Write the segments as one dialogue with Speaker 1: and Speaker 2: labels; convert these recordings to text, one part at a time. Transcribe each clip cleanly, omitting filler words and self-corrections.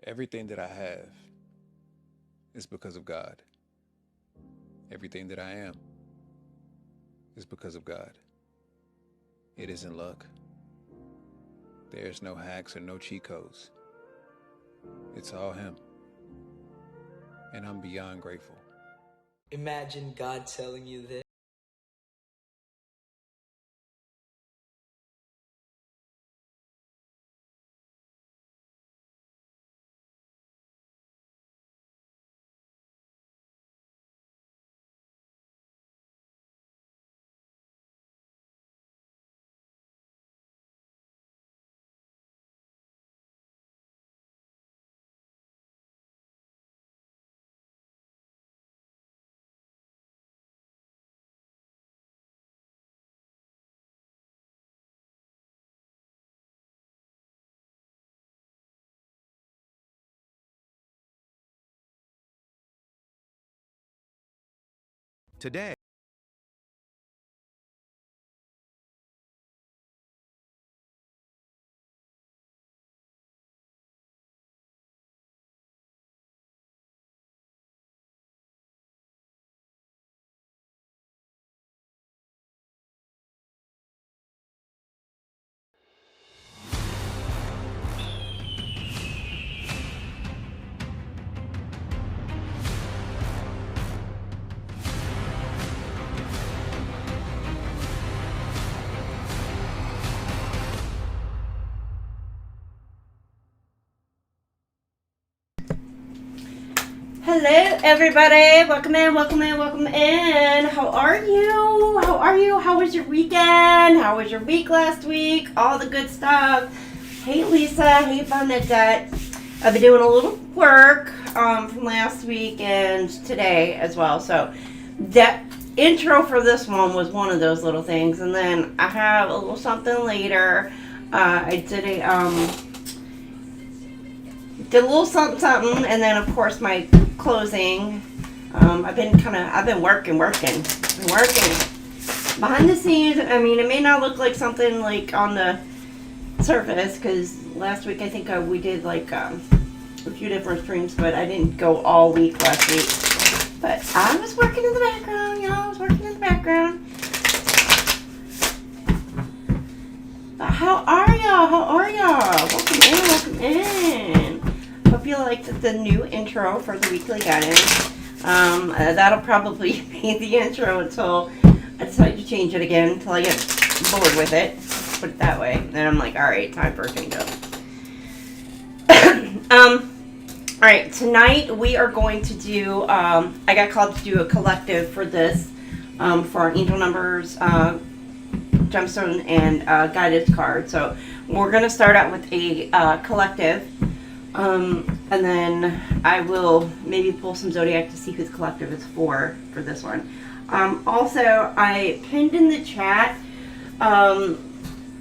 Speaker 1: Everything that I have is because of God. Everything that I am is because of God. It isn't luck. There's no hacks or no cheat codes. It's all Him. And I'm beyond grateful.
Speaker 2: Imagine God telling you this.
Speaker 1: Today,
Speaker 3: Hello everybody, welcome in, welcome in, welcome in. How are you? How are you? How was your weekend? How was your week last week? All the good stuff. Hey Lisa, hey Bernadette. I've been doing a little work from last week and today as well. So that intro for this one was one of those little things. And then I have a little something later. I did a little something, and then of course my closing. I've been working behind the scenes. I mean, it may not look like something like on the surface, because last week I think we did like a few different streams, but I didn't go all week last week. But I was working in the background, y'all. I was working in the background. But how are y'all? How are y'all? Welcome in, welcome in. Hope you liked the new intro for the weekly guidance. That'll probably be the intro until I decide to change it again, until I get bored with it. Put it that way. Then I'm like, alright, time for a change up. Alright, tonight we are going to do, I got called to do a collective for this, for our angel numbers, gemstone, and guidance card. So we're going to start out with a collective. And then I will maybe pull some zodiac to see who the collective is for this one. Also, I pinned in the chat, I'm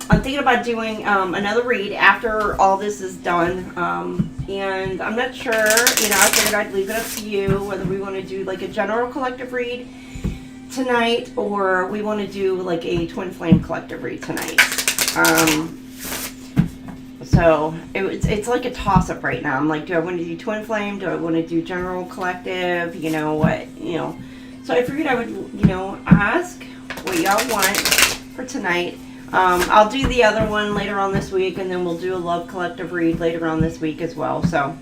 Speaker 3: thinking about doing another read after all this is done. And I'm not sure, I figured I'd leave it up to you whether we want to do like a general collective read tonight or we want to do like a twin flame collective read tonight. So it's like a toss-up right now. I'm like, do I want to do twin flame? Do I want to do general collective? So I figured I would, ask what y'all want for tonight. I'll do the other one later on this week, and then we'll do a love collective read later on this week as well. So,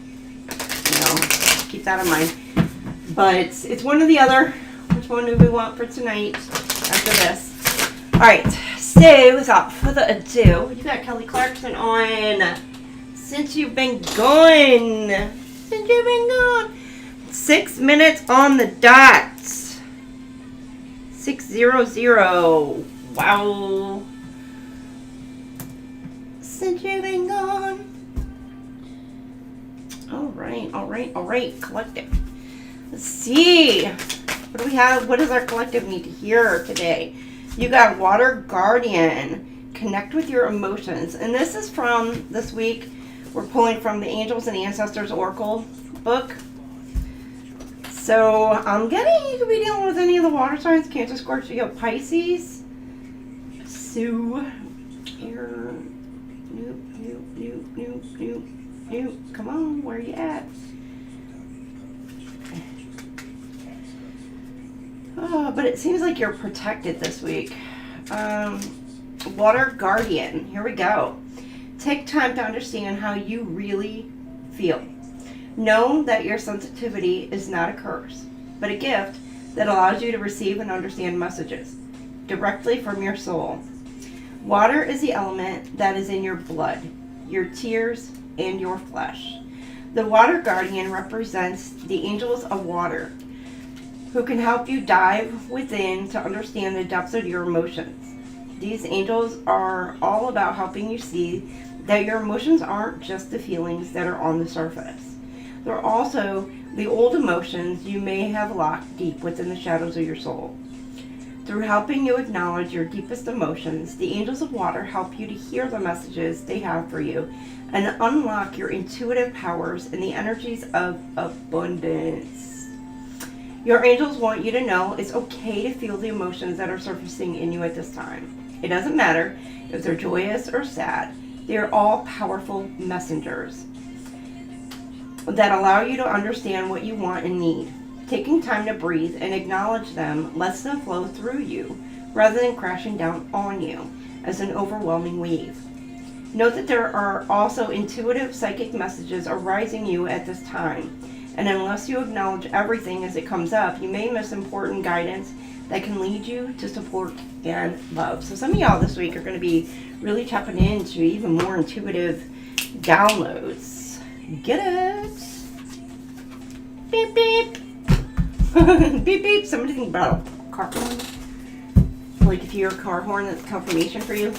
Speaker 3: keep that in mind. But it's one or the other. Which one do we want for tonight after this? All right. So, without further ado, you got Kelly Clarkson on Since You've Been Gone. Since You've Been Gone. 6 minutes on the dot. 6:00. Wow. Since you've been gone. All right. Collective. Let's see. What do we have? What does our collective need to hear today? You got Water Guardian. Connect with your emotions. And this is from this week. We're pulling from the Angels and Ancestors Oracle book. So I'm getting you could be dealing with any of the water signs, Cancer, Scorpio, Pisces. So here, nope. Come on, where are you at? Oh, but it seems like you're protected this week. Water Guardian. Here we go. Take time to understand how you really feel. Know that your sensitivity is not a curse, but a gift that allows you to receive and understand messages directly from your soul. Water is the element that is in your blood, your tears, and your flesh. The Water Guardian represents the angels of water, who can help you dive within to understand the depths of your emotions. These angels are all about helping you see that your emotions aren't just the feelings that are on the surface. They're also the old emotions you may have locked deep within the shadows of your soul. Through helping you acknowledge your deepest emotions, the angels of water help you to hear the messages they have for you and unlock your intuitive powers and the energies of abundance. Your angels want you to know it's okay to feel the emotions that are surfacing in you at this time. It doesn't matter if they're joyous or sad. They are all powerful messengers that allow you to understand what you want and need. Taking time to breathe and acknowledge them lets them flow through you rather than crashing down on you as an overwhelming wave. Note that there are also intuitive psychic messages arising you at this time, and unless you acknowledge everything as it comes up, you may miss important guidance that can lead you to support and love. So some of y'all this week are going to be really tapping into even more intuitive downloads. Get it? Beep, beep. Beep, beep. Somebody think about a car horn. Like if you hear a car horn, that's confirmation for you.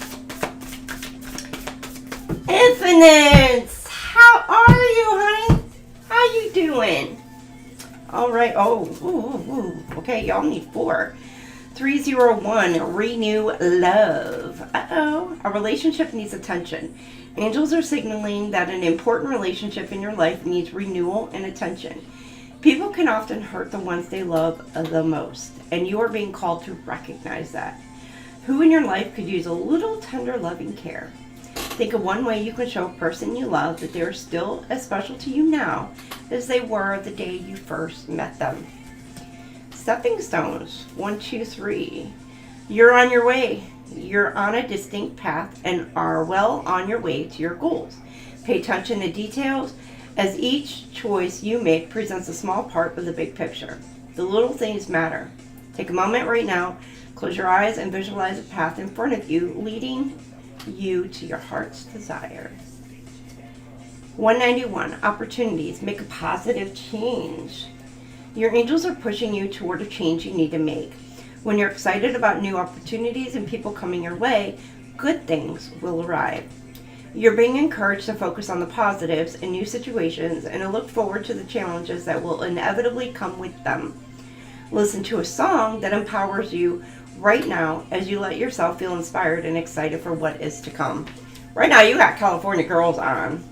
Speaker 3: Infinites! How are you, honey? How you doing? All right. Oh, ooh. Okay, y'all need 4. 301, renew love. Uh-oh. A relationship needs attention. Angels are signaling that an important relationship in your life needs renewal and attention. People can often hurt the ones they love the most, and you are being called to recognize that. Who in your life could use a little tender loving care? Think of one way you can show a person you love that they are still as special to you now as they were the day you first met them. Stepping stones, 1, 2, 3. You're on your way. You're on a distinct path and are well on your way to your goals. Pay attention to details, as each choice you make presents a small part of the big picture. The little things matter. Take a moment right now, close your eyes and visualize a path in front of you leading you to your heart's desire. 191, opportunities. Make a positive change. Your angels are pushing you toward a change you need to make. When you're excited about new opportunities and people coming your way, good things will arrive. You're being encouraged to focus on the positives in new situations and to look forward to the challenges that will inevitably come with them. Listen to a song that empowers you right now as you let yourself feel inspired and excited for what is to come. Right now you got California Girls on.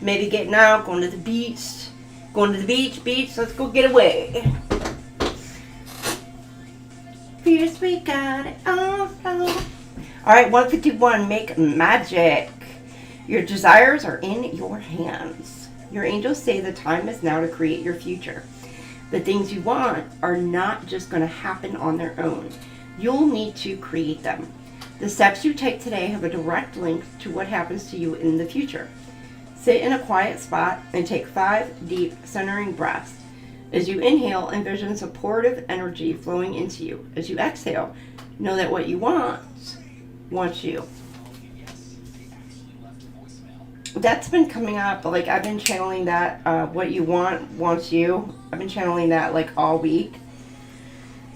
Speaker 3: Maybe getting out, going to the beach. Going to the beach, let's go get away. Fierce, we got it all. Alright, 151, make magic. Your desires are in your hands. Your angels say the time is now to create your future. The things you want are not just going to happen on their own. You'll need to create them. The steps you take today have a direct link to what happens to you in the future. Sit in a quiet spot and take 5 deep, centering breaths. As you inhale, envision supportive energy flowing into you. As you exhale, know that what you want wants you. That's been coming up, like I've been channeling that, what you want wants you. I've been channeling that like all week.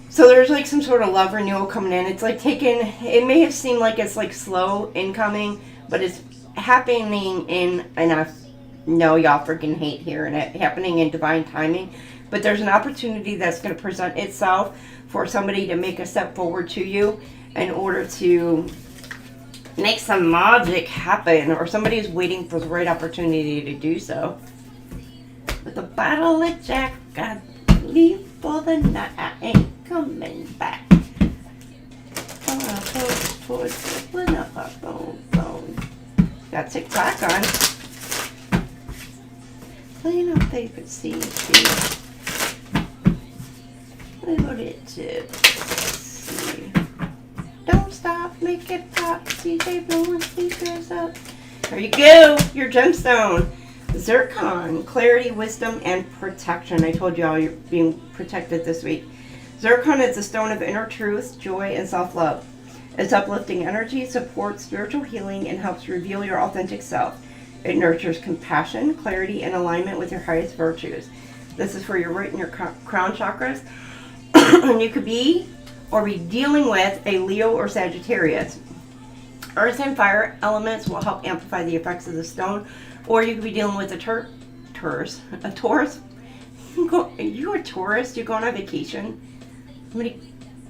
Speaker 3: So there's like some sort of love renewal coming in. It's like it may have seemed like it's like slow incoming, but it's happening and I know y'all freaking hate hearing it, happening in divine timing. But there's an opportunity that's going to present itself for somebody to make a step forward to you in order to make some magic happen, or somebody is waiting for the right opportunity to do so. With a bottle of Jack, I leave for the night. I ain't coming back. Got TikTok on. Playing on favorite CD. What is it? See. Don't stop, make it pop. DJ blowing speakers up. There you go. Your gemstone. Zircon. Clarity, wisdom, and protection. I told you all you're being protected this week. Zircon is a stone of inner truth, joy, and self-love. Its uplifting energy supports spiritual healing and helps reveal your authentic self. It nurtures compassion, clarity, and alignment with your highest virtues. This is for your root and your crown chakras. And you could be or be dealing with a Leo or Sagittarius. Earth and fire elements will help amplify the effects of the stone. Or you could be dealing with a Taurus. A Taurus? You're a Taurus? You're going on vacation? I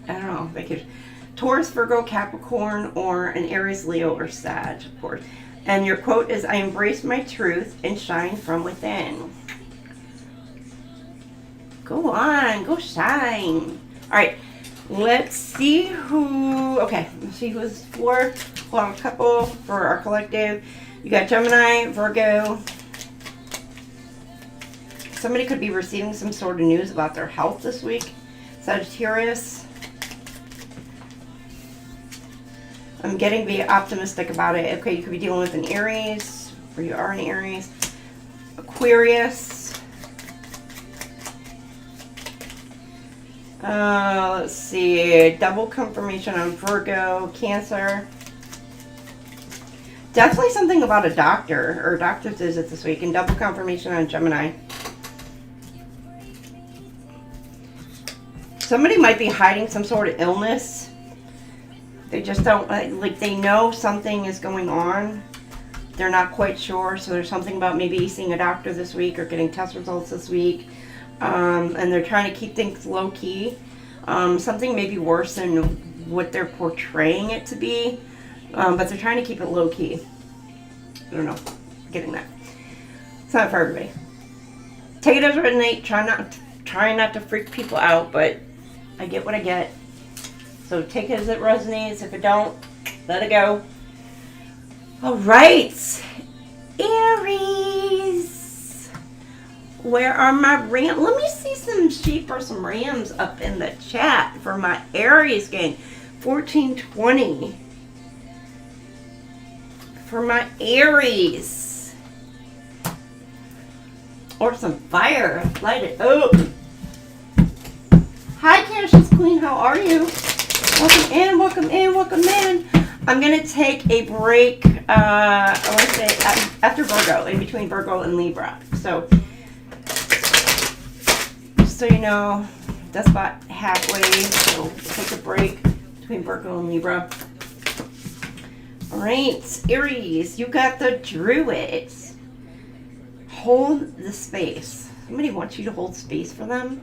Speaker 3: don't know, vacation. Taurus, Virgo, Capricorn, or an Aries, Leo, or Sag, of course. And your quote is, I embrace my truth and shine from within. Go on, go shine. All right, let's see who, okay, let's see who's for. Well, a couple for our collective. You got Gemini, Virgo. Somebody could be receiving some sort of news about their health this week. Sagittarius. I'm getting to be optimistic about it. Okay, you could be dealing with an Aries, or you are an Aries. Aquarius. Let's see. Double confirmation on Virgo, Cancer. Definitely something about a doctor or doctor's visit this week, and double confirmation on Gemini. Somebody might be hiding some sort of illness. They just don't, like, they know something is going on. They're not quite sure, so there's something about maybe seeing a doctor this week or getting test results this week. And they're trying to keep things low-key. Something maybe worse than what they're portraying it to be. But they're trying to keep it low-key. I don't know. I'm getting that. It's not for everybody. Take it as it resonates. Try not to freak people out, but I get what I get. So take it as it resonates. If it don't, let it go. All right. Aries. Where are my rams? Let me see some sheep or some rams up in the chat for my Aries gang. 1420. For my Aries. Or some fire. Light it up. Hi, Cassius Queen. How are you? Welcome in, welcome in, welcome in. I'm going to take a break, I want to say after Virgo, in between Virgo and Libra. So, just so you know, that's about halfway. So, we'll take a break between Virgo and Libra. Alright, Aries, you got the Druids. Hold the space. Somebody wants you to hold space for them.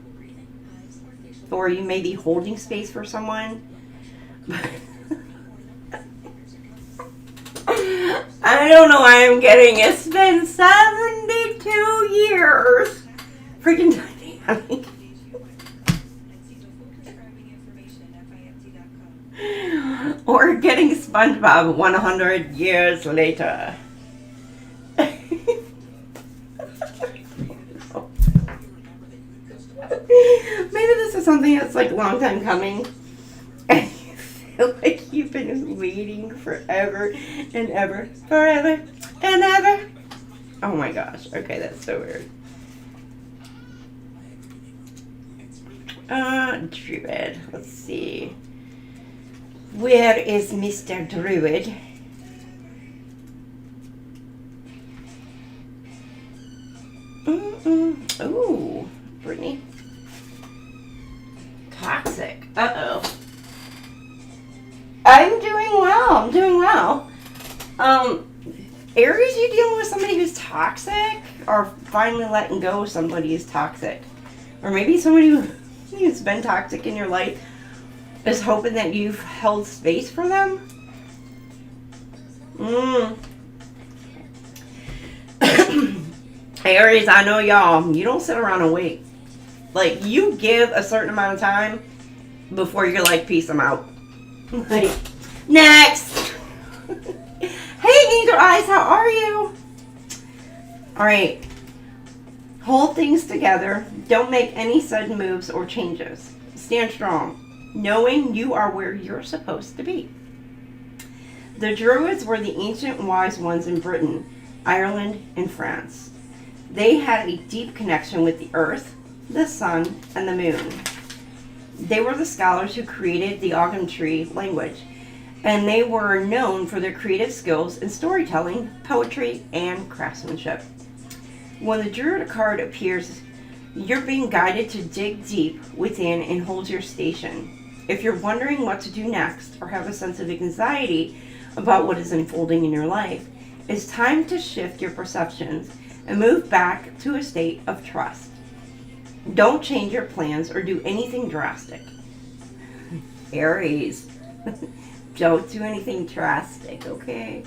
Speaker 3: Or you may be holding space for someone. I don't know why I'm getting it. It's been 72 years. Freaking dynamic. Or getting SpongeBob 100 years later. Maybe this is something that's like a long time coming. And you feel like you've been waiting forever and ever. Forever and ever. Oh my gosh. Okay, that's so weird. Druid. Let's see. Where is Mr. Druid? Ooh, Brittany. Toxic. Uh-oh. I'm doing well. I'm doing well. Aries, you dealing with somebody who's toxic? Or finally letting go of somebody who's toxic? Or maybe somebody who's been toxic in your life is hoping that you've held space for them? Aries, I know y'all, you don't sit around and wait. Like, you give a certain amount of time before you're like, peace, I'm out. Like, next! Hey, Angel Eyes, how are you? Alright. Hold things together. Don't make any sudden moves or changes. Stand strong, knowing you are where you're supposed to be. The Druids were the ancient wise ones in Britain, Ireland, and France. They had a deep connection with the earth, the sun, and the moon. They were the scholars who created the AUG tree language, and they were known for their creative skills in storytelling, poetry, and craftsmanship. When the Druid card appears, you're being guided to dig deep within and hold your station. If you're wondering what to do next or have a sense of anxiety about what is unfolding in your life, it's time to shift your perceptions and move back to a state of trust. Don't change your plans or do anything drastic. Aries, don't do anything drastic, okay?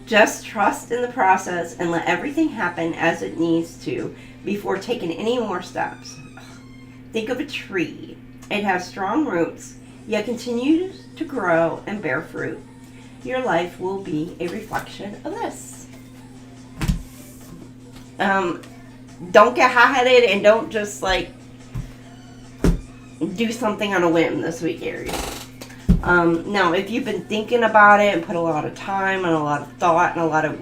Speaker 3: Just trust in the process and let everything happen as it needs to before taking any more steps. Think of a tree. It has strong roots, yet continues to grow and bear fruit. Your life will be a reflection of this. Don't get hot-headed and don't just like do something on a whim this week, Aries. Now, if you've been thinking about it and put a lot of time and a lot of thought and a lot of,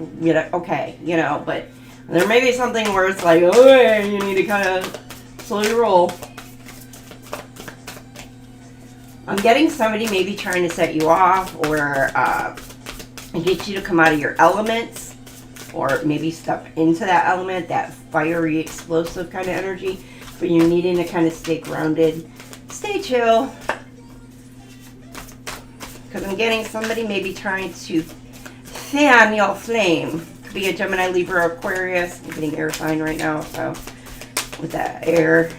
Speaker 3: okay, but there may be something where it's like, oh, you need to kind of slowly roll. I'm getting somebody maybe trying to set you off or get you to come out of your elements or maybe step into that element, that fiery, explosive kind of energy, but you're needing to kind of stay grounded, stay chill. Because I'm getting somebody maybe trying to fan your flame. Could be a Gemini, Libra, Aquarius. I'm getting air sign right now, so with that air.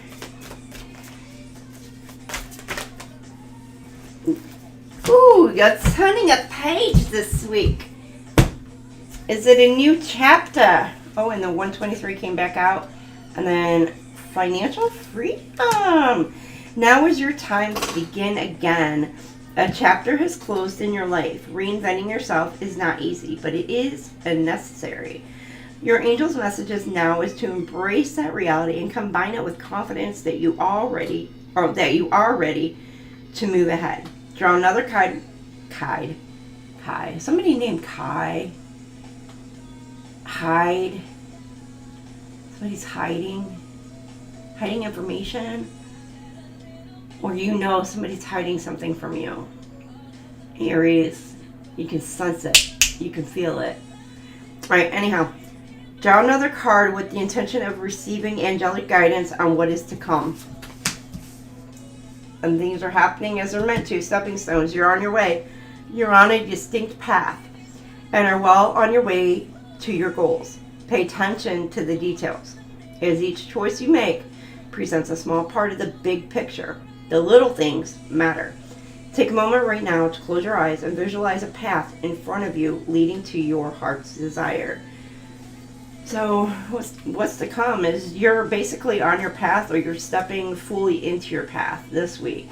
Speaker 3: Ooh, you're turning a page this week. Is it a new chapter? Oh, and the 123 came back out. And then financial freedom. Now is your time to begin again. A chapter has closed in your life. Reinventing yourself is not easy, but it is necessary. Your angel's messages now is to embrace that reality and combine it with confidence that you are ready to move ahead. Draw another Kai. Somebody named Kai. Hide. Somebody's hiding information. Or somebody's hiding something from you. Aries, you can sense it. You can feel it. Alright, anyhow. Draw another card with the intention of receiving angelic guidance on what is to come. And things are happening as they're meant to. Stepping stones. You're on your way You're on a distinct path and are well on your way to your goals. Pay attention to the details, as each choice you make presents a small part of the big picture. The little things matter. Take a moment right now to close your eyes and visualize a path in front of you leading to your heart's desire. So what's to come is you're basically on your path, or you're stepping fully into your path this week.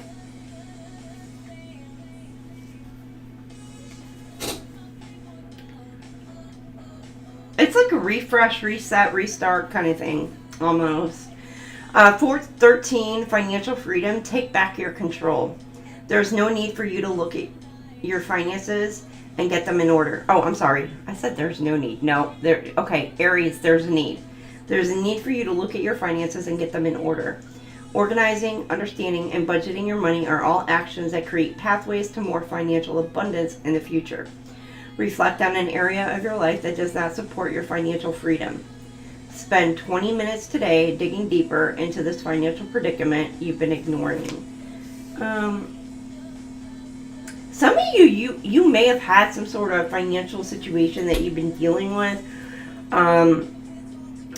Speaker 3: It's like a refresh, reset, restart kind of thing, almost. 413, financial freedom. Take back your control. There's no need for you to look at your finances and get them in order. Oh, I'm sorry. I said there's no need. No, okay, Aries, there's a need. There's a need for you to look at your finances and get them in order. Organizing, understanding, and budgeting your money are all actions that create pathways to more financial abundance in the future. Reflect on an area of your life that does not support your financial freedom. Spend 20 minutes today digging deeper into this financial predicament you've been ignoring. Some of you may have had some sort of financial situation that you've been dealing with,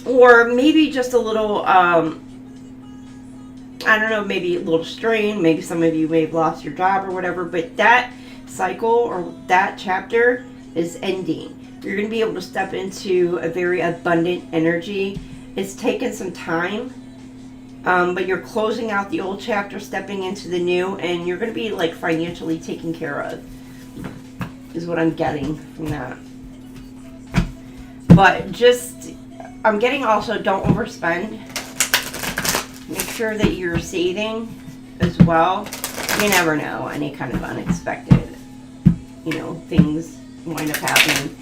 Speaker 3: or maybe just a little, I don't know, maybe a little strain. Maybe some of you may have lost your job or whatever, but that cycle or that chapter is ending. You're going to be able to step into a very abundant energy. It's taken some time. But you're closing out the old chapter, stepping into the new, and you're going to be like financially taken care of, is what I'm getting from that. But just, I'm getting also, don't overspend. Make sure that you're saving as well. You never know, any kind of unexpected, things wind up happening.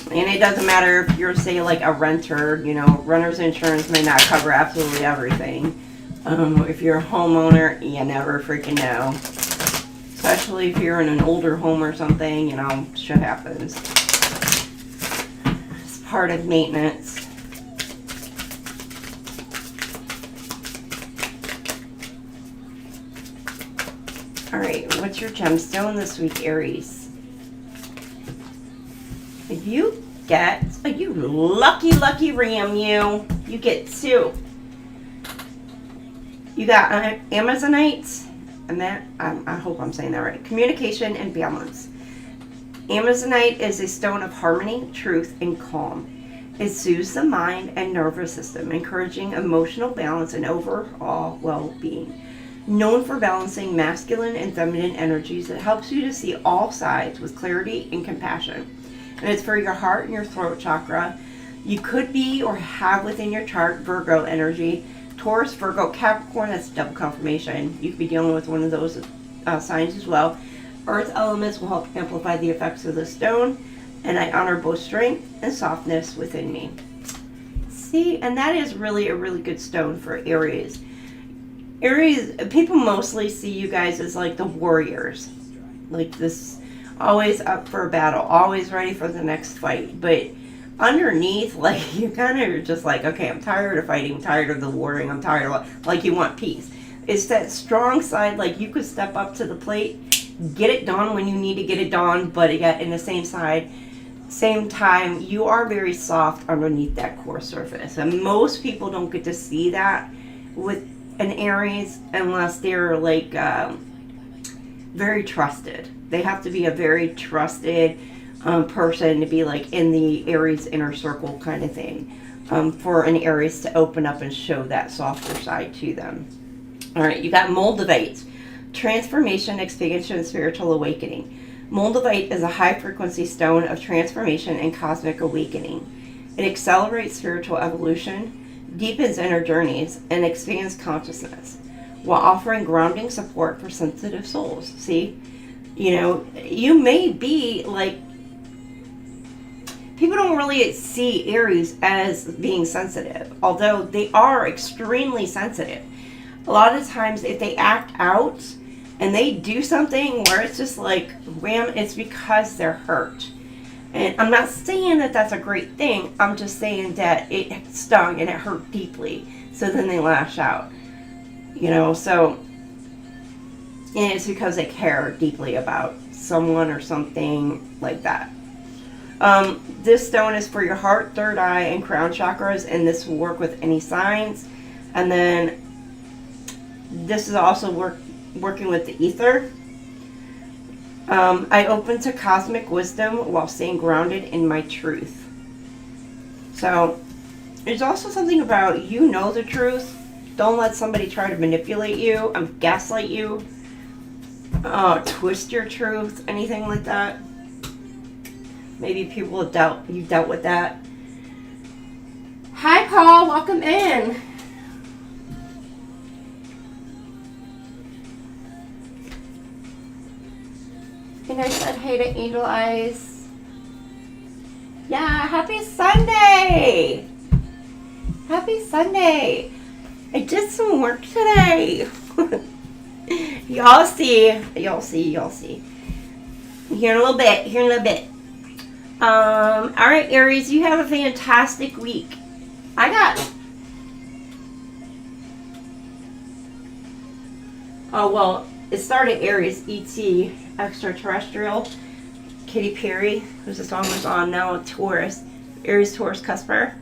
Speaker 3: And it doesn't matter if you're, say, like a renter, renter's insurance may not cover absolutely everything. If you're a homeowner, you never freaking know. Especially if you're in an older home or something, shit happens. It's part of maintenance. Alright, what's your gemstone this week, Aries? If you get, you lucky ram, you get 2. You got Amazonite, and that, I hope I'm saying that right. Communication and balance. Amazonite is a stone of harmony, truth, and calm. It soothes the mind and nervous system, encouraging emotional balance and overall well-being. Known for balancing masculine and feminine energies, it helps you to see all sides with clarity and compassion. And it's for your heart and your throat chakra. You could be or have within your chart Virgo energy. Taurus, Virgo, Capricorn, that's double confirmation. You could be dealing with one of those signs as well. Earth elements will help amplify the effects of the stone. And I honor both strength and softness within me. See, and that is really a really good stone for Aries. Aries, people mostly see you guys as like the warriors. Like this, always up for a battle, always ready for the next fight. But underneath, like, you kind of are just like, okay, I'm tired of fighting, I'm tired of the warring, I'm tired of, like, you want peace. It's that strong side, like, you could step up to the plate, get it done when you need to get it done, but yet in the same time, you are very soft underneath that core surface. And most people don't get to see that with an Aries unless they're, like, very trusted. They have to be a very trusted person to be like in the Aries inner circle kind of thing, for an Aries to open up and show that softer side to them. All right, you got Moldavite, transformation, expansion, and spiritual awakening. Moldavite is a high frequency stone of transformation and cosmic awakening. It accelerates spiritual evolution, deepens inner journeys, and expands consciousness, while offering grounding support for sensitive souls. See? You may be like, people don't really see Aries as being sensitive, although they are extremely sensitive. A lot of times if they act out and they do something where it's just like, wham, it's because they're hurt. And I'm not saying that that's a great thing. I'm just saying that it stung and it hurt deeply. So then they lash out. So... and it's because they care deeply about someone or something like that. This stone is for your heart, third eye, and crown chakras, and this will work with any signs. And then this is also working with the ether. I open to cosmic wisdom while staying grounded in my truth. So there's also something about, you know, the truth. Don't let somebody try to manipulate you, gaslight you, twist your truth, anything like that. Maybe people have you've dealt with that. Hi, Paul. Welcome in. And I said hey to Angel Eyes. Yeah, happy Sunday. Happy Sunday. I did some work today. Y'all see. Here in a little bit. Alright, Aries, you have a fantastic week. It started Aries, E.T., extraterrestrial. Katy Perry, whose the song was on, now Taurus. Aries, Taurus, Cusper.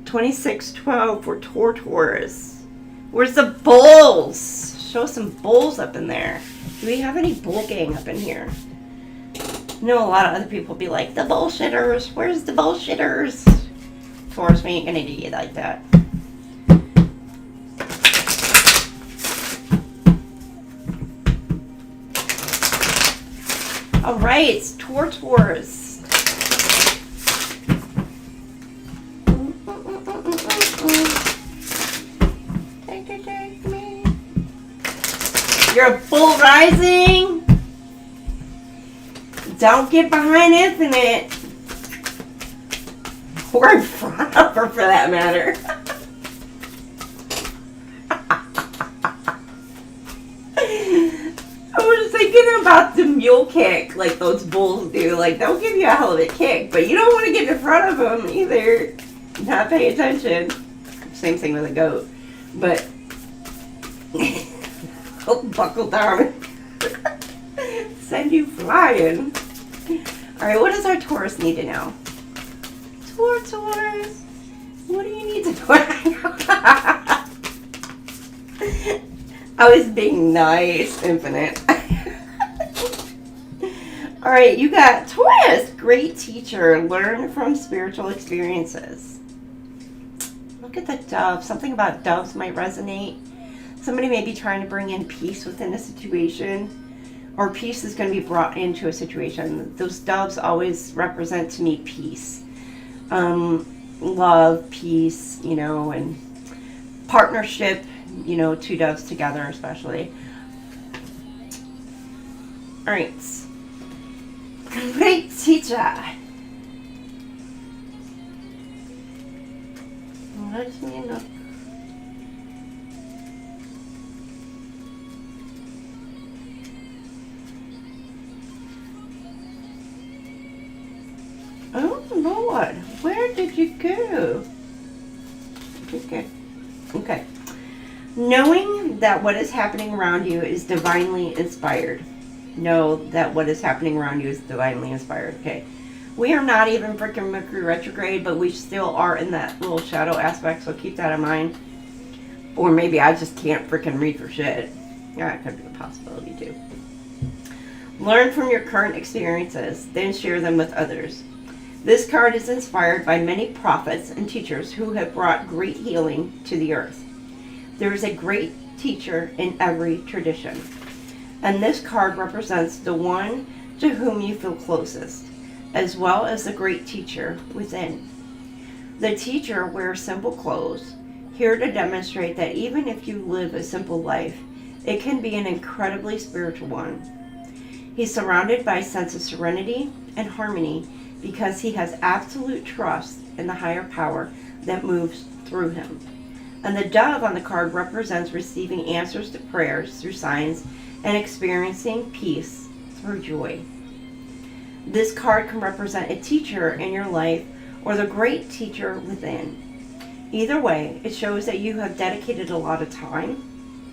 Speaker 3: 2612 for Taurus. Where's the bulls? Show some bulls up in there. Do we have any bull gang up in here? I know a lot of other people be like, the bullshitters. Where's the bullshitters? Taurus, we ain't gonna do you like that. Alright, it's Taurus. Take me. You're a bull rising. Don't get behind Infinite. Or in front of her, for that matter. I was thinking about the mule kick, like those bulls do. Like, they'll give you a hell of a kick, but you don't want to get in front of them either. Not pay attention. Same thing with a goat. But, oh, buckle down. Send you flying. Alright, what does our Taurus need to know? Taurus, what do you need to know? I was being nice, Infinite. Alright, you got Taurus, great teacher, learn from spiritual experiences. Look at the dove. Something about doves might resonate. Somebody may be trying to bring in peace within a situation, or peace is going to be brought into a situation. Those doves always represent to me peace. Love, peace, you know, and partnership, you know, two doves together especially. Alright. Great teacher. Let me look. Oh Lord, where did you go? Okay. Knowing that what is happening around you is divinely inspired. Know that what is happening around you is divinely inspired. Okay. We are not even freaking Mercury retrograde, but we still are in that little shadow aspect, so keep that in mind. Or maybe I just can't freaking read for shit. Yeah, that could be a possibility too. Learn from your current experiences, then share them with others. This card is inspired by many prophets and teachers who have brought great healing to the earth. There is a great teacher in every tradition. And this card represents the one to whom you feel closest, as well as the great teacher within. The teacher wears simple clothes, here to demonstrate that even if you live a simple life, it can be an incredibly spiritual one. He's surrounded by a sense of serenity and harmony because he has absolute trust in the higher power that moves through him. And the dove on the card represents receiving answers to prayers through signs and experiencing peace through joy. This card can represent a teacher in your life or the great teacher within. Either way, it shows that you have dedicated a lot of time,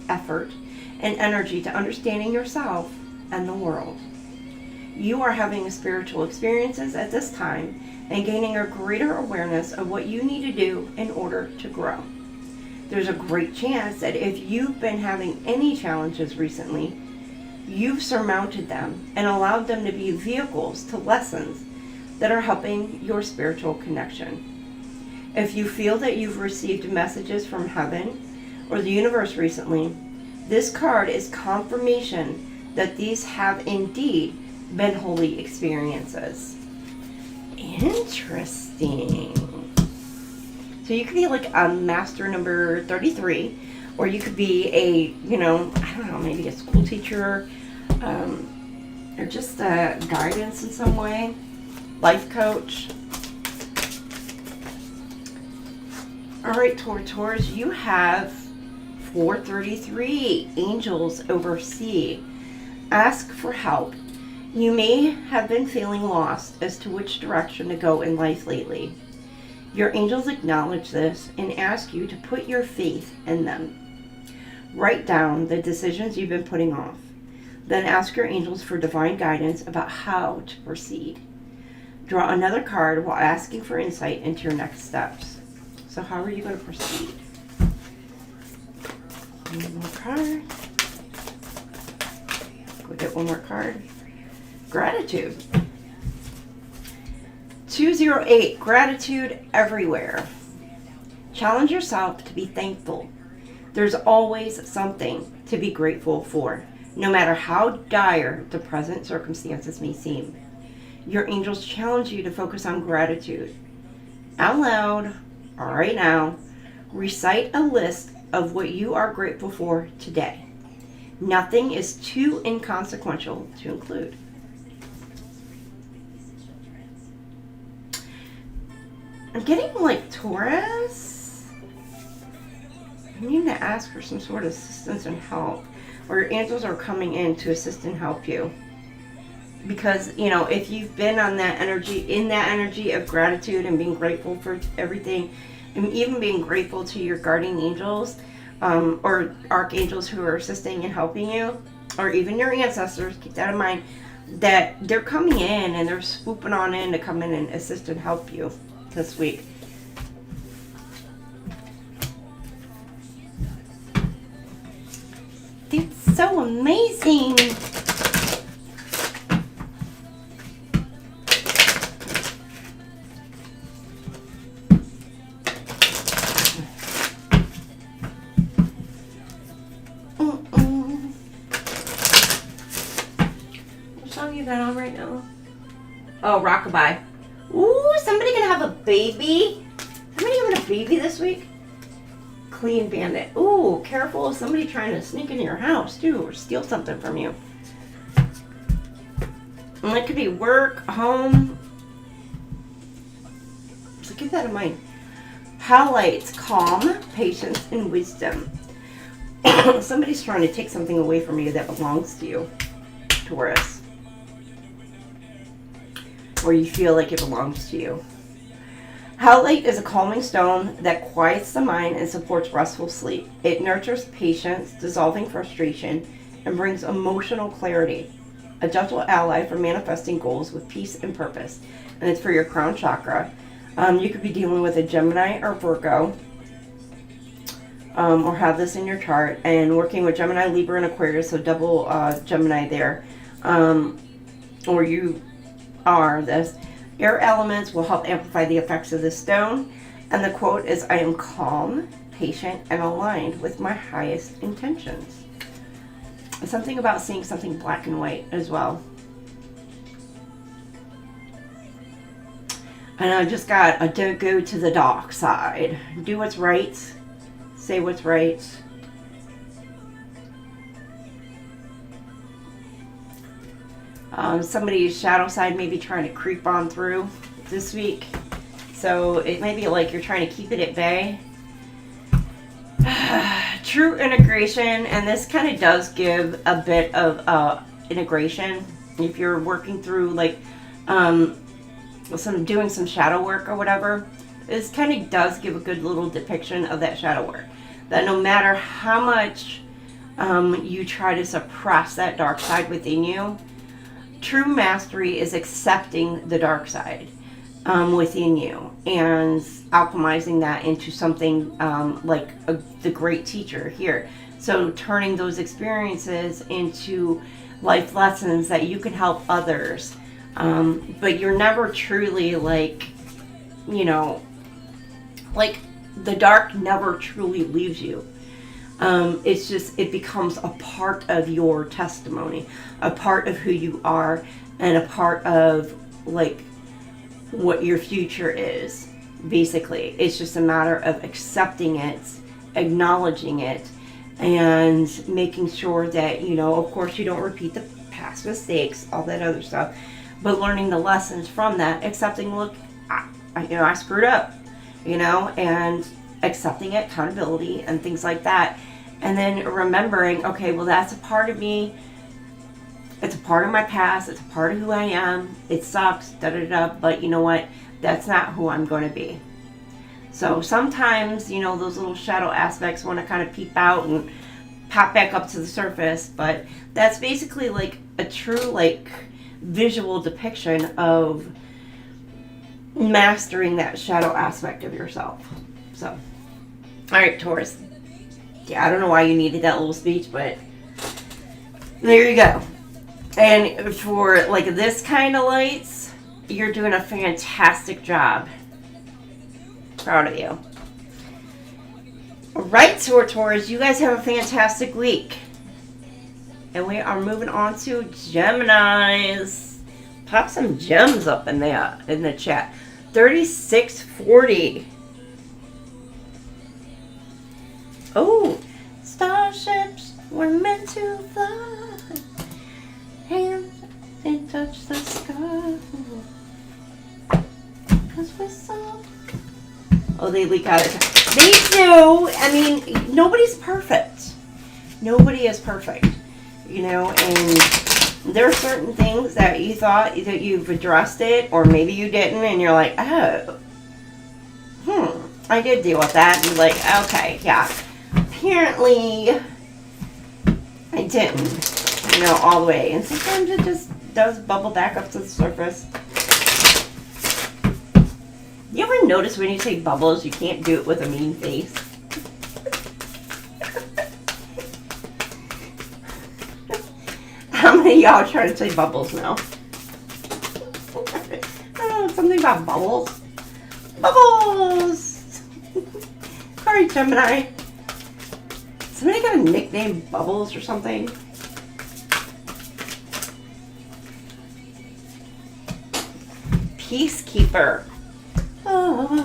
Speaker 3: effort, and energy to understanding yourself and the world. You are having spiritual experiences at this time and gaining a greater awareness of what you need to do in order to grow. There's a great chance that if you've been having any challenges recently, you've surmounted them and allowed them to be vehicles to lessons that are helping your spiritual connection. If you feel that you've received messages from heaven or the universe recently, this card is confirmation that these have indeed been holy experiences. Interesting. So you could be like a master number 33, or you could be a, I don't know, maybe a school teacher, or just a guidance in some way, life coach. All right, Taurus, you have 433, angels oversee. Ask for help. You may have been feeling lost as to which direction to go in life lately. Your angels acknowledge this and ask you to put your faith in them. Write down the decisions you've been putting off. Then ask your angels for divine guidance about how to proceed. Draw another card while asking for insight into your next steps. So how are you going to proceed? One more card. Go get one more card. Gratitude. 208, gratitude everywhere. Challenge yourself to be thankful. There's always something to be grateful for, no matter how dire the present circumstances may seem. Your angels challenge you to focus on gratitude. Out loud, right now, recite a list of what you are grateful for today. Nothing is too inconsequential to include. I'm getting like Taurus. I need to ask for some sort of assistance and help, or your angels are coming in to assist and help you. Because, if you've been on that energy of gratitude and being grateful for everything, and even being grateful to your guardian angels, or archangels who are assisting and helping you, or even your ancestors, keep that in mind, that they're coming in and they're swooping on in to come in and assist and help you this week. It's so amazing. What song you got on right now? Oh, Rockabye. Ooh, somebody gonna have a baby? Somebody having a baby this week? Clean Bandit. Ooh, careful of somebody trying to sneak into your house too, or steal something from you. And it could be work, home. So keep that in mind. Highlights calm, patience, and wisdom. Somebody's trying to take something away from you that belongs to you, Taurus. Or you feel like it belongs to you. Howlite is a calming stone that quiets the mind and supports restful sleep. It nurtures patience, dissolving frustration, and brings emotional clarity. A gentle ally for manifesting goals with peace and purpose. And it's for your crown chakra. You could be dealing with a Gemini or Virgo, or have this in your chart, and working with Gemini, Libra, and Aquarius, so double Gemini there. Or you are this. Air elements will help amplify the effects of this stone. And the quote is, I am calm, patient, and aligned with my highest intentions. It's something about seeing something black and white as well. And I just got a don't go to the dark side. Do what's right. Say what's right. Somebody's shadow side may be trying to creep on through this week. So it may be like you're trying to keep it at bay. True integration, and this kind of does give a bit of integration. If you're working through like doing some shadow work or whatever, this kind of does give a good little depiction of that shadow work. That no matter how much you try to suppress that dark side within you, true mastery is accepting the dark side within you and alchemizing that into something like the great teacher here. So turning those experiences into life lessons that you can help others. But you're never truly like, you know, like the dark never truly leaves you. It's just, it becomes a part of your testimony, a part of who you are, and a part of like what your future is. Basically, it's just a matter of accepting it, acknowledging it, and making sure that, you know, of course you don't repeat the past mistakes, all that other stuff, but learning the lessons from that, accepting, look, I screwed up, you know, and accepting it, accountability and things like that. And then remembering, okay, well, that's a part of me. It's a part of my past. It's a part of who I am. It sucks, but you know what? That's not who I'm going to be. So sometimes, you know, those little shadow aspects want to kind of peep out and pop back up to the surface. But that's basically like a true, like, visual depiction of mastering that shadow aspect of yourself. So, all right, Taurus. Yeah, I don't know why you needed that little speech, but there you go. And for like this kind of lights, you're doing a fantastic job. Proud of you. All right, Taurus, you guys have a fantastic week. And we are moving on to Geminis. Pop some gems up in the chat. 3640. Oh, starships were meant to fly. Hands and touch the sky. 'Cause we saw. Oh, they leak out of time. They do. I mean, nobody's perfect. Nobody is perfect. You know, and there are certain things that you thought that you've addressed it, or maybe you didn't, and you're like, oh, I did deal with that. And you're like, okay, yeah. Apparently, I didn't, you know, all the way. And sometimes it just does bubble back up to the surface. You ever notice when you say bubbles, you can't do it with a mean face? How many of y'all are trying to say bubbles now? I don't know, something about bubbles. Bubbles! Sorry, Gemini. Somebody got a nickname Bubbles or something? Peacekeeper. Oh.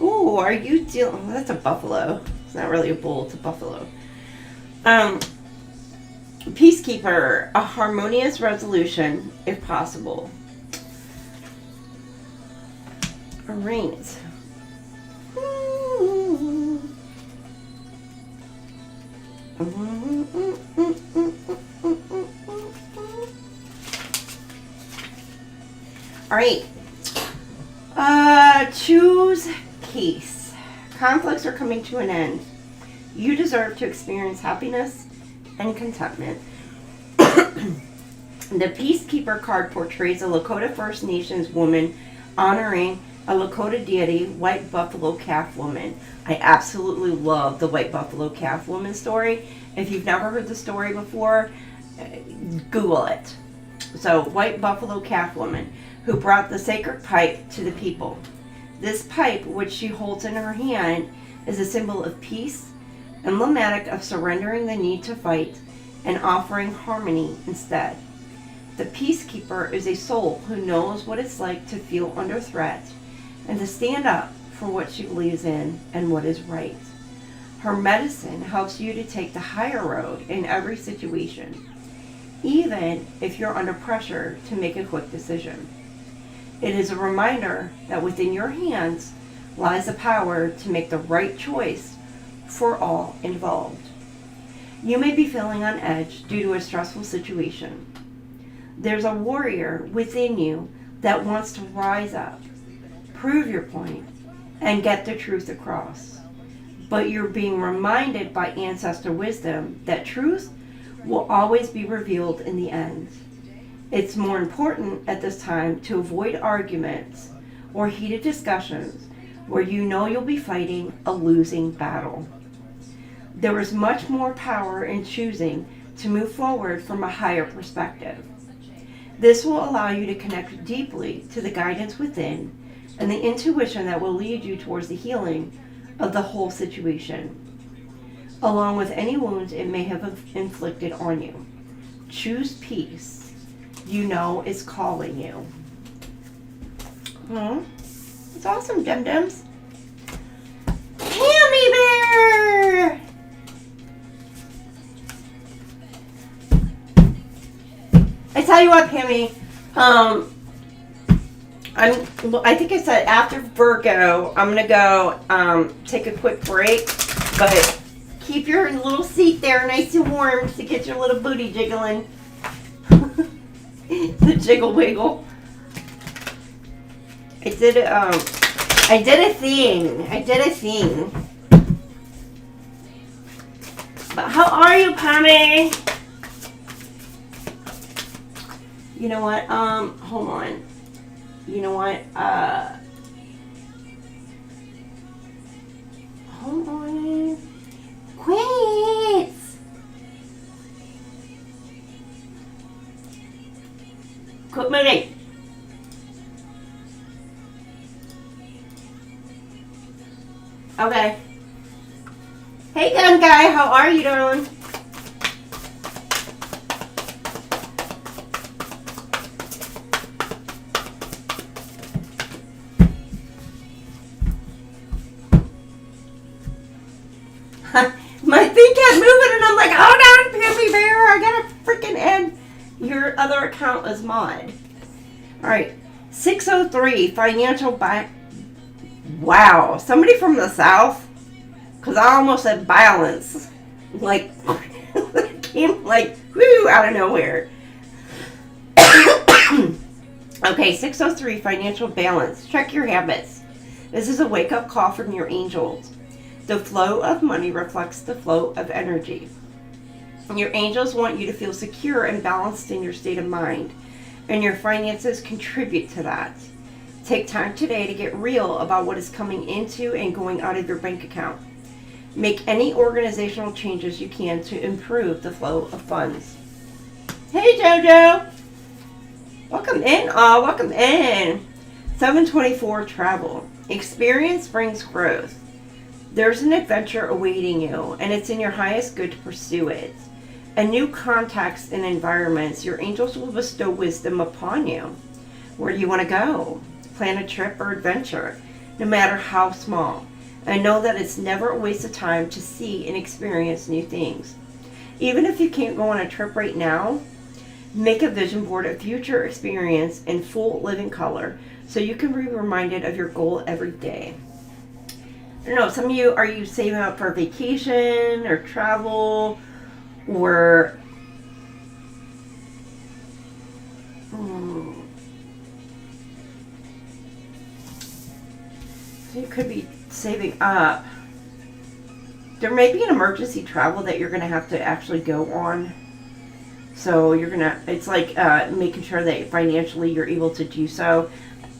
Speaker 3: Ooh, are you dealing... Oh, that's a buffalo. It's not really a bull, it's a buffalo. Peacekeeper. A harmonious resolution, if possible. Alright. Alright. Choose peace. Conflicts are coming to an end. You deserve to experience happiness and contentment. The Peacekeeper card portrays a Lakota First Nations woman honoring a Lakota deity, White Buffalo Calf Woman. I absolutely love the White Buffalo Calf Woman story. If you've never heard the story before, Google it. So, White Buffalo Calf Woman, who brought the sacred pipe to the people. This pipe, which she holds in her hand, is a symbol of peace, emblematic of surrendering the need to fight and offering harmony instead. The Peacekeeper is a soul who knows what it's like to feel under threat and to stand up for what she believes in and what is right. Her medicine helps you to take the higher road in every situation, even if you're under pressure to make a quick decision. It is a reminder that within your hands lies the power to make the right choice for all involved. You may be feeling on edge due to a stressful situation. There's a warrior within you that wants to rise up, prove your point, and get the truth across. But you're being reminded by ancestor wisdom that truth will always be revealed in the end. It's more important at this time to avoid arguments or heated discussions where you know you'll be fighting a losing battle. There is much more power in choosing to move forward from a higher perspective. This will allow you to connect deeply to the guidance within and the intuition that will lead you towards the healing of the whole situation, along with any wounds it may have inflicted on you. Choose peace. You know it's calling you. It's awesome, Dem Dems. Cammy Bear! I tell you what, Pammy, I think I said after Virgo, I'm going to go take a quick break, but keep your little seat there nice and warm to get your little booty jiggling. The jiggle wiggle. I did a thing. But how are you, Pammy? You know what? Hold on. You know what? Hold on. Quit! Quit moving. Okay. Hey, gun guy, how are you doing? My thing kept moving and I'm like, hold on, Pampy Bear, I gotta freaking end your other account as mod. Alright, 603, financial wow, somebody from the south, because I almost said balance, like, it came like, whoo, out of nowhere. Okay, 603, financial balance, check your habits. This is a wake-up call from your angels. The flow of money reflects the flow of energy. Your angels want you to feel secure and balanced in your state of mind, and your finances contribute to that. Take time today to get real about what is coming into and going out of your bank account. Make any organizational changes you can to improve the flow of funds. Hey, Jojo! Welcome in, welcome in. 724, travel. Experience brings growth. There's an adventure awaiting you, and it's in your highest good to pursue it. A new contacts and environments, your angels will bestow wisdom upon you. Where do you want to go? Plan a trip or adventure, no matter how small. And know that it's never a waste of time to see and experience new things. Even if you can't go on a trip right now, make a vision board of future experience in full living color so you can be reminded of your goal every day. I don't know, some of you, are you saving up for vacation or travel or you could be saving up. There may be an emergency travel that you're going to have to actually go on. So you're going to, it's like making sure that financially you're able to do so.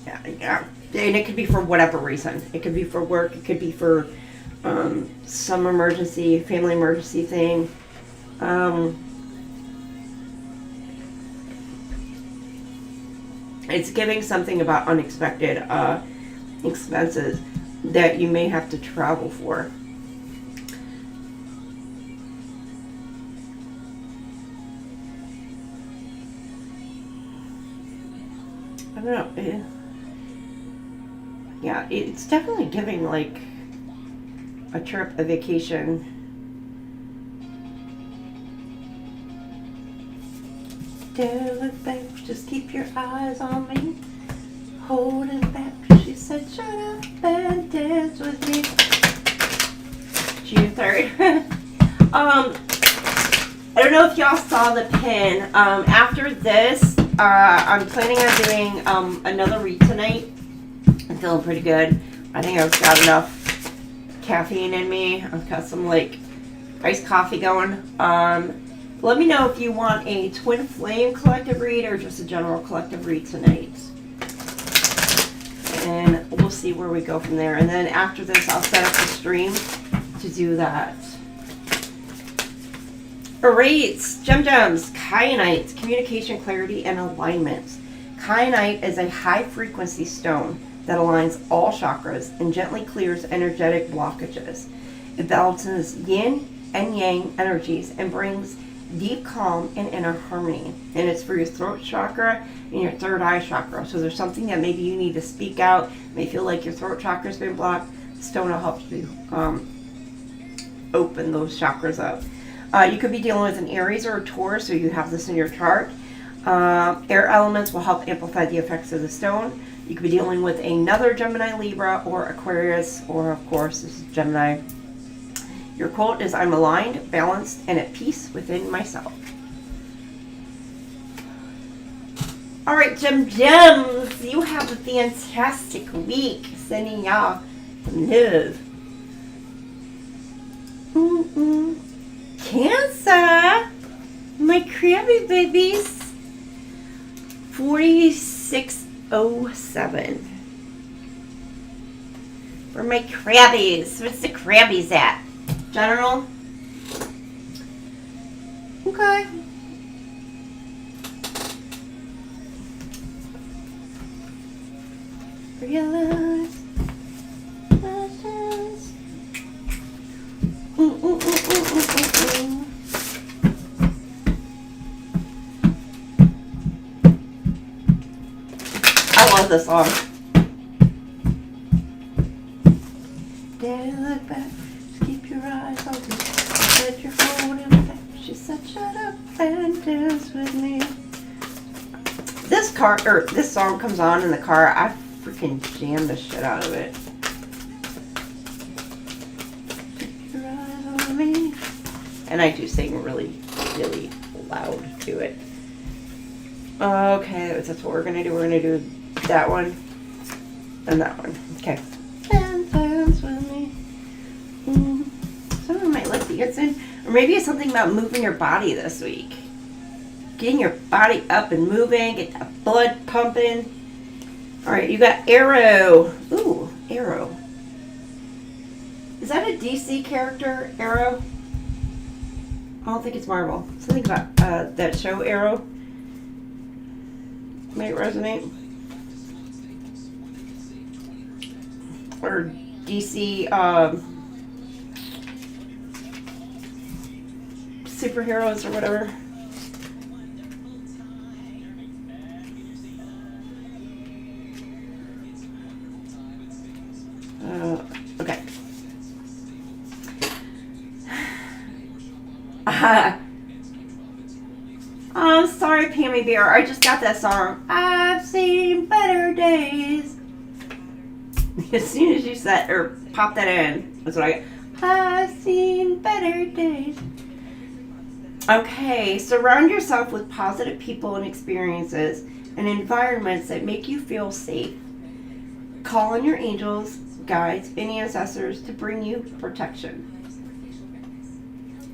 Speaker 3: Yeah. And it could be for whatever reason. It could be for work. It could be for some emergency, family emergency thing. It's giving something about unexpected expenses that you may have to travel for. I don't know. Yeah, it's definitely giving like a trip, a vacation. Don't look back, just keep your eyes on me. Holding back, she said, shut up and dance with me. June 3rd. I don't know if y'all saw the pin. After this, I'm planning on doing another read tonight. I'm feeling pretty good. I think I've got enough caffeine in me. I've got some like iced coffee going. Let me know if you want a twin flame collective read or just a general collective read tonight. And we'll see where we go from there. And then after this, I'll set up the stream to do that. Aries, gems, kyanite, communication, clarity, and alignment. Kyanite is a high-frequency stone that aligns all chakras and gently clears energetic blockages. It balances yin and yang energies and brings deep calm and inner harmony. And it's for your throat chakra and your third eye chakra. So there's something that maybe you need to speak out, may feel like your throat chakra's been blocked. The stone will help you open those chakras up. You could be dealing with an Aries or a Taurus, so you have this in your chart. Air elements will help amplify the effects of the stone. You could be dealing with another Gemini, Libra, or Aquarius, or of course, this is Gemini. Your quote is, I'm aligned, balanced, and at peace within myself. All right, gems, you have a fantastic week. Sending y'all some love. Cancer, my crabby babies. 4607. For my crabbies. What's the crabbies at? General? Okay. Realize lessons. I love this song. Dare look back, just keep your eyes open. Let your holding back. She said, shut up and dance with me. This song comes on in the car. I freaking jam the shit out of it. Keep your eyes on me. And I do sing really, really loud to it. Okay, that's what we're gonna do. We're gonna do that one and that one. Okay. Dance with me. Someone might like the dancing. Or maybe it's something about moving your body this week. Getting your body up and moving, get that blood pumping. Alright, you got Arrow. Ooh, Arrow. Is that a DC character, Arrow? I don't think it's Marvel. Something about that show, Arrow. Might resonate. Or DC superheroes or whatever. Okay. I'm sorry, Pammy Bear. I just got that song. I've seen better days. As soon as you said or pop that in, that's what I get. I've seen better days. Okay, surround yourself with positive people and experiences and environments that make you feel safe. Call on your angels, guides, and ancestors to bring you protection.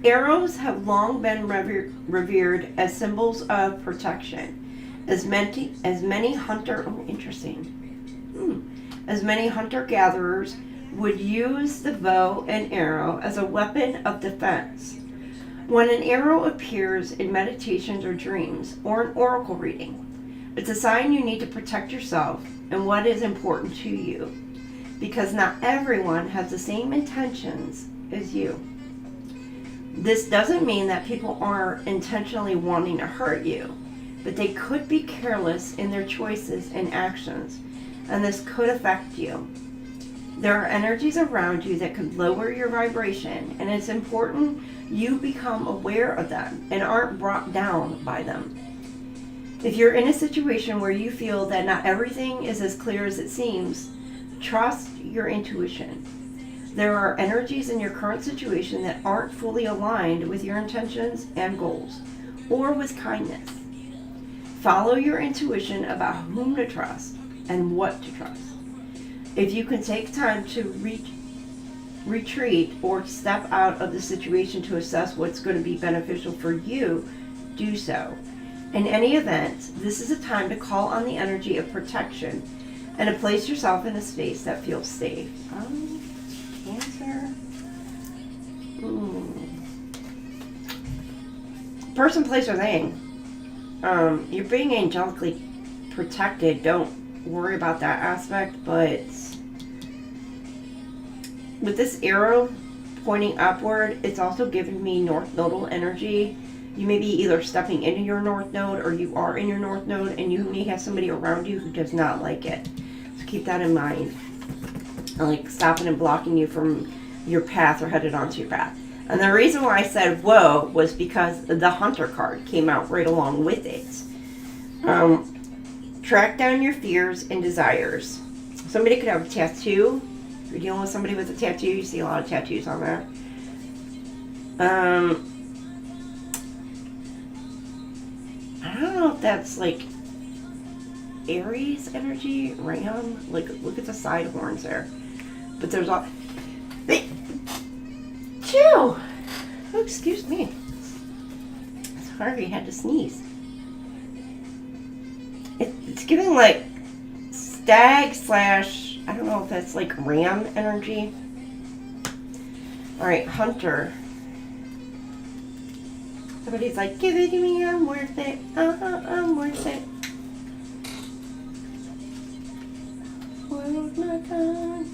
Speaker 3: Arrows have long been revered as symbols of protection. As many hunter-gatherers would use the bow and arrow as a weapon of defense. When an arrow appears in meditations or dreams or an oracle reading, it's a sign you need to protect yourself and what is important to you, because not everyone has the same intentions as you. This doesn't mean that people are intentionally wanting to hurt you, but they could be careless in their choices and actions, and this could affect you. There are energies around you that could lower your vibration, and it's important you become aware of them and aren't brought down by them. If you're in a situation where you feel that not everything is as clear as it seems, trust your intuition. There are energies in your current situation that aren't fully aligned with your intentions and goals, or with kindness. Follow your intuition about whom to trust and what to trust. If you can take time to retreat, or step out of the situation to assess what's going to be beneficial for you, do so. In any event, this is a time to call on the energy of protection and to place yourself in a space that feels safe. Cancer. Person, place, or thing. You're being angelically protected. Don't worry about that aspect, but with this arrow pointing upward, it's also giving me North Nodal energy. You may be either stepping into your North Node, or you are in your North Node, and you may have somebody around you who does not like it. So keep that in mind. Like stopping and blocking you from your path or headed onto your path. And the reason why I said whoa was because the Hunter card came out right along with it. Track down your fears and desires. Somebody could have a tattoo. If you're dealing with somebody with a tattoo, you see a lot of tattoos on there. I don't know if that's like Aries energy, Ram. Like, look at the side horns there. But there's all. Chew! Oh, excuse me. Sorry, I had to sneeze. It's giving like stag slash, I don't know if that's like ram energy. Alright, Hunter. Somebody's like, give it to me, I'm worth it. I'm worth it. Where's my time?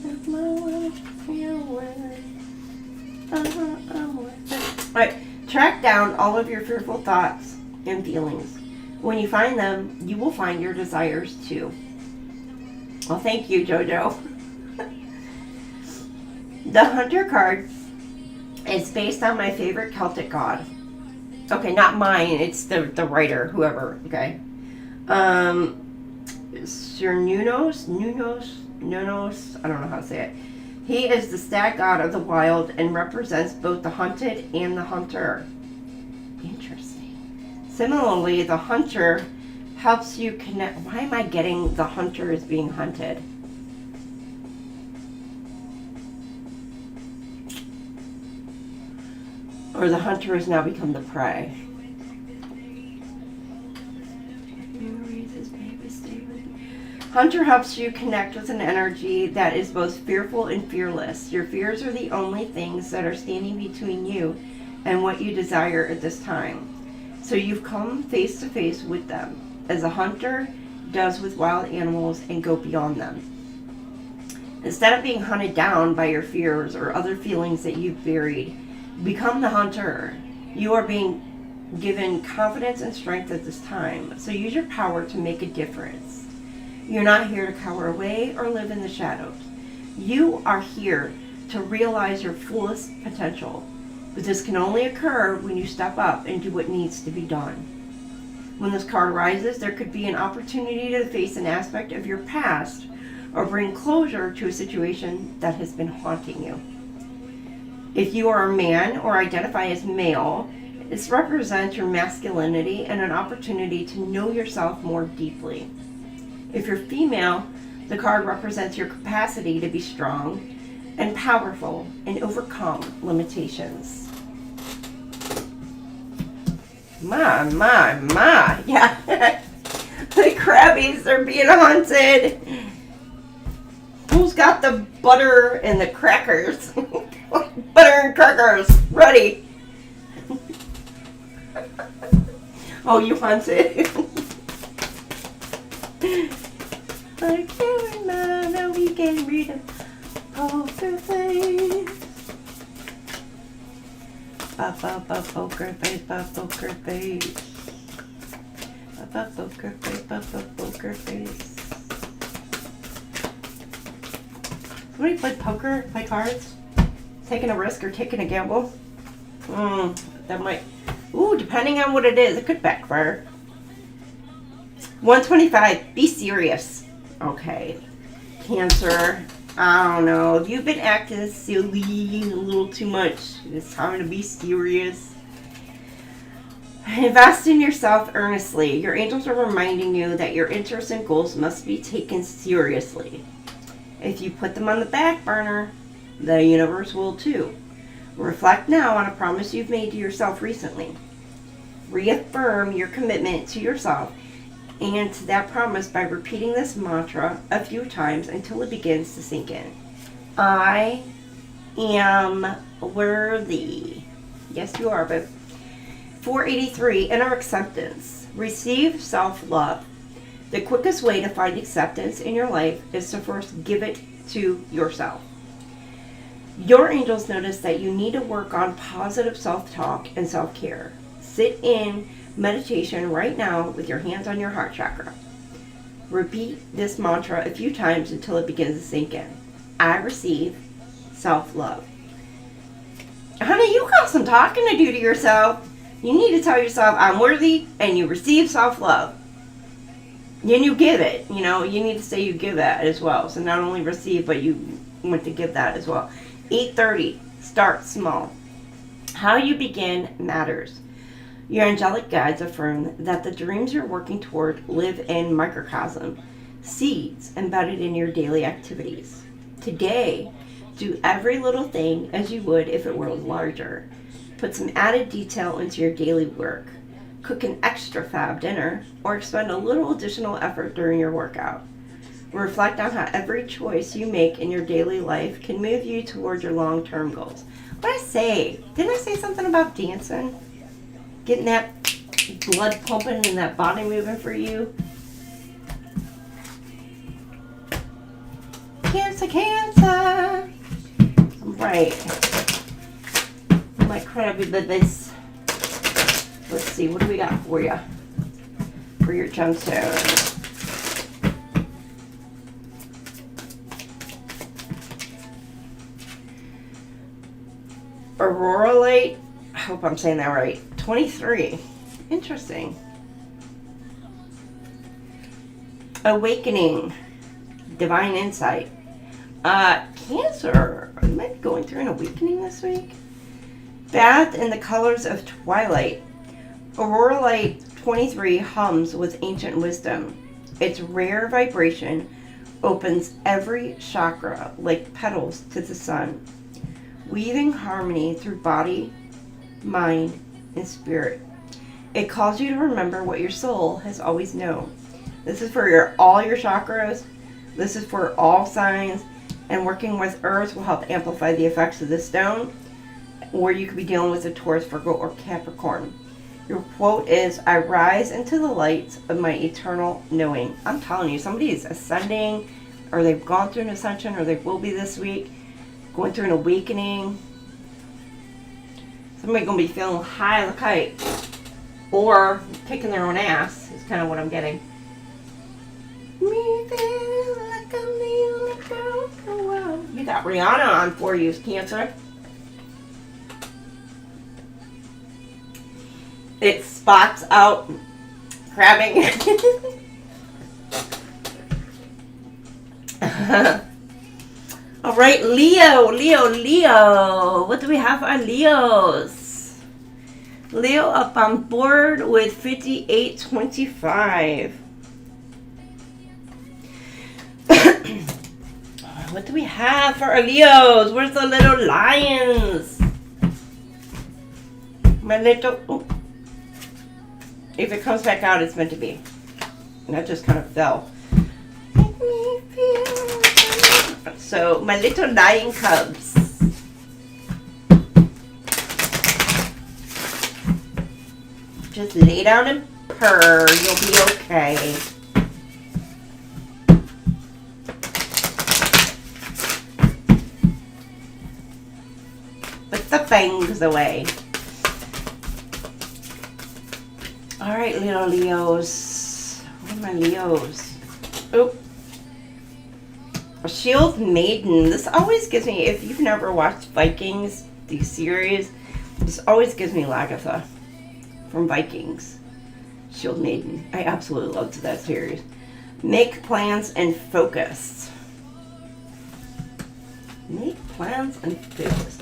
Speaker 3: If my words feel worth it. I'm worth it. Alright, track down all of your fearful thoughts and feelings. When you find them, you will find your desires too. Well, thank you, Jojo. The Hunter card is based on my favorite Celtic god. Okay, not mine. It's the writer, whoever. Okay. Sir Nunos. I don't know how to say it. He is the stag god of the wild and represents both the hunted and the hunter. Interesting. Similarly, the Hunter helps you connect. Why am I getting the hunter is being hunted? Or the hunter has now become the prey. Hunter helps you connect with an energy that is both fearful and fearless. Your fears are the only things that are standing between you and what you desire at this time. So you've come face to face with them, as a hunter does with wild animals, and go beyond them. Instead of being hunted down by your fears or other feelings that you've buried, become the hunter. You are being given confidence and strength at this time, so use your power to make a difference. You're not here to cower away or live in the shadows. You are here to realize your fullest potential, but this can only occur when you step up and do what needs to be done. When this card rises, there could be an opportunity to face an aspect of your past or bring closure to a situation that has been haunting you. If you are a man or identify as male, this represents your masculinity and an opportunity to know yourself more deeply. If you're female, the card represents your capacity to be strong and powerful and overcome limitations. My. Yeah. The crabbies are being haunted. Who's got the butter and the crackers? Butter and crackers. Ready. Oh, you haunted. I can't remember how we get rid of poker face. Poker face, poker face. Poker face, poker face. Somebody play poker, play cards? Taking a risk or taking a gamble? That might... Ooh, depending on what it is, it could backfire. 125, be serious. Okay. Cancer. I don't know. If you've been acting silly a little too much, it's time to be serious. Invest in yourself earnestly. Your angels are reminding you that your interests and goals must be taken seriously. If you put them on the back burner, the universe will too. Reflect now on a promise you've made to yourself recently. Reaffirm your commitment to yourself and to that promise by repeating this mantra a few times until it begins to sink in. I am worthy. Yes, you are, but 483, inner acceptance. Receive self-love. The quickest way to find acceptance in your life is to first give it to yourself. Your angels notice that you need to work on positive self-talk and self-care. Sit in meditation right now with your hands on your heart chakra. Repeat this mantra a few times until it begins to sink in. I receive self-love. Honey, you got some talking to do to yourself. You need to tell yourself, I'm worthy, and you receive self-love. Then you give it. You know, you need to say you give that as well. So not only receive, but you want to give that as well. 8:30, start small. How you begin matters. Your angelic guides affirm that the dreams you're working toward live in microcosm, seeds embedded in your daily activities. Today, do every little thing as you would if it were larger. Put some added detail into your daily work. Cook an extra fab dinner, or expend a little additional effort during your workout. Reflect on how every choice you make in your daily life can move you toward your long-term goals. What did I say? Didn't I say something about dancing? Getting that blood pumping and that body moving for you? Cancer, cancer. Right. My crabby babies. Let's see, what do we got for you? For your gemstones. Aurora light. I hope I'm saying that right. 23. Interesting. Awakening. Divine insight. Cancer. You might be going through an awakening this week. Bathed in the colors of twilight. Aurora light 23 hums with ancient wisdom. Its rare vibration opens every chakra like petals to the sun, weaving harmony through body, mind, and spirit. It calls you to remember what your soul has always known. This is for all your chakras. This is for all signs. And working with earth will help amplify the effects of this stone. Or you could be dealing with a Taurus, Virgo, or Capricorn. Your quote is, I rise into the light of my eternal knowing. I'm telling you, somebody is ascending, or they've gone through an ascension, or they will be this week, going through an awakening. Somebody's going to be feeling high as a kite. Or kicking their own ass is kind of what I'm getting. Me feel like I'm the only girl in the world. You got Rihanna on for you, Cancer. It spots out crabbing. All right, Leo. What do we have for our Leos? Leo up on board with 5825. What do we have for our Leos? Where's the little lions? My little... Oh. If it comes back out, it's meant to be. And that just kind of fell. Make me feel... So, my little lion cubs. Just lay down and purr. You'll be okay. Put the fangs away. All right, little Leos. Where are my Leos? Oh. A Shield Maiden. This always gives me, if you've never watched Vikings, the series, this always gives me Lagatha from Vikings. Shield Maiden. I absolutely loved that series. Make plans and focus. Make plans and focus.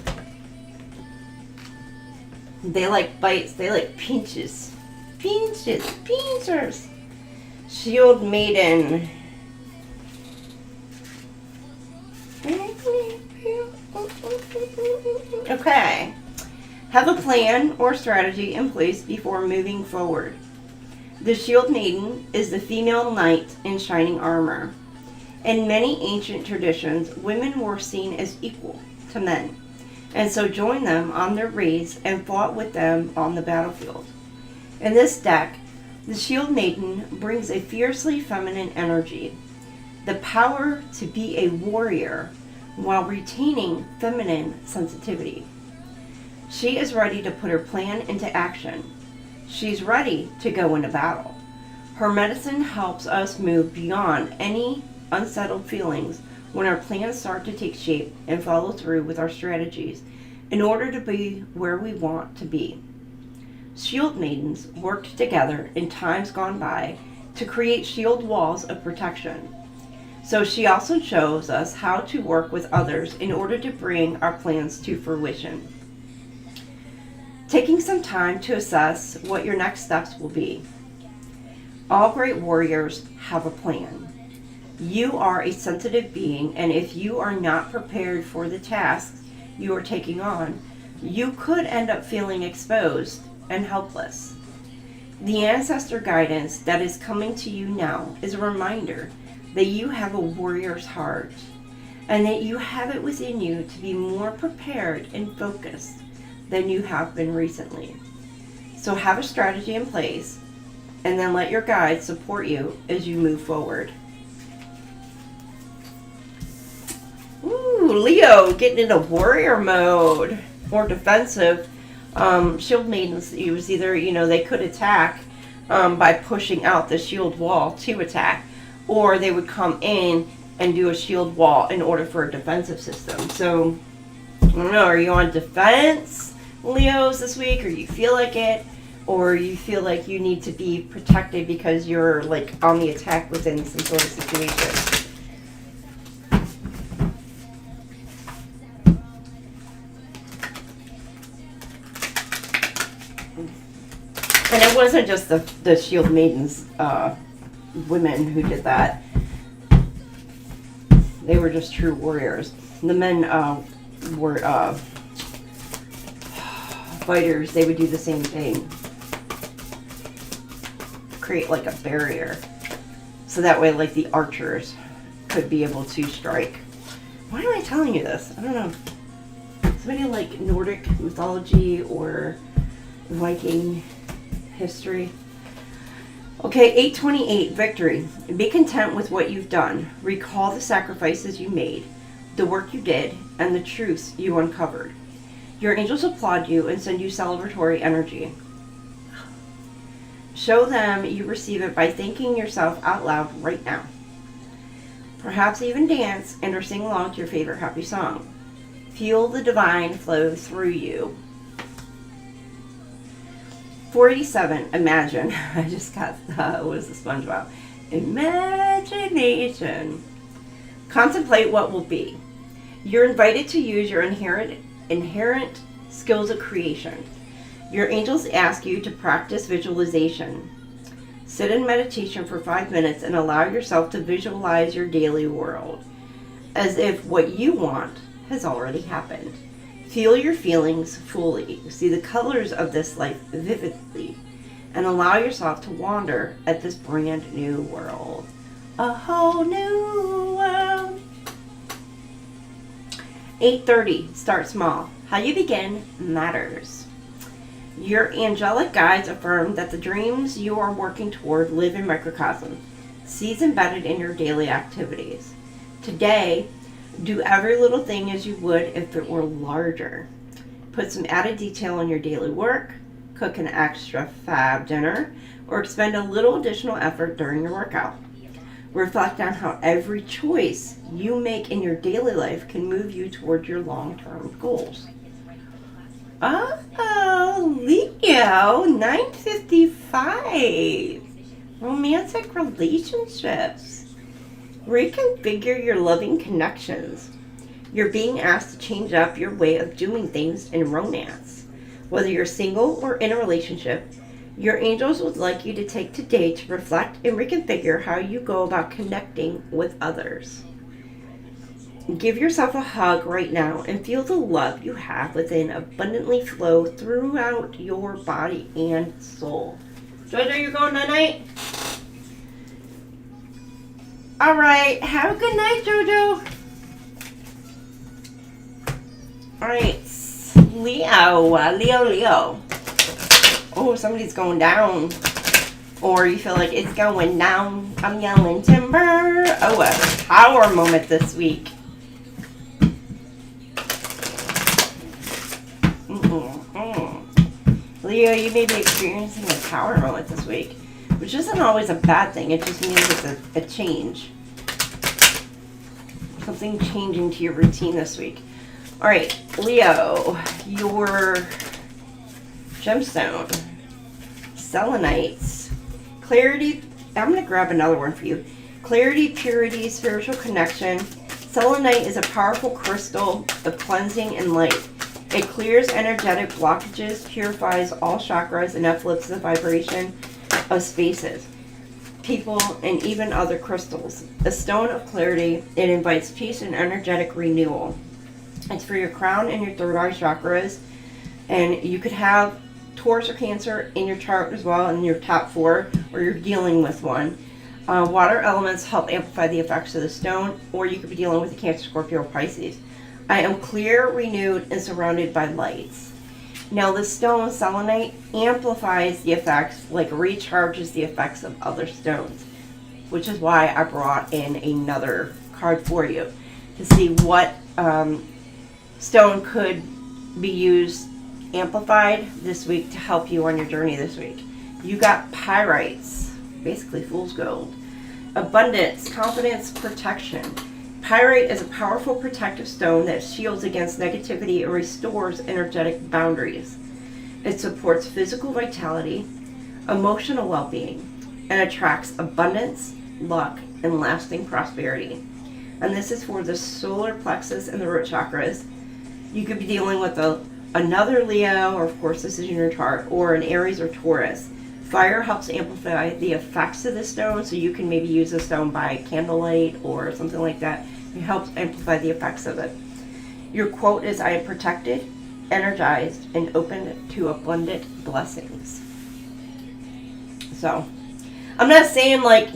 Speaker 3: They like bites. They like pinches. Beansers. Shield Maiden. Okay. Have a plan or strategy in place before moving forward. The Shield Maiden is the female knight in shining armor. In many ancient traditions, women were seen as equal to men, and so joined them on their raids and fought with them on the battlefield. In this deck, the Shield Maiden brings a fiercely feminine energy, the power to be a warrior while retaining feminine sensitivity. She is ready to put her plan into action. She's ready to go into battle. Her medicine helps us move beyond any unsettled feelings when our plans start to take shape and follow through with our strategies in order to be where we want to be. Shield Maidens worked together in times gone by to create shield walls of protection. So she also shows us how to work with others in order to bring our plans to fruition. Taking some time to assess what your next steps will be. All great warriors have a plan. You are a sensitive being, and if you are not prepared for the tasks you are taking on, you could end up feeling exposed and helpless. The ancestor guidance that is coming to you now is a reminder that you have a warrior's heart and that you have it within you to be more prepared and focused than you have been recently. So have a strategy in place and then let your guides support you as you move forward. Ooh, Leo getting into warrior mode or defensive. Shield Maidens, it was either, they could attack by pushing out the shield wall to attack, or they would come in and do a shield wall in order for a defensive system. So, I don't know, are you on defense, Leos, this week, or you feel like it, or you feel like you need to be protected because you're, like, on the attack within some sort of situation? And it wasn't just the Shield Maidens, women who did that. They were just true warriors. The men were fighters. They would do the same thing. Create like a barrier. So that way, like, the archers could be able to strike. Why am I telling you this? I don't know. Somebody like Nordic mythology or Viking history. Okay, 828, victory. Be content with what you've done. Recall the sacrifices you made, the work you did, and the truths you uncovered. Your angels applaud you and send you celebratory energy. Show them you receive it by thanking yourself out loud right now. Perhaps even dance and or sing along to your favorite happy song. Feel the divine flow through you. 487, imagine. I just got, what is the SpongeBob? Imagination. Contemplate what will be. You're invited to use your inherent skills of creation. Your angels ask you to practice visualization. Sit in meditation for 5 minutes and allow yourself to visualize your daily world as if what you want has already happened. Feel your feelings fully. See the colors of this life vividly. And allow yourself to wander at this brand new world. A whole new world. 830. Start small. How you begin matters. Your angelic guides affirm that the dreams you are working toward live in microcosm. Seeds embedded in your daily activities. Today, do every little thing as you would if it were larger. Put some added detail in your daily work, cook an extra fab dinner, or expend a little additional effort during your workout. Reflect on how every choice you make in your daily life can move you toward your long-term goals. Oh, Leo, 955. Romantic relationships. Reconfigure your loving connections. You're being asked to change up your way of doing things in romance. Whether you're single or in a relationship, Your angels would like you to take today to reflect and reconfigure how you go about connecting with others. Give yourself a hug right now and feel the love you have within abundantly flow throughout your body and soul. Jojo, you going tonight? All right. Have a good night, Jojo. All right. Leo. Oh, somebody's going down. Or you feel like it's going down. I'm yelling timber. Oh, a power moment this week. Leo, you may be experiencing a power moment this week, which isn't always a bad thing. It just means it's a change. Something changing to your routine this week. All right, Leo, your gemstone, selenites, clarity. I'm going to grab another one for you. Clarity, purity, spiritual connection. Selenite is a powerful crystal of cleansing and light. It clears energetic blockages, purifies all chakras, and uplifts the vibration of spaces, people, and even other crystals. A stone of clarity, it invites peace and energetic renewal. It's for your crown and your third eye chakras. And you could have Taurus or Cancer in your chart as well, in your top 4, or you're dealing with one. Water elements help amplify the effects of the stone, or you could be dealing with a Cancer, Scorpio, or Pisces. I am clear, renewed, and surrounded by lights. Now, the stone, selenite, amplifies the effects, like recharges the effects of other stones, which is why I brought in another card for you to see what stone could be used, amplified this week to help you on your journey this week. You got pyrites, basically fool's gold. Abundance, confidence, protection. Pyrite is a powerful protective stone that shields against negativity and restores energetic boundaries. It supports physical vitality, emotional well-being, and attracts abundance, luck, and lasting prosperity. And this is for the solar plexus and the root chakras. You could be dealing with another Leo, or of course this is in your chart, or an Aries or Taurus. Fire helps amplify the effects of the stone, so you can maybe use the stone by candlelight or something like that. It helps amplify the effects of it. Your quote is, I am protected, energized, and open to abundant blessings. So, I'm not saying like,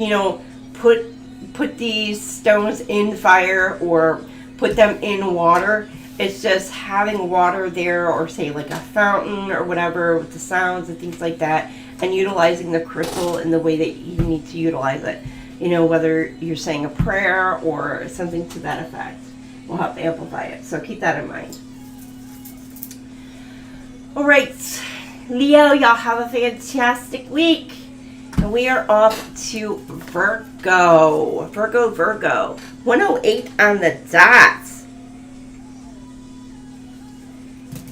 Speaker 3: put these stones in fire or put them in water. It's just having water there, or say like a fountain or whatever with the sounds and things like that, and utilizing the crystal in the way that you need to utilize it. Whether you're saying a prayer or something to that effect will help amplify it. So keep that in mind. All right, Leo, y'all have a fantastic week. And we are off to Virgo. Virgo. 108 on the dot.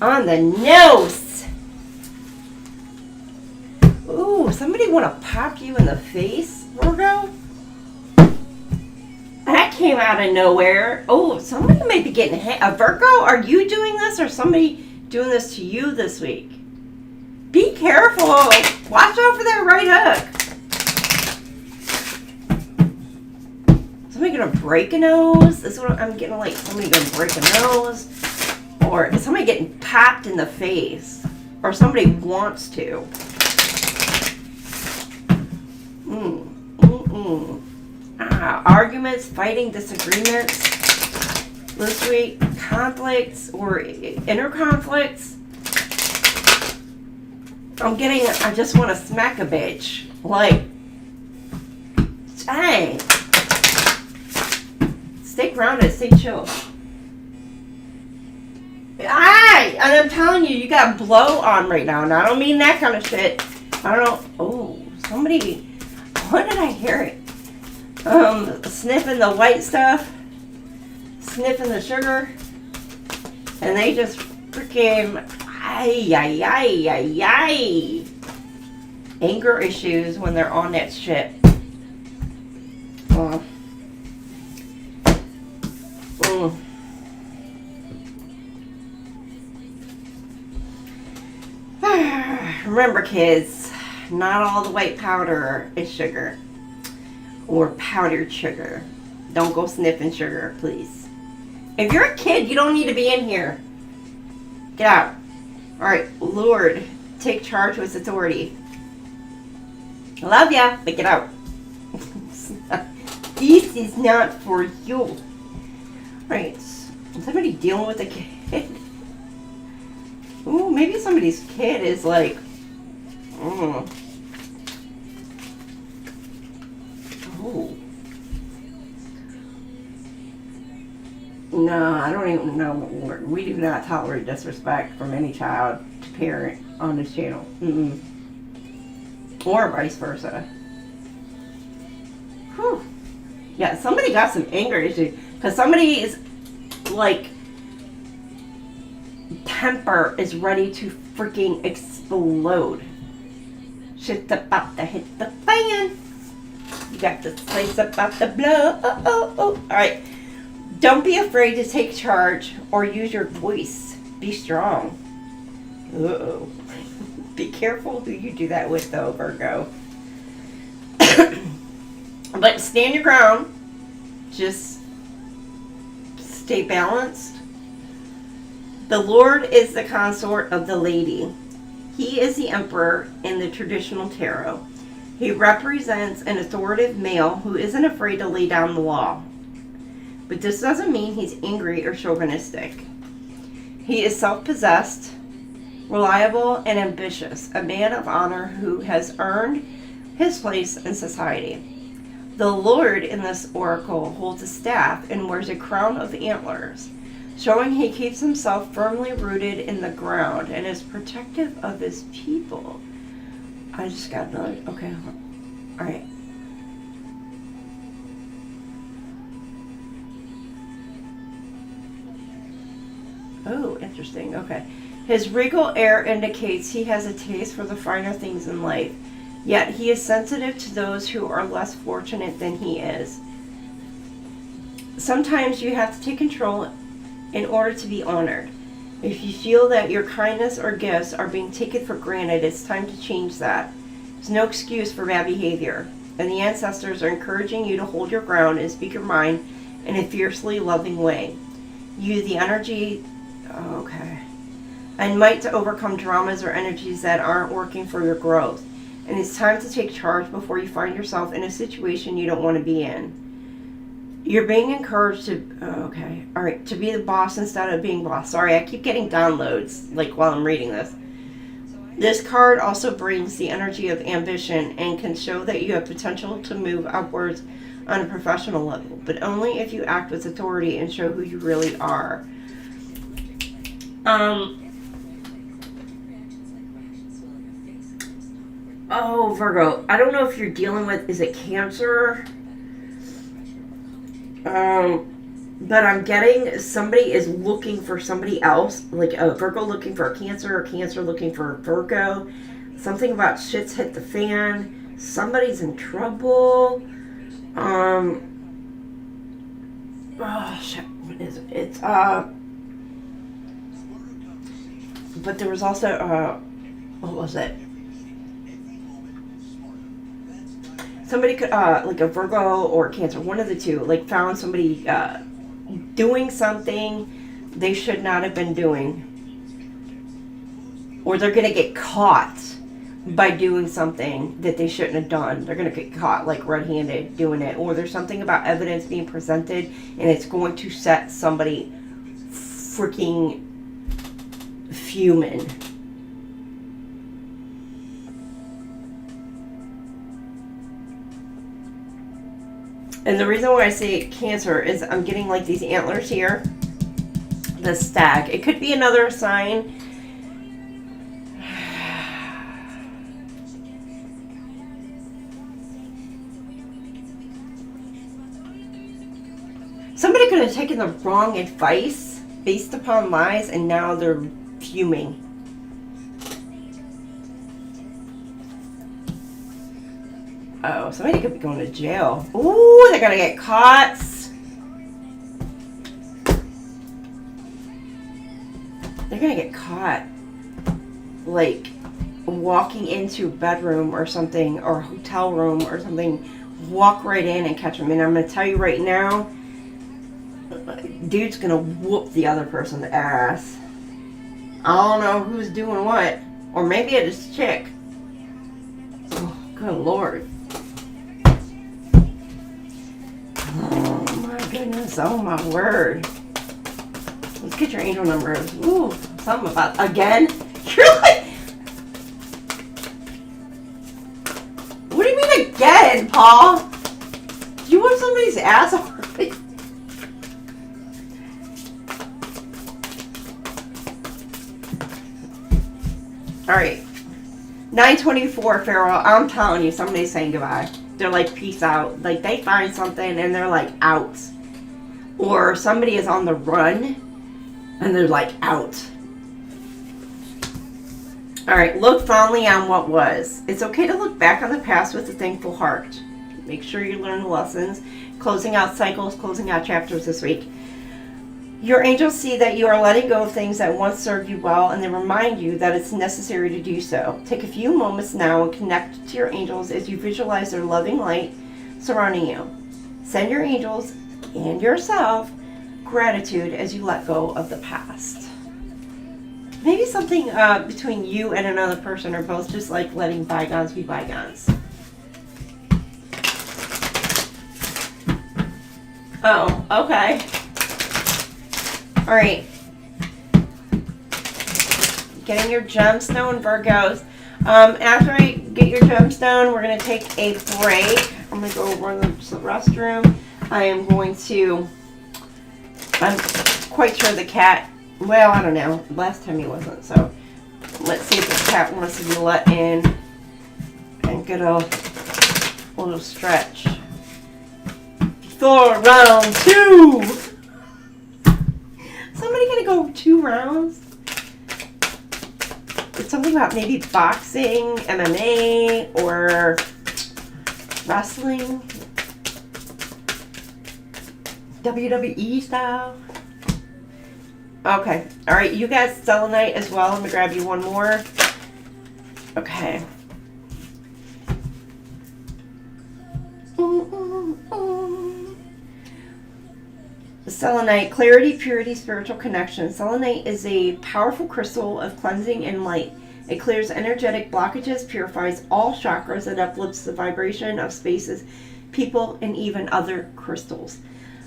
Speaker 3: On the nose. Ooh, somebody want to pop you in the face, Virgo? That came out of nowhere. Oh, somebody may be getting hit. Virgo, are you doing this, or somebody doing this to you this week? Be careful. Watch out for that right hook. Somebody gonna break a nose? This is what I'm getting, like somebody gonna break a nose. Or is somebody getting popped in the face? Or somebody wants to. Arguments, fighting, disagreements this week, conflicts or inner conflicts. I just want to smack a bitch. Like, dang. Stay grounded, stay chill. And I'm telling you, you got blow on right now. And I don't mean that kind of shit. I don't know. Oh, somebody, when did I hear it? Sniffing the white stuff, sniffing the sugar, and they just freaking, anger issues when they're on that shit. Remember, kids, Not all the white powder is sugar. Or powdered sugar. Don't go sniffing sugar, please. If you're a kid, you don't need to be in here. Get out. Alright, Lord, take charge with authority. I love ya, but get out. This is not for you. Right. Somebody dealing with a kid. Ooh, maybe somebody's kid is like... Oh. No, I don't even know. We do not tolerate disrespect from any child to parent on this channel. Or vice versa. Whew. Yeah, somebody got some anger issues. Because somebody is, like, temper is ready to freaking explode. Shit's about to hit the fan. You got this place about to blow. Alright. Don't be afraid to take charge or use your voice. Be strong. Uh-oh. Be careful who you do that with, though, Virgo. But stand your ground. Just stay balanced. The Lord is the consort of the lady. He is the emperor in the traditional tarot. He represents an authoritative male who isn't afraid to lay down the law. But this doesn't mean he's angry or chauvinistic. He is self-possessed, reliable, and ambitious, a man of honor who has earned his place in society. The Lord in this oracle holds a staff and wears a crown of antlers, showing he keeps himself firmly rooted in the ground and is protective of his people. I just got another... Okay. Alright. Oh, interesting. Okay. His regal air indicates he has a taste for the finer things in life, yet he is sensitive to those who are less fortunate than he is. Sometimes you have to take control in order to be honored. If you feel that your kindness or gifts are being taken for granted, it's time to change that. There's no excuse for bad behavior, and the ancestors are encouraging you to hold your ground and speak your mind in a fiercely loving way. Use the energy... Okay. And might to overcome dramas or energies that aren't working for your growth. And it's time to take charge before you find yourself in a situation you don't want to be in. You're being encouraged to... Okay. Alright. To be the boss instead of being boss. Sorry, I keep getting downloads, like, while I'm reading this. This card also brings the energy of ambition and can show that you have potential to move upwards on a professional level, but only if you act with authority and show who you really are. Oh, Virgo, I don't know if you're dealing with, is it Cancer? But I'm getting somebody is looking for somebody else, like a Virgo looking for a Cancer, or Cancer looking for a Virgo. Something about shit's hit the fan. Somebody's in trouble. Oh shit, what is it? It's but there was also what was it? Somebody could like a Virgo or Cancer, one of the two, like found somebody doing something they should not have been doing, or they're gonna get caught by doing something that they shouldn't have done. They're gonna get caught like red-handed doing it, or there's something about evidence being presented and it's going to set somebody freaking fuming. And the reason why I say Cancer is I'm getting like these antlers here. The stag. It could be another sign. Somebody could have taken the wrong advice based upon lies and now they're fuming. Oh, somebody could be going to jail. Ooh, they're gonna get caught. They're gonna get caught. Like, walking into a bedroom or something, or a hotel room or something, walk right in and catch them. And I'm going to tell you right now, dude's going to whoop the other person's ass. I don't know who's doing what. Or maybe it's a chick. Oh, good Lord. Oh my goodness. Oh my word. Let's get your angel numbers. Ooh, something about, again? You're like, what do you mean again, Paul? Do you want somebody's ass already? Alright. 924, Farrell. I'm telling you, somebody's saying goodbye. They're like, peace out. Like, they find something and they're like, out. Or somebody is on the run and they're like, out. Alright, look fondly on what was. It's okay to look back on the past with a thankful heart. Make sure you learn the lessons. Closing out cycles, closing out chapters this week. Your angels see that you are letting go of things that once served you well, and they remind you that it's necessary to do so. Take a few moments now and connect to your angels as you visualize their loving light surrounding you. Send your angels and yourself gratitude as you let go of the past. Maybe something between you and another person, or both just like letting bygones be bygones. Oh, okay. Alright. Getting your gemstone, Virgos. After I get your gemstone, we're going to take a break. I'm going to go run to the restroom. I'm quite sure the cat, well, I don't know. Last time he wasn't, so let's see if the cat wants to be let in and get a little stretch. Before round 2! Somebody gonna go 2 rounds? It's something about maybe boxing, MMA, or wrestling, WWE style. Okay, all right, you guys selenite as well. I'm gonna grab you one more. Okay. Selenite, clarity, purity, spiritual connection. Selenite is a powerful crystal of cleansing and light. It clears energetic blockages, purifies all chakras, and uplifts the vibration of spaces, people, and even other crystals.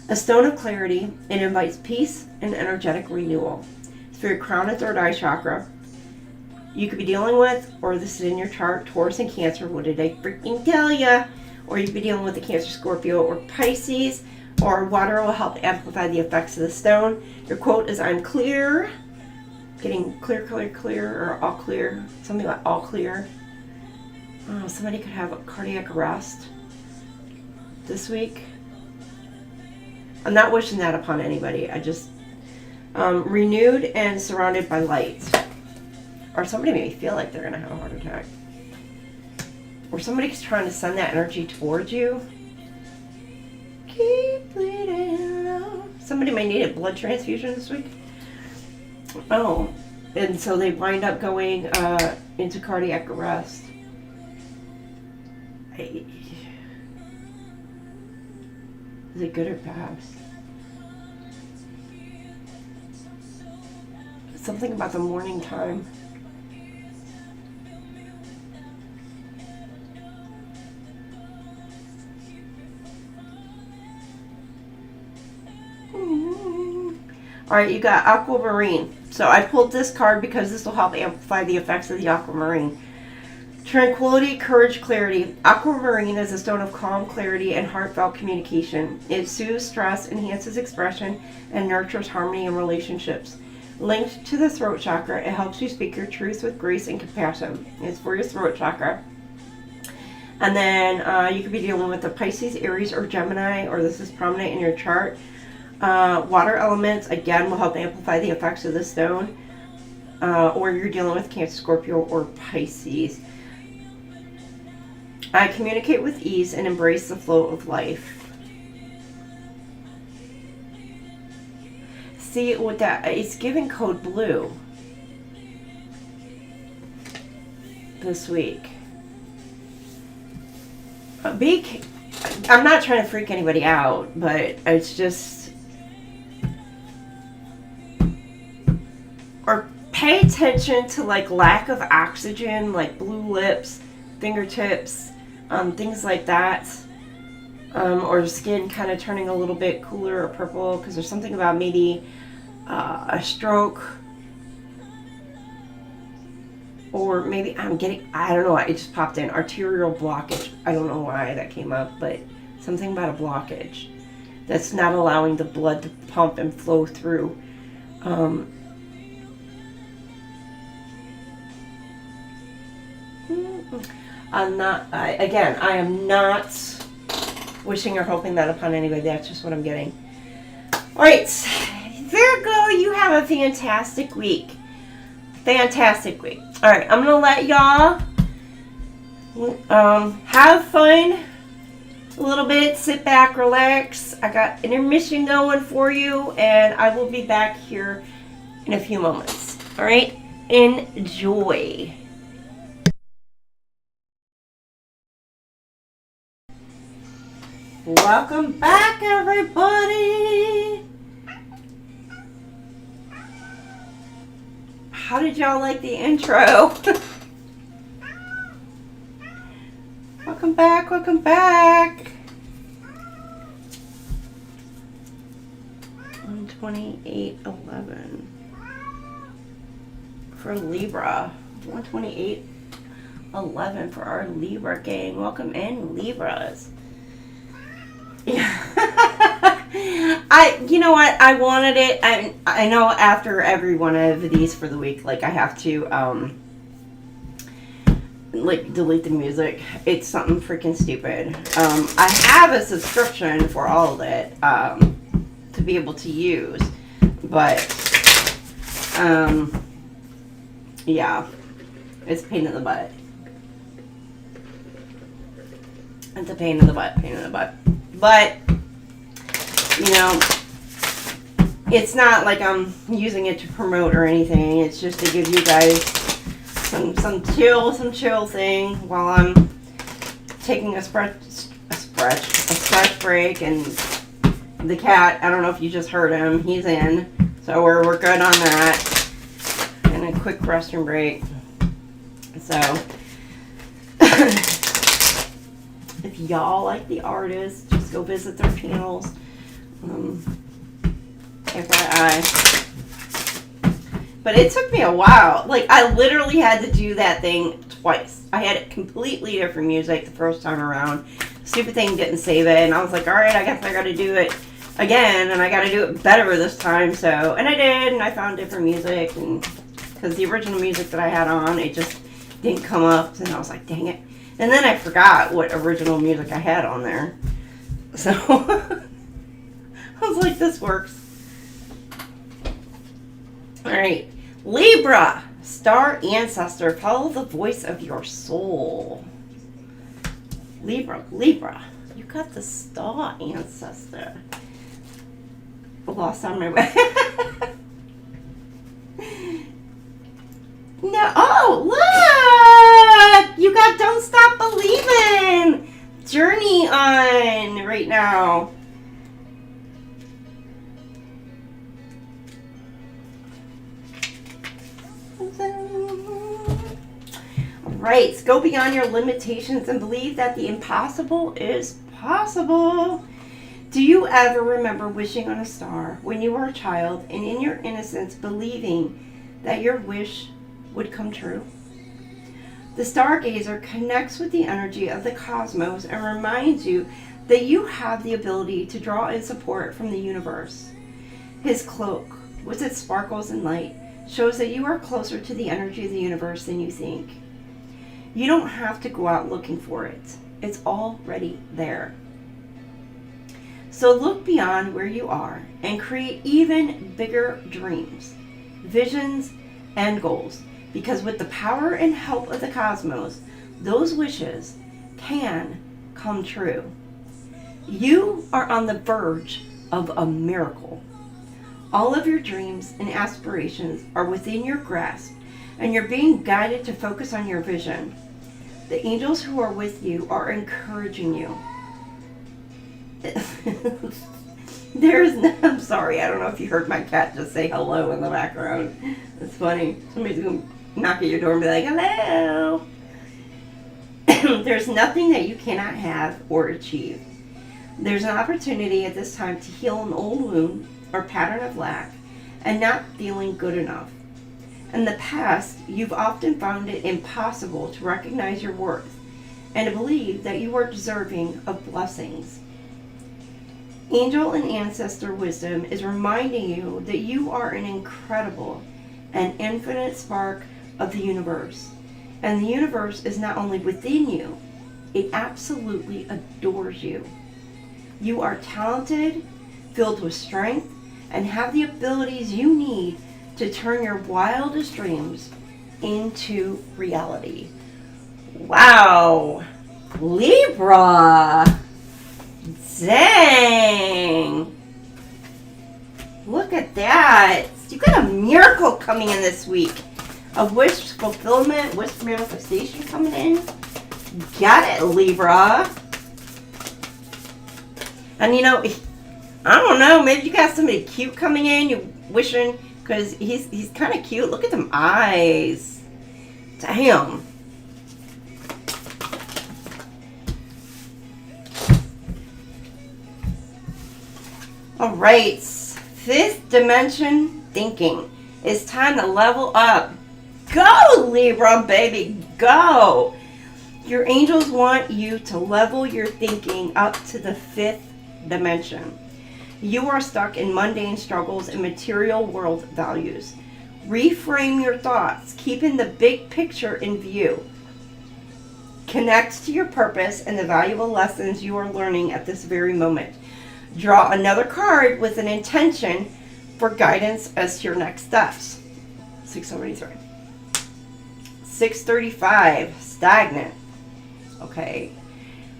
Speaker 3: A stone of clarity, it invites peace and energetic renewal. It's for your crown and third eye chakra. You could be dealing with, or this is in your chart, Taurus and Cancer. What did I freaking tell ya? Or you could be dealing with the Cancer, Scorpio, or Pisces. Or water will help amplify the effects of the stone. Your quote is, I'm clear. Getting clear, or all clear. Something like all clear. Oh, somebody could have a cardiac arrest this week. I'm not wishing that upon anybody. I just, renewed and surrounded by light. Or somebody may feel like they're going to have a heart attack. Or somebody's trying to send that energy towards you. Keep bleeding out. Somebody may need a blood transfusion this week. Oh, and so they wind up going into cardiac arrest. Is it good or bad? Something about the morning time. Alright, you got Aquamarine. So I pulled this card because this will help amplify the effects of the Aquamarine. Tranquility, courage, clarity. Aquamarine is a stone of calm, clarity, and heartfelt communication. It soothes stress, enhances expression, and nurtures harmony in relationships. Linked to the throat chakra, it helps you speak your truth with grace and compassion. It's for your throat chakra. And then you could be dealing with the Pisces, Aries, or Gemini, or this is prominent in your chart. Water elements, again, will help amplify the effects of the stone. Or you're dealing with Cancer, Scorpio, or Pisces. I communicate with ease and embrace the flow of life. See, with that, it's giving code blue. this week. I'm not trying to freak anybody out, but it's just... Or pay attention to like lack of oxygen, like blue lips, fingertips, things like that. Or skin kind of turning a little bit cooler or purple, because there's something about maybe a stroke. Or maybe I don't know, it just popped in, arterial blockage. I don't know why that came up, but something about a blockage that's not allowing the blood to pump and flow through. I am not wishing or hoping that upon anybody. That's just what I'm getting. All right, Virgo, you have a fantastic week. Fantastic week. All right, I'm gonna let y'all have fun a little bit. Sit back, relax. I got intermission going for you, and I will be back here in a few moments. All right, enjoy. Welcome back, everybody. How did y'all like the intro? Welcome back, welcome back. 128.11 for Libra. 128.11 for our Libra gang. Welcome in, Libras. Yeah. You know what? I wanted it. I know after every one of these for the week, like I have to, like delete the music. It's something freaking stupid. I have a subscription for all of it, to be able to use, but, yeah, it's a pain in the butt. It's a pain in the butt, But, you know, it's not like I'm using it to promote or anything. It's just to give you guys some chill thing while I'm taking a stretch break. And the cat, I don't know if you just heard him, he's in. So we're good on that. And a quick restroom break. So, if y'all like the artists, just go visit their channels. FYI. But it took me a while. Like, I literally had to do that thing twice. I had it completely different music the first time around. Stupid thing didn't save it. And I was like, alright, I guess I gotta do it again. And I gotta do it better this time. So, and I did. And I found different music. And because the original music that I had on, it just didn't come up. And I was like, dang it. And then I forgot what original music I had on there. So, I was like, this works. Alright. Libra. Star ancestor. Follow the voice of your soul. Libra. You got the star ancestor. Lost on my way. No. Oh, look! You got Don't Stop Believing. Journey on right now. Alright, go beyond your limitations and believe that the impossible is possible. Do you ever remember wishing on a star when you were a child and in your innocence believing that your wish would come true? The stargazer connects with the energy of the cosmos and reminds you that you have the ability to draw in support from the universe. His cloak, with its sparkles and light, shows that you are closer to the energy of the universe than you think. You don't have to go out looking for it. It's already there. So look beyond where you are and create even bigger dreams, visions, and goals. Because with the power and help of the cosmos, those wishes can come true. You are on the verge of a miracle. All of your dreams and aspirations are within your grasp and you're being guided to focus on your vision. The angels who are with you are encouraging you. I'm sorry, I don't know if you heard my cat just say hello in the background. It's funny. Somebody's going to knock at your door and be like, hello. There's nothing that you cannot have or achieve. There's an opportunity at this time to heal an old wound or pattern of lack and not feeling good enough. In the past, you've often found it impossible to recognize your worth and to believe that you are deserving of blessings. Angel and ancestor wisdom is reminding you that you are an incredible and infinite spark of the universe. And the universe is not only within you, it absolutely adores you. You are talented, filled with strength, and have the abilities you need to turn your wildest dreams into reality. Wow! Libra! Dang! Look at that! You got a miracle coming in this week. A wish fulfillment, wish manifestation coming in. Got it, Libra. And you know, I don't know, maybe you got somebody cute coming in, you're wishing, because he's kind of cute. Look at them eyes. Damn. All right, fifth dimension thinking. It's time to level up. Go, Libra, baby, go. Your angels want you to level your thinking up to the fifth dimension. You are stuck in mundane struggles and material world values. Reframe your thoughts, keeping the big picture in view. Connect to your purpose and the valuable lessons you are learning at this very moment. Draw another card with an intention for guidance as to your next steps. 673. 635. Stagnant. Okay.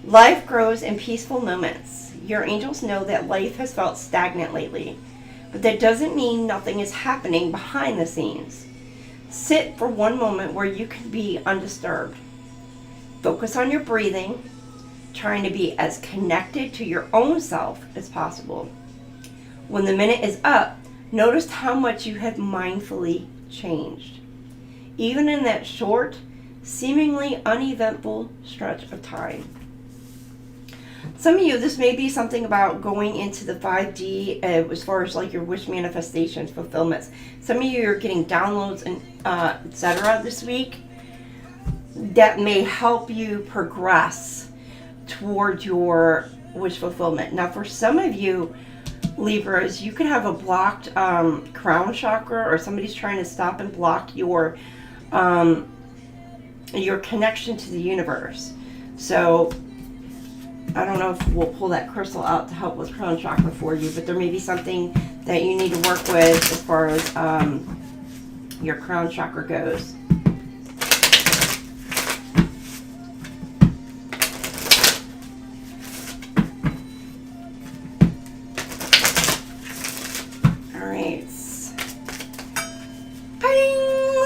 Speaker 3: Life grows in peaceful moments. Your angels know that life has felt stagnant lately, but that doesn't mean nothing is happening behind the scenes. Sit for one moment where you can be undisturbed. Focus on your breathing, trying to be as connected to your own self as possible. When the minute is up, notice how much you have mindfully changed, even in that short, seemingly uneventful stretch of time. Some of you, this may be something about going into the 5D as far as like your wish manifestations, fulfillments. Some of you are getting downloads and etc. this week that may help you progress toward your wish fulfillment. Now, for some of you Libras, you could have a blocked crown chakra, or somebody's trying to stop and block your connection to the universe. So I don't know if we'll pull that crystal out to help with crown chakra for you, but there may be something that you need to work with as far as your crown chakra goes.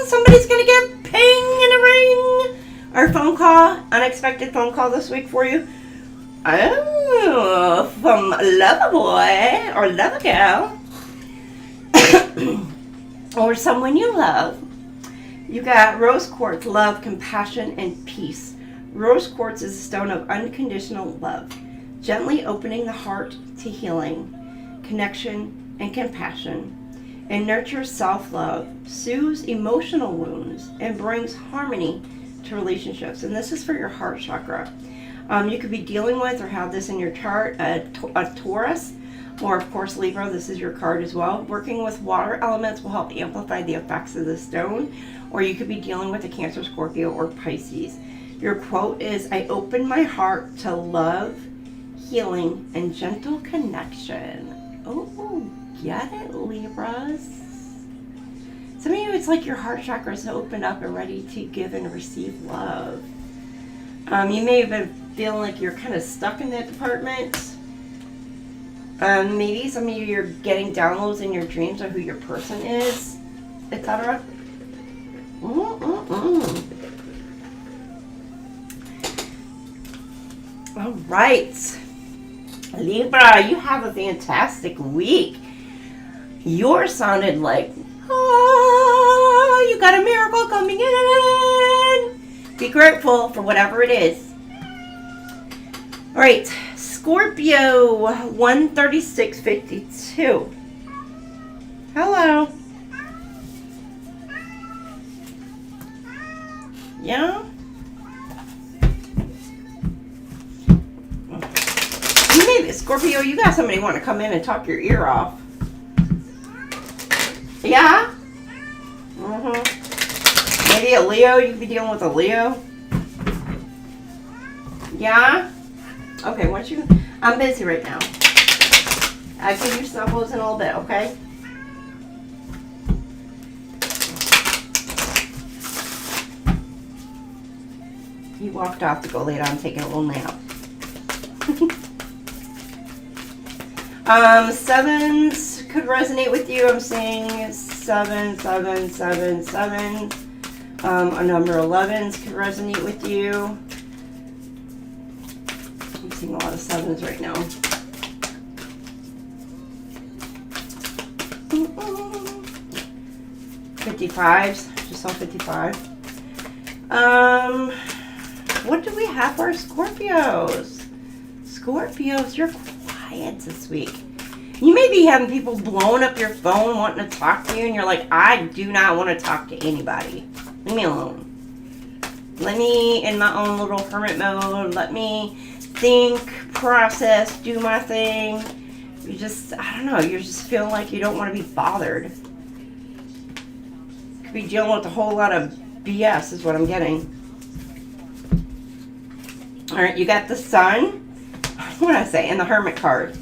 Speaker 3: Somebody's gonna get ping in a ring. Our phone call, unexpected phone call this week for you. Oh, from Lover Boy or Lover Girl. Or someone you love. You got rose quartz, love, compassion, and peace. Rose quartz is a stone of unconditional love, gently opening the heart to healing, connection, and compassion. And nurtures self-love, soothes emotional wounds, and brings harmony to relationships. And this is for your heart chakra. You could be dealing with or have this in your chart, a Taurus, or of course Libra, this is your card as well. Working with water elements will help amplify the effects of the stone. Or you could be dealing with a Cancer, Scorpio, or Pisces. Your quote is, I open my heart to love, healing, and gentle connection. Oh, get it, Libras? Some of you, it's like your heart chakra is opened up and ready to give and receive love. You may have been feeling like you're kind of stuck in that department. Maybe some of you, you're getting downloads in your dreams of who your person is, etc. All right. Libra, you have a fantastic week. Yours sounded like, oh, you got a miracle coming in. Be grateful for whatever it is. All right, Scorpio, 136.52. Hello. Yeah? Scorpio, you got somebody want to come in and talk your ear off. Yeah? Maybe a Leo. You could be dealing with a Leo. Yeah? Okay, why don't you... I'm busy right now. I'll give you snuggles in a little bit, okay? He walked off to go lay down taking a little nap. Sevens could resonate with you. I'm seeing 7, 7, 7, 7. A number 11s could resonate with you. I'm seeing a lot of 7s right now. 55s. Just saw 55. What do we have for our Scorpios? Scorpios, you're quiet this week. You may be having people blowing up your phone wanting to talk to you, and you're like, I do not want to talk to anybody. Leave me alone. Let me in my own little hermit mode. Let me think, process, do my thing. You just, I don't know, you're just feeling like you don't want to be bothered. Could be dealing with a whole lot of BS is what I'm getting. Alright, you got the Sun. What did I say? And the Hermit card.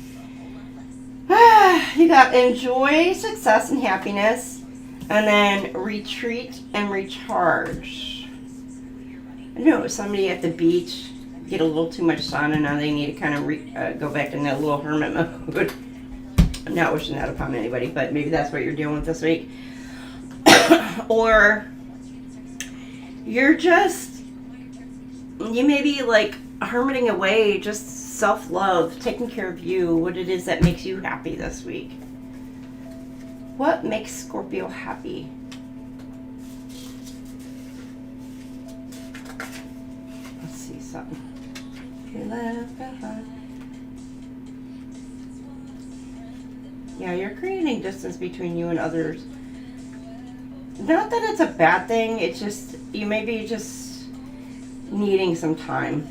Speaker 3: You got enjoy, success, and happiness. And then retreat and recharge. I know somebody at the beach get a little too much sun and now they need to kind of go back in that little hermit mode. I'm not wishing that upon anybody, but maybe that's what you're dealing with this week. Or you're just, you may be like hermiting away, just self-love, taking care of you, what it is that makes you happy this week. What makes Scorpio happy? Let's see something. You left behind. Yeah, you're creating distance between you and others. Not that it's a bad thing, it's just, you may be just needing some time.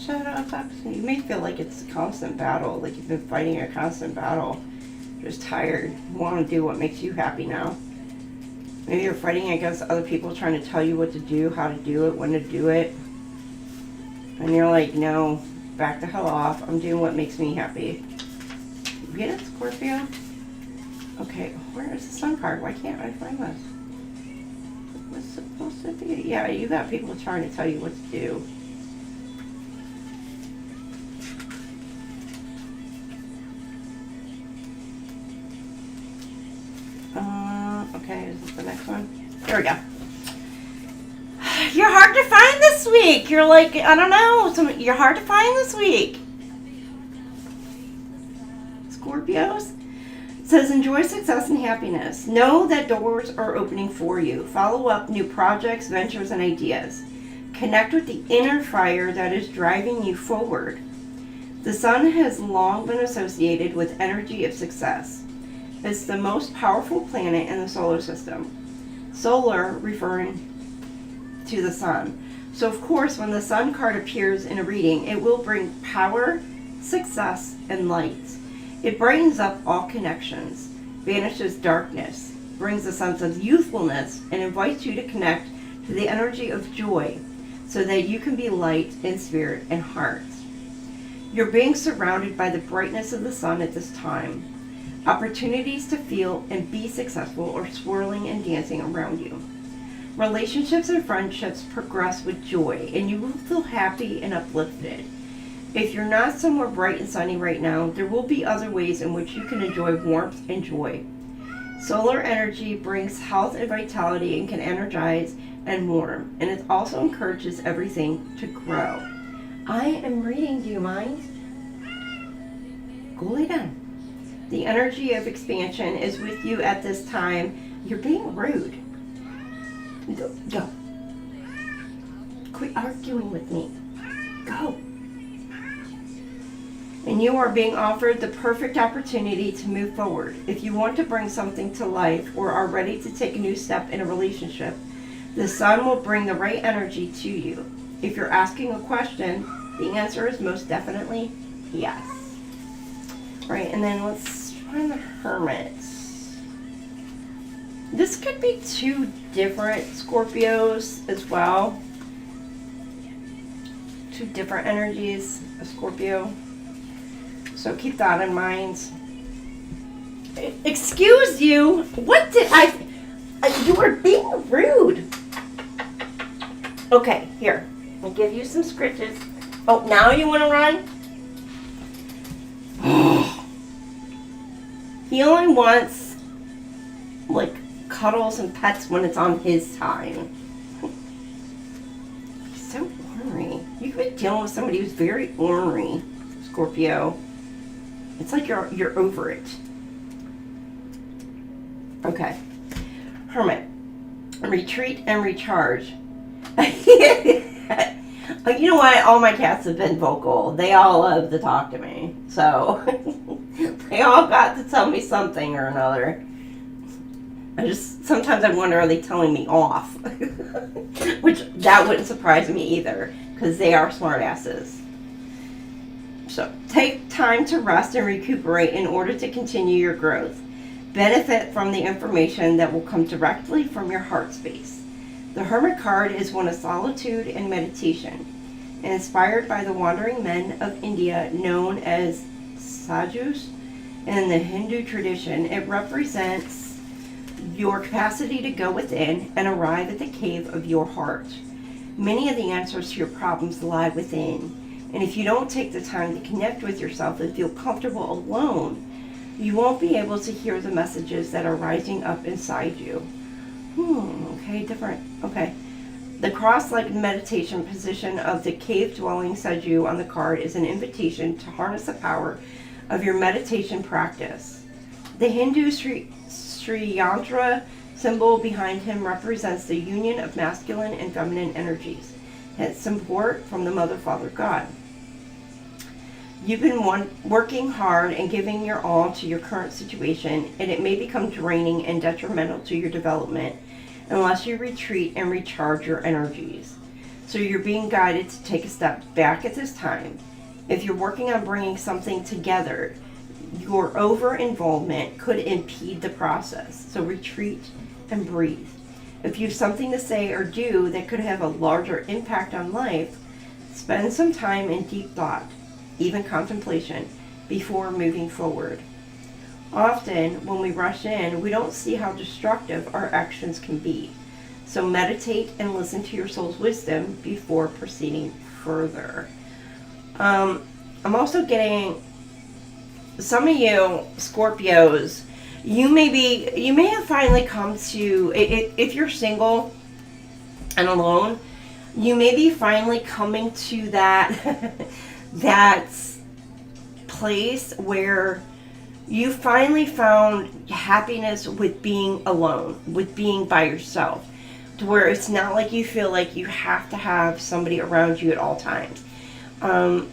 Speaker 3: Shut up. You may feel like it's a constant battle, like you've been fighting a constant battle. You're just tired. You want to do what makes you happy now. Maybe you're fighting against other people trying to tell you what to do, how to do it, when to do it. And you're like, no, back the hell off. I'm doing what makes me happy. You get it, Scorpio? Okay, where is the Sun card? Why can't I find this? What's supposed to be? Yeah, you got people trying to tell you what to do. Okay, is this the next one? There we go. You're hard to find this week. You're like, I don't know. You're hard to find this week. Scorpios. It says, enjoy success and happiness. Know that doors are opening for you. Follow up new projects, ventures, and ideas. Connect with the inner fire that is driving you forward. The Sun has long been associated with energy of success. It's the most powerful planet in the solar system. Solar referring to the Sun. So of course, when the Sun card appears in a reading, it will bring power, success, and light. It brightens up all connections, banishes darkness, brings a sense of youthfulness, and invites you to connect to the energy of joy so that you can be light in spirit and heart. You're being surrounded by the brightness of the Sun at this time. Opportunities to feel and be successful are swirling and dancing around you. Relationships and friendships progress with joy, and you will feel happy and uplifted. If you're not somewhere bright and sunny right now, there will be other ways in which you can enjoy warmth and joy. Solar energy brings health and vitality and can energize and warm, and it also encourages everything to grow. I am reading, do you mind? Go lay down. The energy of expansion is with you at this time. You're being rude. Go. Quit arguing with me. Go. And you are being offered the perfect opportunity to move forward. If you want to bring something to life or are ready to take a new step in a relationship, the sun will bring the right energy to you. If you're asking a question, the answer is most definitely yes. Right, and then let's find the Hermit. This could be two different Scorpios as well. Two different energies of Scorpio. So keep that in mind. Excuse you. What did I... You were being rude. Okay, here. I'll give you some scritches. Oh, now you want to run? He only wants, like, cuddles and pets when it's on his time. He's so ornery. You could be dealing with somebody who's very ornery, Scorpio. It's like you're over it. Okay. Hermit. Retreat and recharge. You know what? All my cats have been vocal. They all love to talk to me. So, they all got to tell me something or another. Sometimes I wonder, are they telling me off? Which, that wouldn't surprise me either, because they are smart asses. So, take time to rest and recuperate in order to continue your growth. Benefit from the information that will come directly from your heart space. The Hermit card is one of solitude and meditation, and inspired by the wandering men of India known as Sadhus in the Hindu tradition. It represents your capacity to go within and arrive at the cave of your heart. Many of the answers to your problems lie within. And if you don't take the time to connect with yourself and feel comfortable alone, you won't be able to hear the messages that are rising up inside you. Okay, different. Okay. The cross-legged meditation position of the cave-dwelling Sadhu on the card is an invitation to harness the power of your meditation practice. The Hindu Sri Yantra symbol behind him represents the union of masculine and feminine energies, and support from the Mother, Father, God. You've been working hard and giving your all to your current situation, and it may become draining and detrimental to your development unless you retreat and recharge your energies. So you're being guided to take a step back at this time. If you're working on bringing something together, your over-involvement could impede the process. So retreat and breathe. If you have something to say or do that could have a larger impact on life, spend some time in deep thought, even contemplation, before moving forward. Often, when we rush in, we don't see how destructive our actions can be. So meditate and listen to your soul's wisdom before proceeding further. I'm also getting some of you Scorpios, you may have finally come to, if you're single and alone, you may be finally coming to that that place where you finally found happiness with being alone, with being by yourself, to where it's not like you feel like you have to have somebody around you at all times. I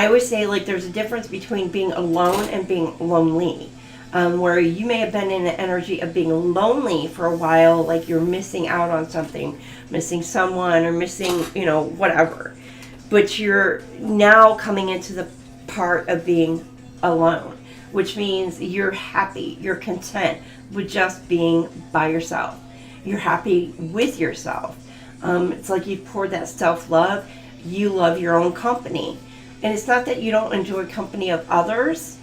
Speaker 3: always say, like, there's a difference between being alone and being lonely, where you may have been in the energy of being lonely for a while, like you're missing out on something, missing someone, or missing, whatever. But you're now coming into the part of being alone, which means you're happy, you're content with just being by yourself. You're happy with yourself. It's like you've poured that self-love. You love your own company. And it's not that you don't enjoy company of others.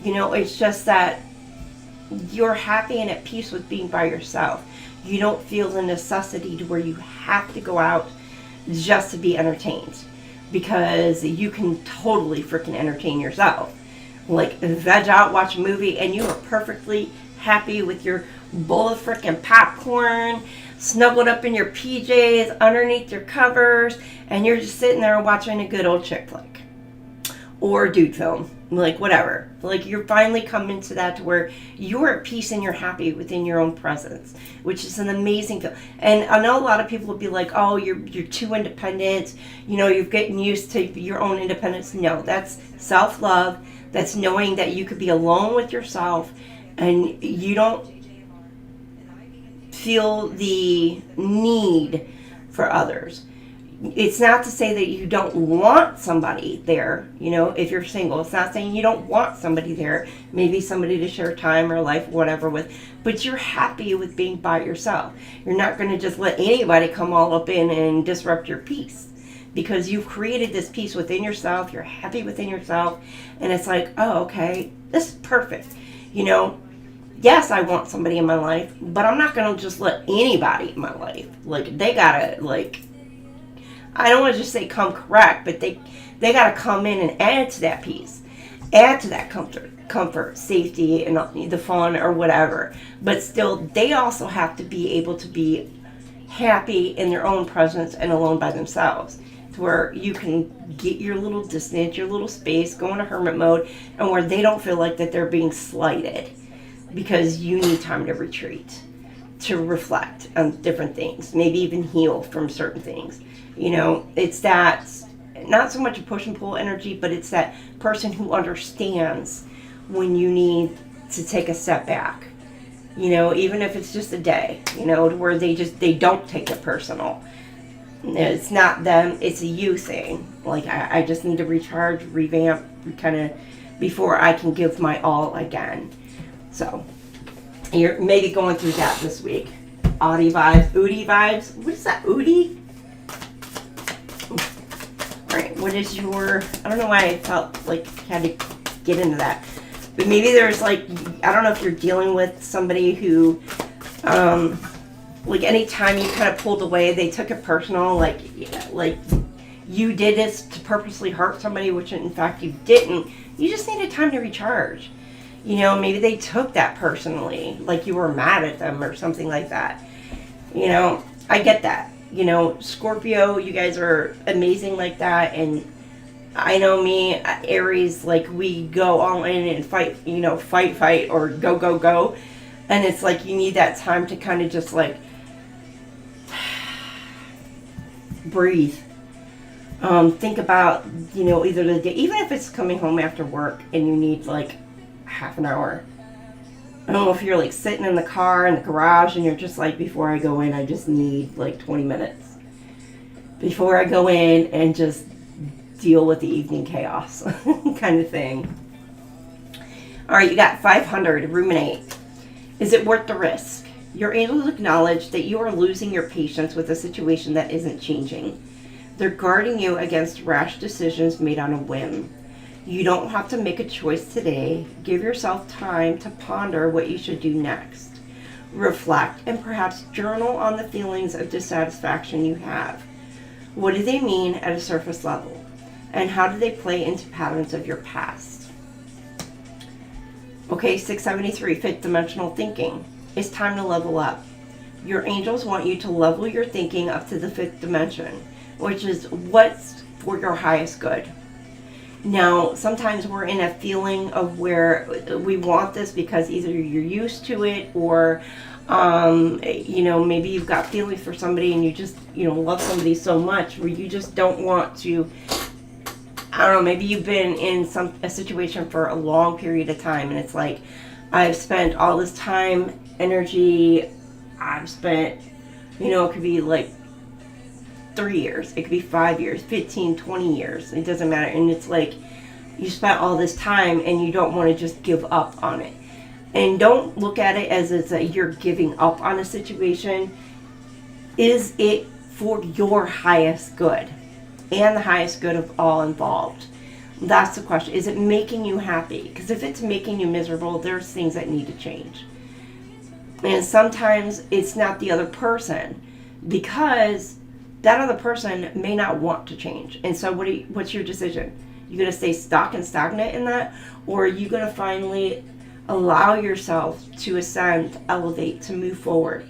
Speaker 3: It's just that you're happy and at peace with being by yourself. You don't feel the necessity to where you have to go out just to be entertained, because you can totally freaking entertain yourself. Like, veg out, watch a movie, and you are perfectly happy with your bowl of freaking popcorn, snuggled up in your PJs, underneath your covers, and you're just sitting there watching a good old chick flick. Or dude film, like whatever. Like you're finally coming to that to where you're at peace and you're happy within your own presence, which is an amazing feel. And I know a lot of people will be like, oh, you're too independent. You know, you're getting used to your own independence. No, that's self-love. That's knowing that you could be alone with yourself and you don't feel the need for others. It's not to say that you don't want somebody there, you know, if you're single. It's not saying you don't want somebody there, maybe somebody to share time or life or whatever with, but you're happy with being by yourself. You're not going to just let anybody come all up in and disrupt your peace, because you've created this peace within yourself. You're happy within yourself, and it's like, oh, okay, this is perfect. You know, yes, I want somebody in my life, but I'm not going to just let anybody in my life. Like, they gotta, like, I don't want to just say come correct, but they got to come in and add to that peace, add to that comfort, safety, and the fun or whatever. But still, they also have to be able to be happy in their own presence and alone by themselves, to where you can get your little distance, your little space, go into hermit mode, and where they don't feel like that they're being slighted because you need time to retreat, to reflect on different things, maybe even heal from certain things. You know, it's that, not so much a push and pull energy, but it's that person who understands when you need to take a step back. You know, even if it's just a day, you know, to where they don't take it personal. It's not them, it's a you thing. Like, I just need to recharge, revamp, kind of, before I can give my all again. So, you're maybe going through that this week. Audi vibes, Udi vibes. What is that, Udi? Alright, what is your, I don't know why I felt like I had to get into that. But maybe there's like, I don't know if you're dealing with somebody who, like anytime you kind of pulled away, they took it personal, like you did this to purposely hurt somebody, which in fact you didn't. You just needed time to recharge. You know, maybe they took that personally, like you were mad at them or something like that. You know, I get that. You know, Scorpio, you guys are amazing like that, and I know me, Aries, like we go all in and fight, you know, fight, or go. And it's like you need that time to kind of just like breathe. Think about, you know, either the day, even if it's coming home after work and you need like half an hour. I don't know if you're like sitting in the car in the garage and you're just like, before I go in, I just need like 20 minutes. Before I go in and just deal with the evening chaos kind of thing. All right, you got 500, ruminate. Is it worth the risk? Your angels acknowledge that you are losing your patience with a situation that isn't changing. They're guarding you against rash decisions made on a whim. You don't have to make a choice today. Give yourself time to ponder what you should do next. Reflect and perhaps journal on the feelings of dissatisfaction you have. What do they mean at a surface level? And how do they play into patterns of your past? Okay, 673, fifth dimensional thinking. It's time to level up. Your angels want you to level your thinking up to the fifth dimension, which is what's for your highest good. Now, sometimes we're in a feeling of where we want this because either you're used to it or, you know, maybe you've got feelings for somebody and you just, you know, love somebody so much where you just don't want to, I don't know, maybe you've been in a situation for a long period of time and it's like, I've spent all this time, energy, I've spent, you know, it could be like 3 years, it could be 5 years, 15, 20 years, it doesn't matter. And it's like you spent all this time and you don't want to just give up on it. And don't look at it as it's that you're giving up on a situation. Is it for your highest good and the highest good of all involved? That's the question. Is it making you happy? Because if it's making you miserable, there's things that need to change. And sometimes it's not the other person, because that other person may not want to change. And so what's your decision? You going to stay stuck and stagnant in that? Or are you going to finally Allow yourself to ascend, to elevate, to move forward.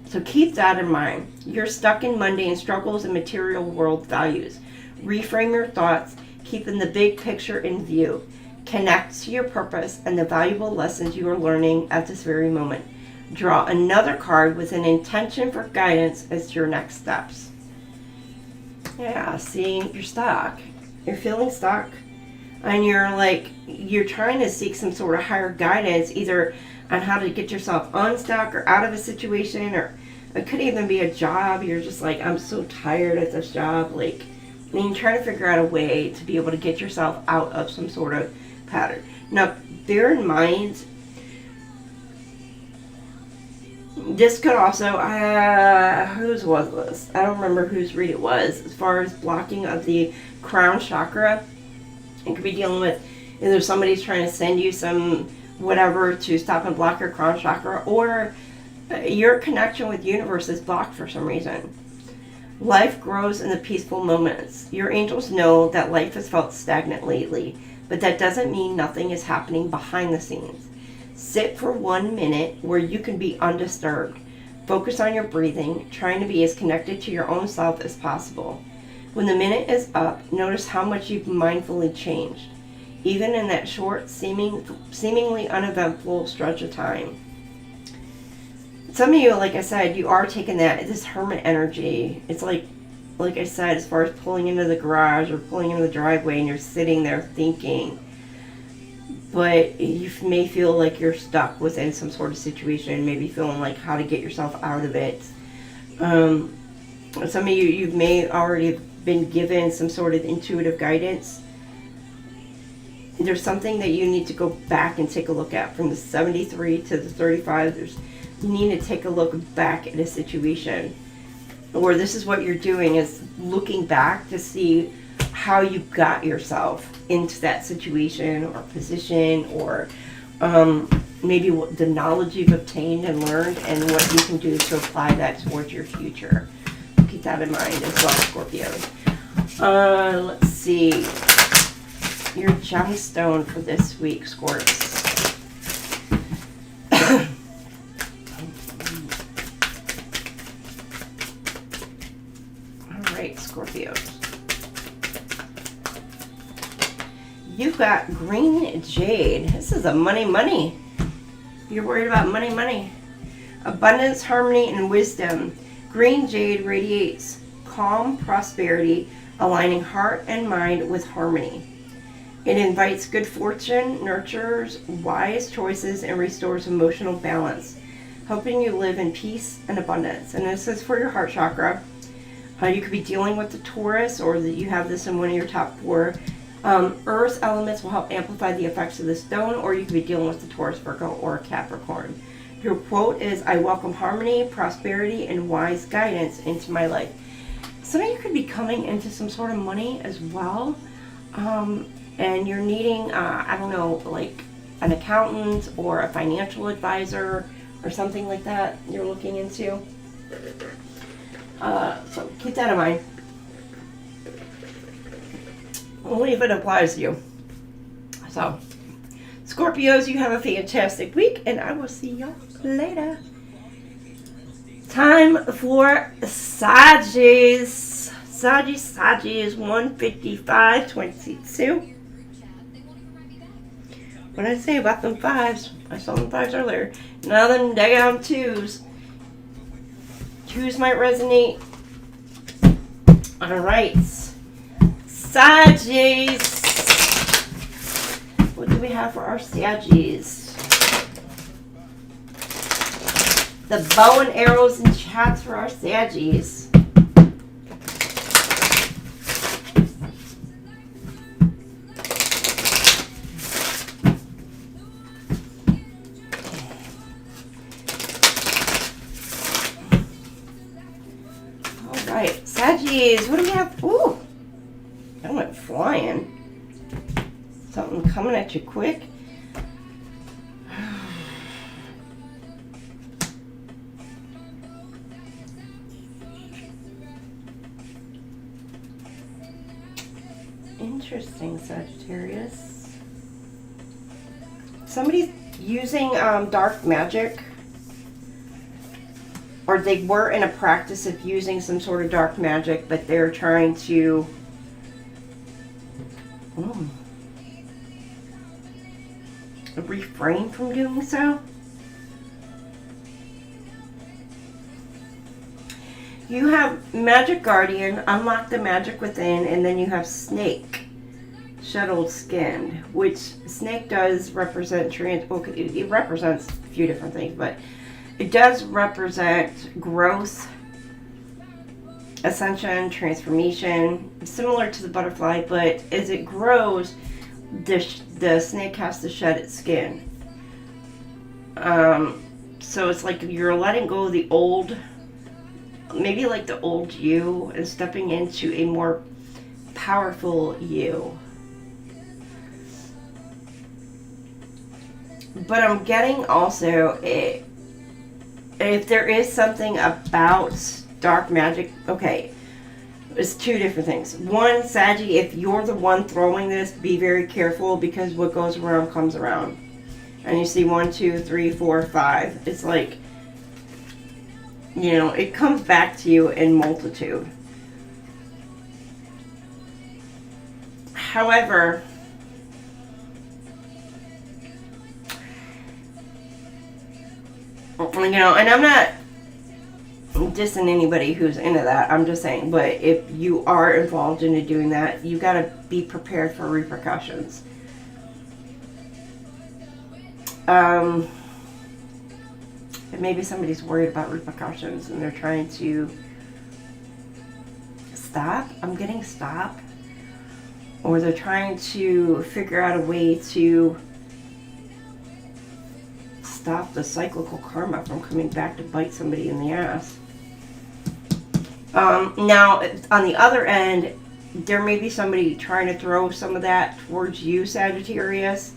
Speaker 3: So keep that in mind. You're stuck in mundane struggles and material world values. Reframe your thoughts, keeping the big picture in view. Connect to your purpose and the valuable lessons you are learning at this very moment. Draw another card with an intention for guidance as to your next steps. Yeah, see, you're stuck. You're feeling stuck. And you're trying to seek some sort of higher guidance, either on how to get yourself unstuck or out of a situation, or it could even be a job. You're just like, I'm so tired at this job. Like, and you're trying to figure out a way to be able to get yourself out of some sort of pattern. Now, bear in mind, this could also, whose was this? I don't remember whose read it was. As far as blocking of the crown chakra, it could be dealing with either somebody's trying to send you some whatever to stop and block your crown chakra, or your connection with universe is blocked for some reason. Life grows in the peaceful moments. Your angels know that life has felt stagnant lately, but that doesn't mean nothing is happening behind the scenes. Sit for 1 minute where you can be undisturbed. Focus on your breathing, trying to be as connected to your own self as possible. When the minute is up, notice how much you've mindfully changed, even in that short, seemingly uneventful stretch of time. Some of you, like I said, you are taking this hermit energy. It's like I said, as far as pulling into the garage or pulling into the driveway and you're sitting there thinking, but you may feel like you're stuck within some sort of situation, maybe feeling like how to get yourself out of it. Some of you may already have been given some sort of intuitive guidance. There's something that you need to go back and take a look at. From the 73 to the 35, you need to take a look back at a situation. Or this is what you're doing, is looking back to see how you got yourself into that situation or position, or maybe what the knowledge you've obtained and learned, and what you can do to apply that towards your future. Keep that in mind as well, Scorpio. Let's see. Your gemstone for this week, Scorps. All right, Scorpios. You've got green jade. This is a money. You're worried about money. Abundance, harmony, and wisdom. Green jade radiates calm prosperity, aligning heart and mind with harmony. It invites good fortune, nurtures wise choices, and restores emotional balance, helping you live in peace and abundance. And this is for your heart chakra. You could be dealing with the Taurus, or that you have this in one of your top 4. Earth elements will help amplify the effects of the stone, or you could be dealing with the Taurus, Virgo, or Capricorn. Your quote is, I welcome harmony, prosperity, and wise guidance into my life. Some of you could be coming into some sort of money as well. And you're needing, I don't know, like an accountant or a financial advisor or something like that you're looking into. So keep that in mind. Only if it applies to you. So, Scorpios, you have a fantastic week, and I will see y'all later. Time for Sagis. Sagis 155.22. What did I say about them 5s? I saw them 5s earlier. Now them daggone 2s. 2s might resonate. Alright. Sagis. What do we have for our Sagis? The bow and arrows and chats for our Sagis. Alright, Sagis, what do we have? Ooh, that went flying. Something coming at you quick. Interesting, Sagittarius. Somebody's using dark magic, or they were in a practice of using some sort of dark magic, but they're trying to refrain from doing so. You have Magic Guardian, unlock the magic within, and then you have Snake, shuttled skin, which snake does represent it represents a few different things, but it does represent growth, ascension, transformation, similar to the butterfly, but as it grows, the snake has to shed its skin. So it's like you're letting go of the old, maybe like the old you, and stepping into a more powerful you. But I'm getting also, if there is something about dark magic, okay, it's two different things. One, Saggy, if you're the one throwing this, be very careful, because what goes around comes around. And you see 1, 2, 3, 4, 5. It's like, you know, it comes back to you in multitude. However, you know, and I'm not dissing anybody who's into that. I'm just saying, but if you are involved into doing that, you got to be prepared for repercussions. And maybe somebody's worried about repercussions and they're trying to stop. I'm getting stop. Or they're trying to figure out a way to stop the cyclical karma from coming back to bite somebody in the ass. Now, on the other end, there may be somebody trying to throw some of that towards you, Sagittarius.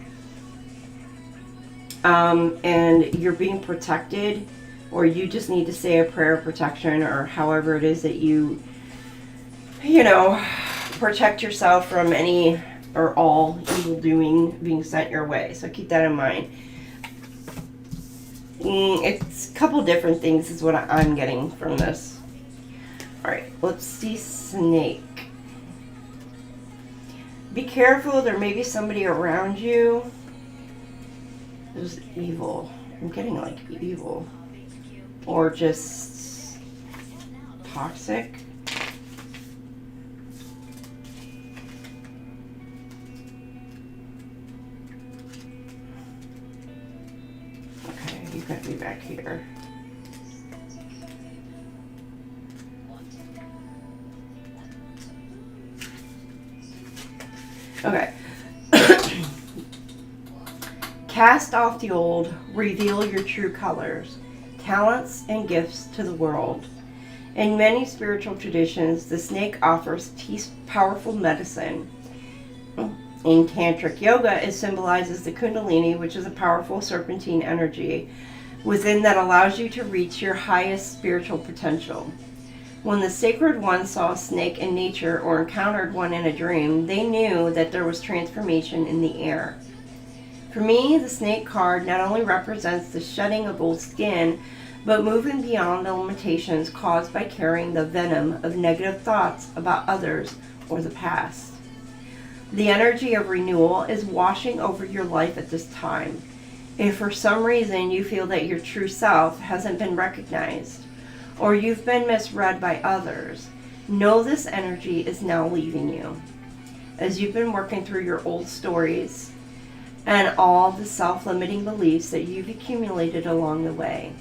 Speaker 3: And you're being protected, or you just need to say a prayer of protection, or however it is that you know, protect yourself from any or all evil doing being sent your way. So keep that in mind. It's a couple different things is what I'm getting from this. Alright, let's see Snake. Be careful, there may be somebody around you who's evil. I'm getting like evil. Or just toxic. You've got to be back here. Okay. Cast off the old, reveal your true colors, talents, and gifts to the world. In many spiritual traditions, the snake offers powerful medicine. In Tantric Yoga, it symbolizes the Kundalini, which is a powerful serpentine energy within that allows you to reach your highest spiritual potential. When the Sacred One saw a snake in nature or encountered one in a dream, they knew that there was transformation in the air. For me, the snake card not only represents the shedding of old skin, but moving beyond the limitations caused by carrying the venom of negative thoughts about others or the past. The energy of renewal is washing over your life at this time. If for some reason you feel that your true self hasn't been recognized, or you've been misread by others, know this energy is now leaving you. As you've been working through your old stories and all the self-limiting beliefs that you've accumulated along the way,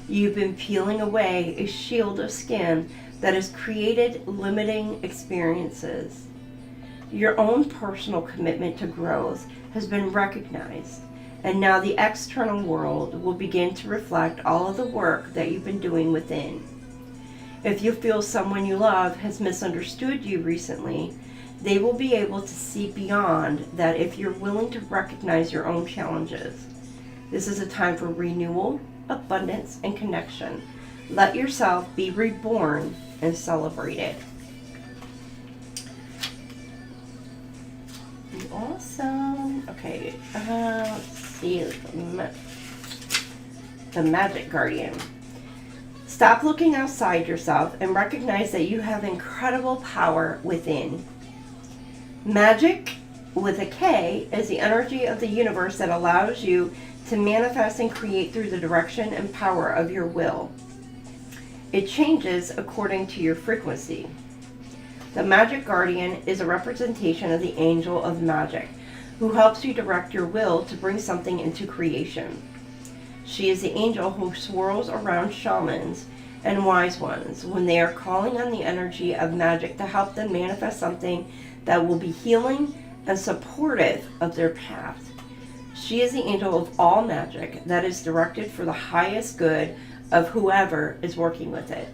Speaker 3: you've been peeling away a shield of skin that has created limiting experiences. Your own personal commitment to growth has been recognized, and now the external world will begin to reflect all of the work that you've been doing within. If you feel someone you love has misunderstood you recently, they will be able to see beyond that if you're willing to recognize your own challenges. This is a time for renewal, abundance, and connection. Let yourself be reborn and celebrated. Awesome. Okay, let's see the Magic Guardian. Stop looking outside yourself and recognize that you have incredible power within. Magic, with a K, is the energy of the universe that allows you to manifest and create through the direction and power of your will. It changes according to your frequency. The Magic Guardian is a representation of the angel of magic, who helps you direct your will to bring something into creation. She is the angel who swirls around shamans and wise ones when they are calling on the energy of magic to help them manifest something that will be healing and supportive of their path. She is the angel of all magic that is directed for the highest good of whoever is working with it.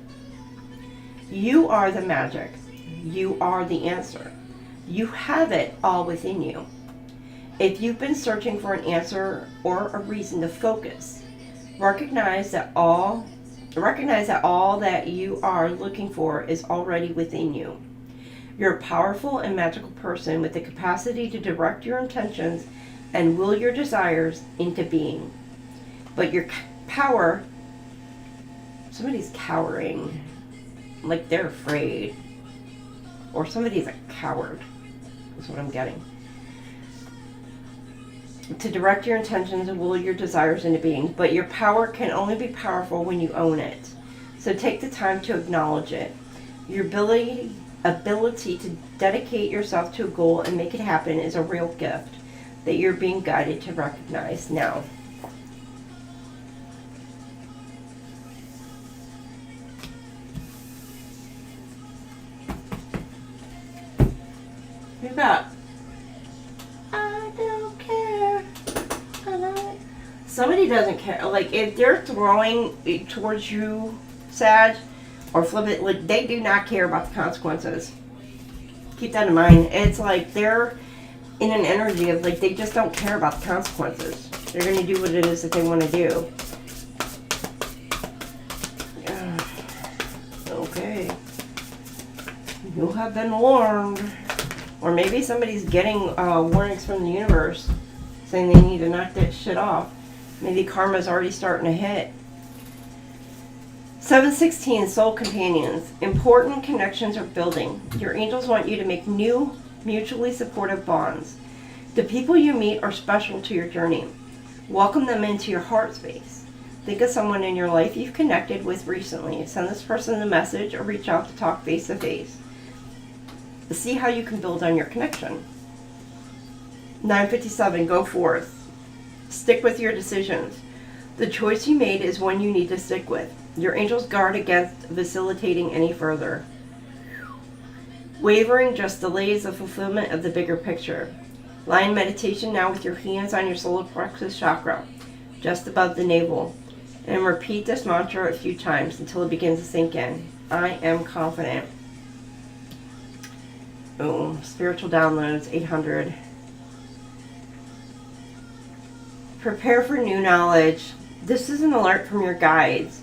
Speaker 3: You are the magic. You are the answer. You have it all within you. If you've been searching for an answer or a reason to focus, recognize that all that you are looking for is already within you. You're a powerful and magical person with the capacity to direct your intentions and will your desires into being. But your power, somebody's cowering, like they're afraid, or somebody's a coward, is what I'm getting. To direct your intentions and will your desires into being, but your power can only be powerful when you own it. So take the time to acknowledge it. Your ability to dedicate yourself to a goal and make it happen is a real gift that you're being guided to recognize now. You got, I don't care. Somebody doesn't care. Like, if they're throwing it towards you, Sag, or flip it, like, they do not care about the consequences. Keep that in mind. It's like they're in an energy of, like, they just don't care about the consequences. They're going to do what it is that they want to do. Okay. You have been warned. Or maybe somebody's getting warnings from the universe saying they need to knock that shit off. Maybe karma's already starting to hit. 716, Soul Companions. Important connections are building. Your angels want you to make new, mutually supportive bonds. The people you meet are special to your journey. Welcome them into your heart space. Think of someone in your life you've connected with recently. Send this person a message or reach out to talk face to face. See how you can build on your connection. 957, go forth. Stick with your decisions. The choice you made is one you need to stick with. Your angels guard against vacillating any further. Wavering just delays the fulfillment of the bigger picture. Lie in meditation now with your hands on your solar plexus chakra, just above the navel, and repeat this mantra a few times until it begins to sink in. I am confident. Boom. Spiritual downloads, 800. Prepare for new knowledge. This is an alert from your guides.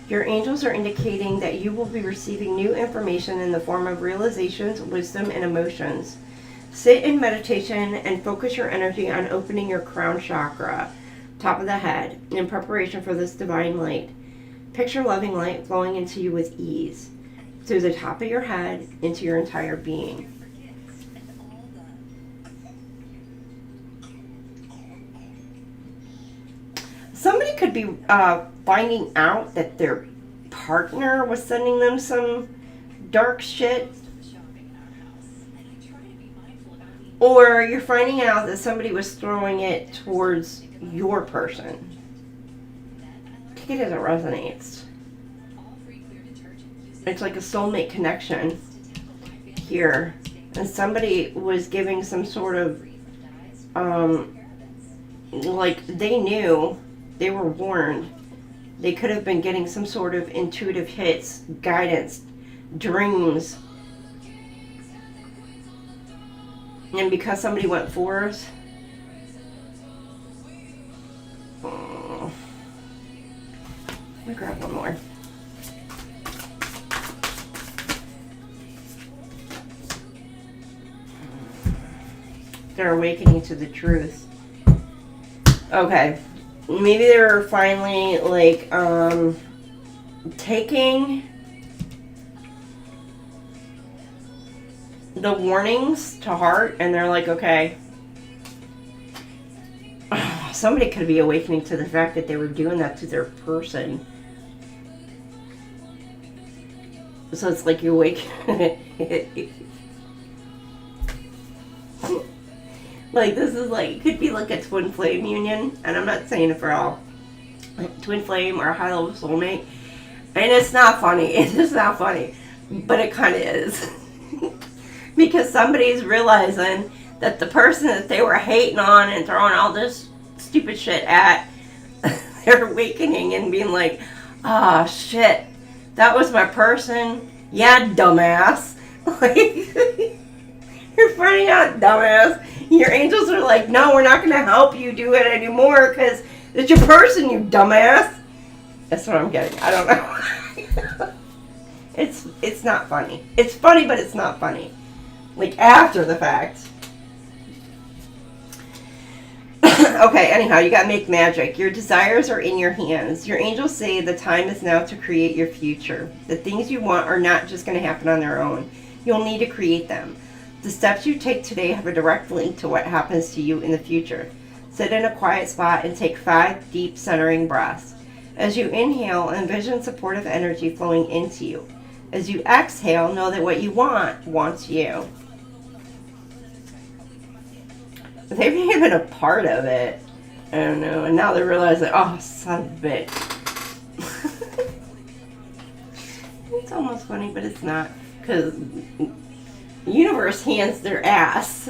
Speaker 3: Your angels are indicating that you will be receiving new information in the form of realizations, wisdom, and emotions. Sit in meditation and focus your energy on opening your crown chakra, top of the head, in preparation for this divine light. Picture loving light flowing into you with ease, through the top of your head, into your entire being. Somebody could be finding out that their partner was sending them some dark shit. Or you're finding out that somebody was throwing it towards your person. Take it as it resonates. It's like a soulmate connection here. And somebody was giving some sort of, like they knew. They were warned. They could have been getting some sort of intuitive hits, guidance, dreams. And because somebody went forth, let me grab one more. They're awakening to the truth. Okay. Maybe they're finally, like, taking the warnings to heart, and they're like, okay. Somebody could be awakening to the fact that they were doing that to their person. So it's like you awake. Like, this is like, it could be like a twin flame union, and I'm not saying it for all. Like, twin flame or a high level soulmate. And it's not funny. It's just not funny. But it kind of is. Because somebody's realizing that the person that they were hating on and throwing all this stupid shit at, they're awakening and being like, ah, shit, that was my person. Yeah, dumbass. Like, you're finding out, dumbass. Your angels are like, no, we're not going to help you do it anymore because it's your person, you dumbass. That's what I'm getting. I don't know. It's not funny. It's funny, but it's not funny. Like, after the fact. Okay, anyhow, you got make magic. Your desires are in your hands. Your angels say the time is now to create your future. The things you want are not just going to happen on their own. You'll need to create them. The steps you take today have a direct link to what happens to you in the future. Sit in a quiet spot and take 5 deep centering breaths. As you inhale, envision supportive energy flowing into you. As you exhale, know that what you want wants you. They may have been a part of it. I don't know. And now they realize that, oh, son of a bitch. It's almost funny, but it's not. Because the universe hands their ass.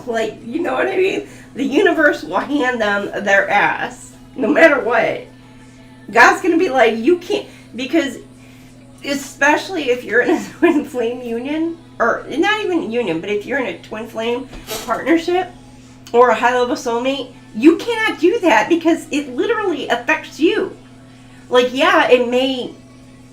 Speaker 3: Like, you know what I mean? The universe will hand them their ass. No matter what. God's going to be like, you can't. Because, especially if you're in a twin flame union. Or, not even union, but if you're in a twin flame partnership. Or a high-level soulmate, you cannot do that because it literally affects you. Like, yeah, it may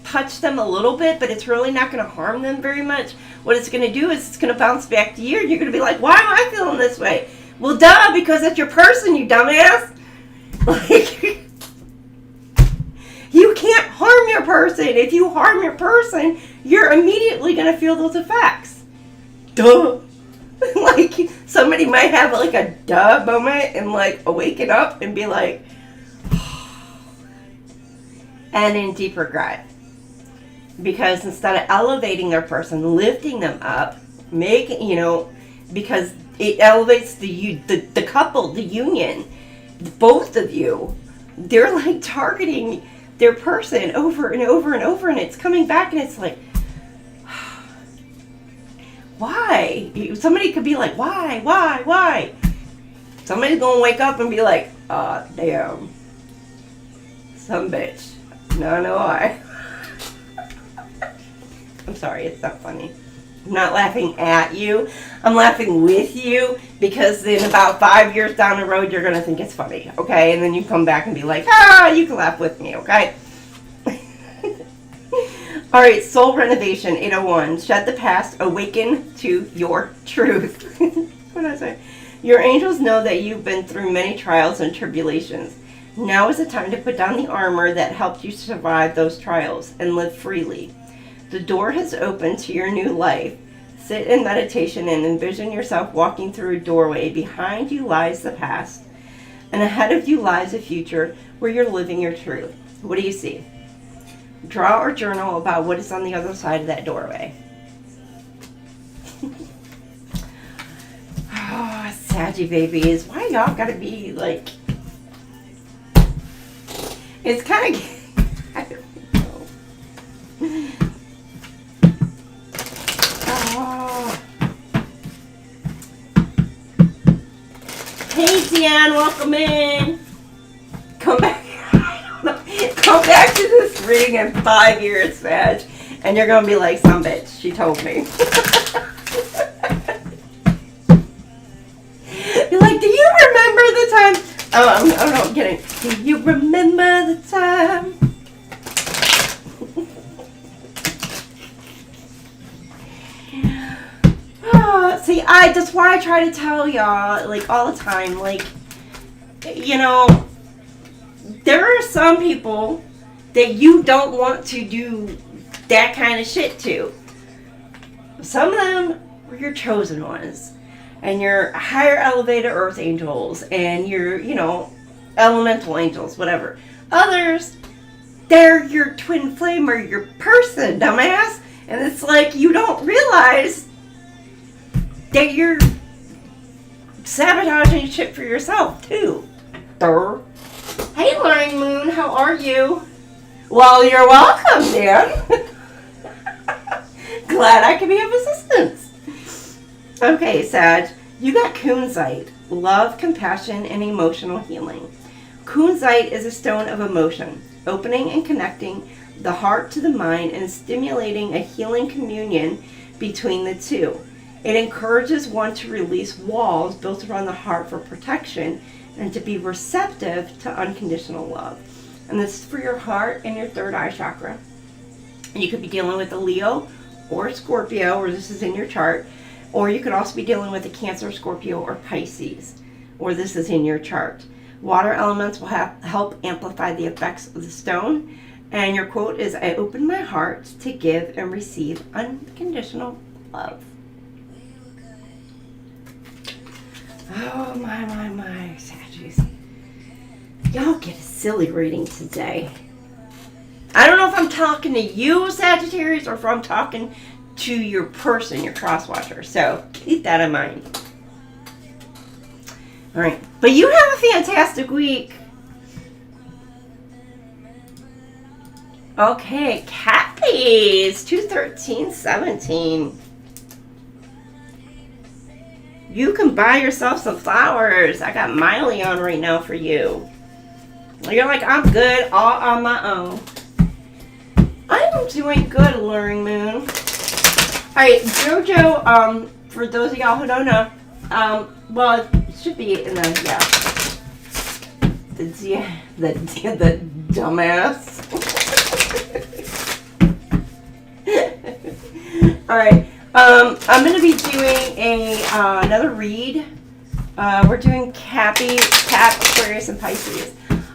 Speaker 3: touch them a little bit, but it's really not going to harm them very much. What it's going to do is it's going to bounce back to you, and you're going to be like, why am I feeling this way? Well, duh, because it's your person, you dumbass. Like, you can't harm your person. If you harm your person, you're immediately going to feel those effects. Duh. Like, somebody might have like a duh moment and like awaken up and be like, and in deep regret. Because instead of elevating their person, lifting them up, making, you know, because it elevates the couple, the union, both of you, they're like targeting their person over and over and over, and it's coming back and it's like, why? Somebody could be like, why? Somebody's gonna wake up and be like, oh, damn. Some bitch. No, I. I'm sorry, it's not funny. I'm not laughing at you. I'm laughing with you because in about 5 years down the road, you're gonna think it's funny, okay? And then you come back and be like, you can laugh with me, okay? All right, soul renovation, 801. Shed the past, awaken to your truth. What did I say? Your angels know that you've been through many trials and tribulations. Now is the time to put down the armor that helped you survive those trials and live freely. The door has opened to your new life. Sit in meditation and envision yourself walking through a doorway. Behind you lies the past, and ahead of you lies a future where you're living your truth. What do you see? Draw or journal about what is on the other side of that doorway. Oh, Saggy babies. Why y'all gotta be like... It's kind of... I don't know. Oh. Hey, Deanne, welcome in. Come back. Come back to this reading in 5 years, Sag, and you're gonna be like, some bitch, she told me. You're like, do you remember the time? Oh, no, I'm kidding. Do you remember the time? See, that's why I try to tell y'all, like, all the time, like, you know, there are some people that you don't want to do that kind of shit to. Some of them were your chosen ones, and your higher elevated earth angels, and your, you know, elemental angels, whatever. Others, they're your twin flame or your person, dumbass. And it's like you don't realize that you're sabotaging shit for yourself, too. Durr. Hey, Learning Moon, how are you? Well, you're welcome, Dan. Glad I can be of assistance. Okay, Sag, you got kunzite, love, compassion, and emotional healing. Kunzite is a stone of emotion, opening and connecting the heart to the mind and stimulating a healing communion between the two. It encourages one to release walls built around the heart for protection and to be receptive to unconditional love. And this is for your heart and your third eye chakra. And you could be dealing with a Leo or a Scorpio, or this is in your chart, or you could also be dealing with a Cancer, Scorpio, or Pisces, or this is in your chart. Water elements will help amplify the effects of the stone. And your quote is, I open my heart to give and receive unconditional love. Oh, my, Saggies. Y'all get a silly reading today. I don't know if I'm talking to you, Sagittarius, or if I'm talking to your person, your cross-watcher. So keep that in mind. All right. But you have a fantastic week. Okay, Cappies, 2/13/17. You can buy yourself some flowers. I got Miley on right now for you. You're like, I'm good all on my own. I'm doing good, Luring Moon. Alright, Jojo, for those of y'all who don't know, well, it should be in the, the dumbass. Alright, I'm going to be doing another read. We're doing Cap, Aquarius, and Pisces.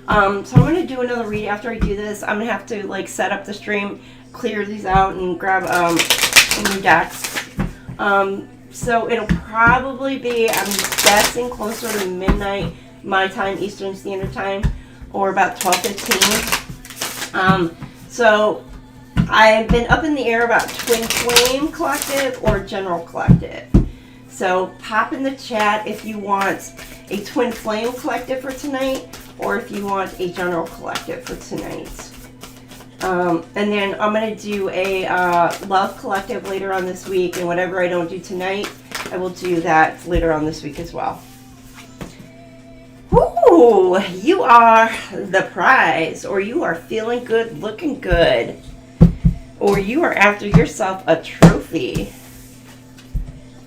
Speaker 3: So I'm going to do another read after I do this. I'm going to have to like set up the stream, clear these out, and grab new decks. So it'll probably be, I'm guessing, closer to midnight my time, Eastern Standard Time, or about 12:15. So I've been up in the air about Twinflame Collective or General Collective. So pop in the chat if you want a Twinflame Collective for tonight, or if you want a General Collective for tonight. And then I'm going to do a Love Collective later on this week, and whatever I don't do tonight, I will do that later on this week as well. Ooh, you are the prize, or you are feeling good, looking good, or you are after yourself a trophy.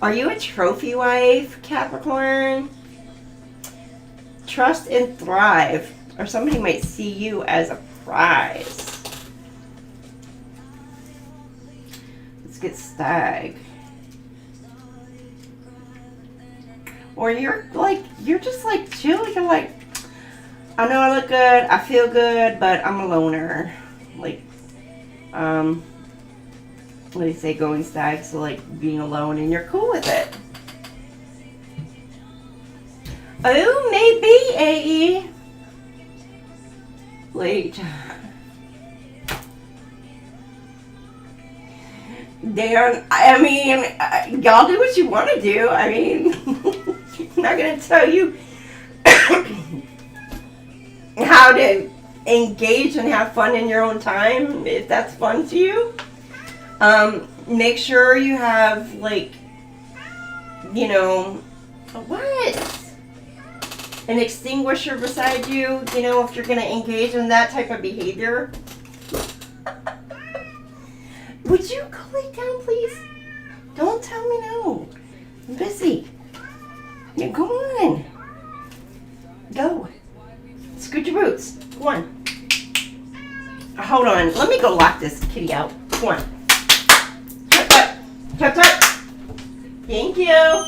Speaker 3: Are you a trophy wife, Capricorn? Trust and thrive, or somebody might see you as a prize. Let's get Stag. Or you're just like chill. You're like, I know I look good, I feel good, but I'm a loner. Like, what do you say, going Stag? So like being alone, and you're cool with it. Oh, maybe, AE. Wait. Darn, I mean, y'all do what you want to do. I mean, I'm not going to tell you how to engage and have fun in your own time, if that's fun to you. Make sure you have, like, you know, what? An extinguisher beside you, you know, if you're going to engage in that type of behavior. Would you go lay down, please? Don't tell me no. I'm busy. Yeah, go on. Go. Scoot your boots. Go on. Hold on. Let me go lock this kitty out. Come on. Tut, tut. Tut, tut. Thank you.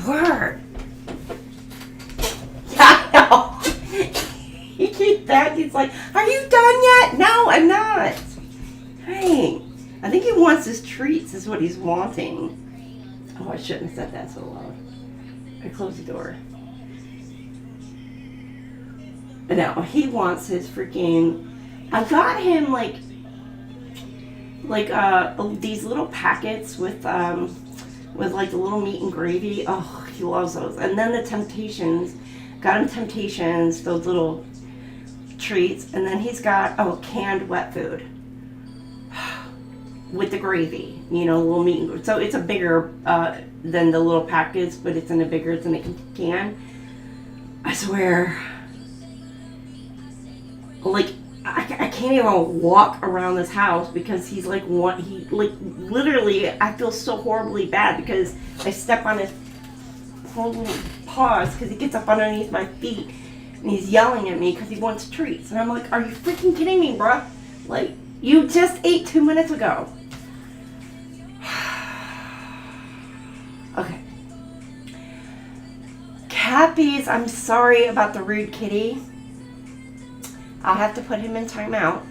Speaker 3: door. Yeah, I know. He keeps back. He's like, are you done yet? No, I'm not. Hey, I think he wants his treats is what he's wanting. Oh, I shouldn't have said that so loud. I closed the door. No, he wants his freaking... I got him like these little packets with like the little meat and gravy. Oh, he loves those. And then the Temptations, got him Temptations, those little treats. And then he's got canned wet food with the gravy. You know, little meat and gravy. So it's a bigger than the little packets, but it's in a bigger than a can. I swear, like. I can't even walk around this house because he's like literally I feel so horribly bad because I step on his whole little paws because he gets up underneath my feet and he's yelling at me because he wants treats and I'm like, are you freaking kidding me, bruh? Like, you just ate 2 minutes ago. Okay. Cappies, I'm sorry about the rude kitty. I'll have to put him in timeout.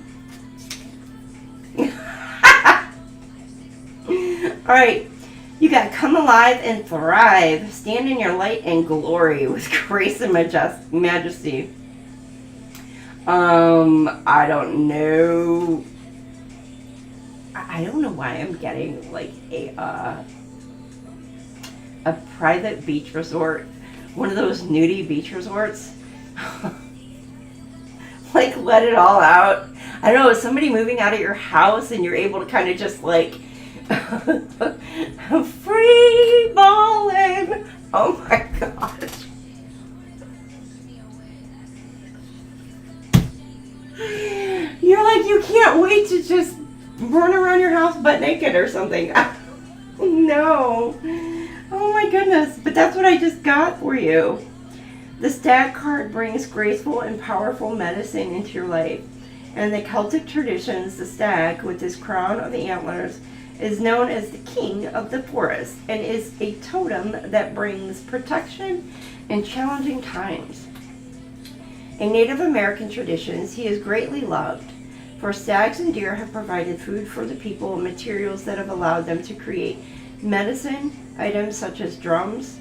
Speaker 3: Alright, you gotta come alive and thrive. Stand in your light and glory with grace and majesty. I don't know. I don't know why I'm getting like a private beach resort. One of those nudie beach resorts. Like, let it all out. I don't know, is somebody moving out of your house and you're able to kind of just like free balling. Oh my gosh. You're like, you can't wait to just run around your house butt naked or something. No. Oh my goodness. But that's what I just got for you. The Stag card brings graceful and powerful medicine into your life. And in the Celtic traditions, the stag, with his crown of antlers, is known as the king of the forest and is a totem that brings protection in challenging times. In Native American traditions, he is greatly loved, for stags and deer have provided food for the people and materials that have allowed them to create medicine items such as drums,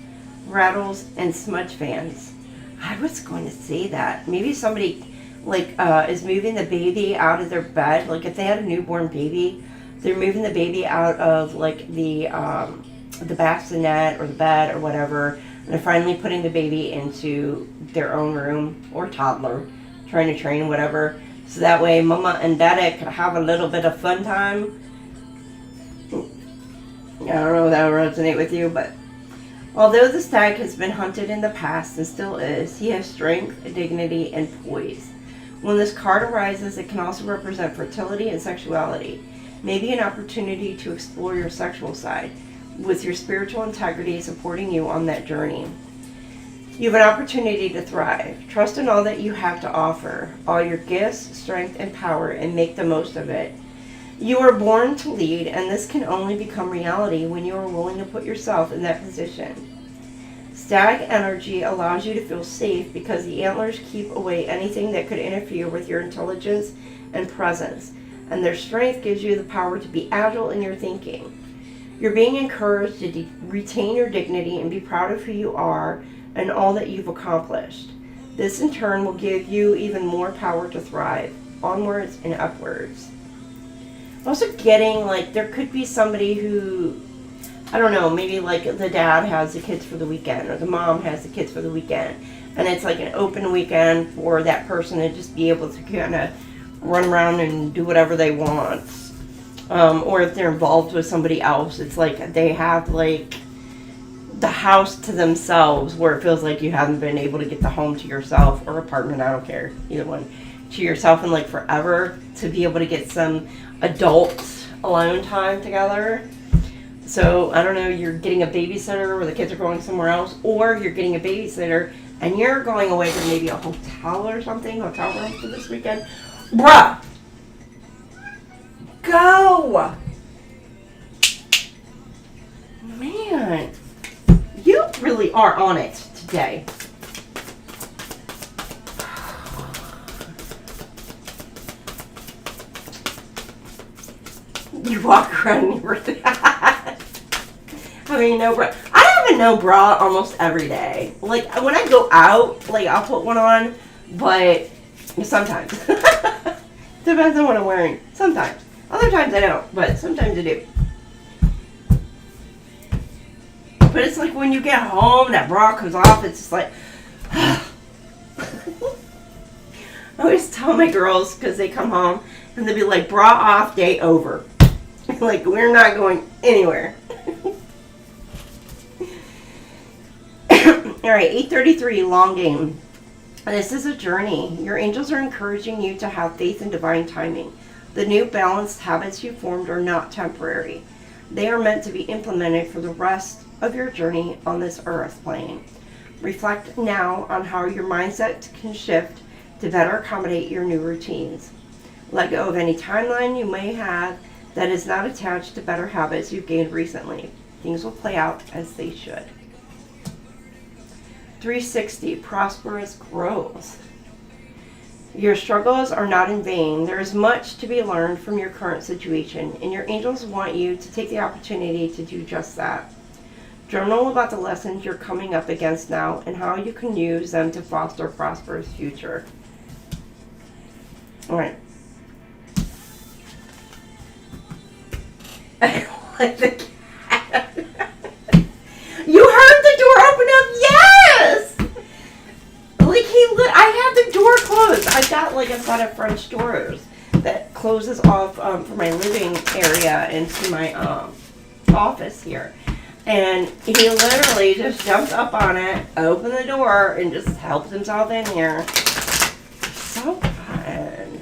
Speaker 3: rattles, and smudge fans. I was going to say that. Maybe somebody like is moving the baby out of their bed. Like if they had a newborn baby, they're moving the baby out of like the bassinet or the bed or whatever, and they're finally putting the baby into their own room or toddler, trying to train whatever. So that way mama and daddy could have a little bit of fun time. I don't know if that will resonate with you, but although the stag has been hunted in the past and still is, he has strength, dignity, and poise. When this card arises, it can also represent fertility and sexuality. Maybe an opportunity to explore your sexual side, with your spiritual integrity supporting you on that journey. You have an opportunity to thrive. Trust in all that you have to offer, all your gifts, strength, and power, and make the most of it. You are born to lead, and this can only become reality when you are willing to put yourself in that position. Stag energy allows you to feel safe because the antlers keep away anything that could interfere with your intelligence and presence, and their strength gives you the power to be agile in your thinking. You're being encouraged to retain your dignity and be proud of who you are and all that you've accomplished. This in turn will give you even more power to thrive, onwards and upwards. Also getting, like, there could be somebody who, I don't know, maybe like the dad has the kids for the weekend or the mom has the kids for the weekend. And it's like an open weekend for that person to just be able to kind of run around and do whatever they want. Or if they're involved with somebody else, it's like they have like the house to themselves where it feels like you haven't been able to get the home to yourself or apartment, I don't care, either one, to yourself in like forever, to be able to get some adult alone time together. So I don't know, you're getting a babysitter where the kids are going somewhere else, or you're getting a babysitter and you're going away to maybe a hotel or something, hotel room for this weekend. Bruh! Go! Man, you really are on it today. You walk around and you're having no bra. I have a no bra almost every day. Like, when I go out, like, I'll put one on, but sometimes. Depends on what I'm wearing. Sometimes. Other times I don't, but sometimes I do. But it's like when you get home, that bra comes off, it's just like... I always tell my girls, because they come home, and they'll be like, bra off, day over. Like, we're not going anywhere. Alright, 8:33, long game. This is a journey. Your angels are encouraging you to have faith in divine timing. The new balanced habits you formed are not temporary. They are meant to be implemented for the rest of your journey on this earth plane. Reflect now on how your mindset can shift to better accommodate your new routines. Let go of any timeline you may have that is not attached to better habits you've gained recently. Things will play out as they should. 360, prosperous growth. Your struggles are not in vain. There is much to be learned from your current situation, and your angels want you to take the opportunity to do just that. Journal about the lessons you're coming up against now and how you can use them to foster a prosperous future. All right. I like the cat. You heard the door open up? Yes! Like I had the door closed. I got like a set of French doors that closes off from my living area into my office here. And he literally just jumped up on it, opened the door, and just helped himself in here. So fun.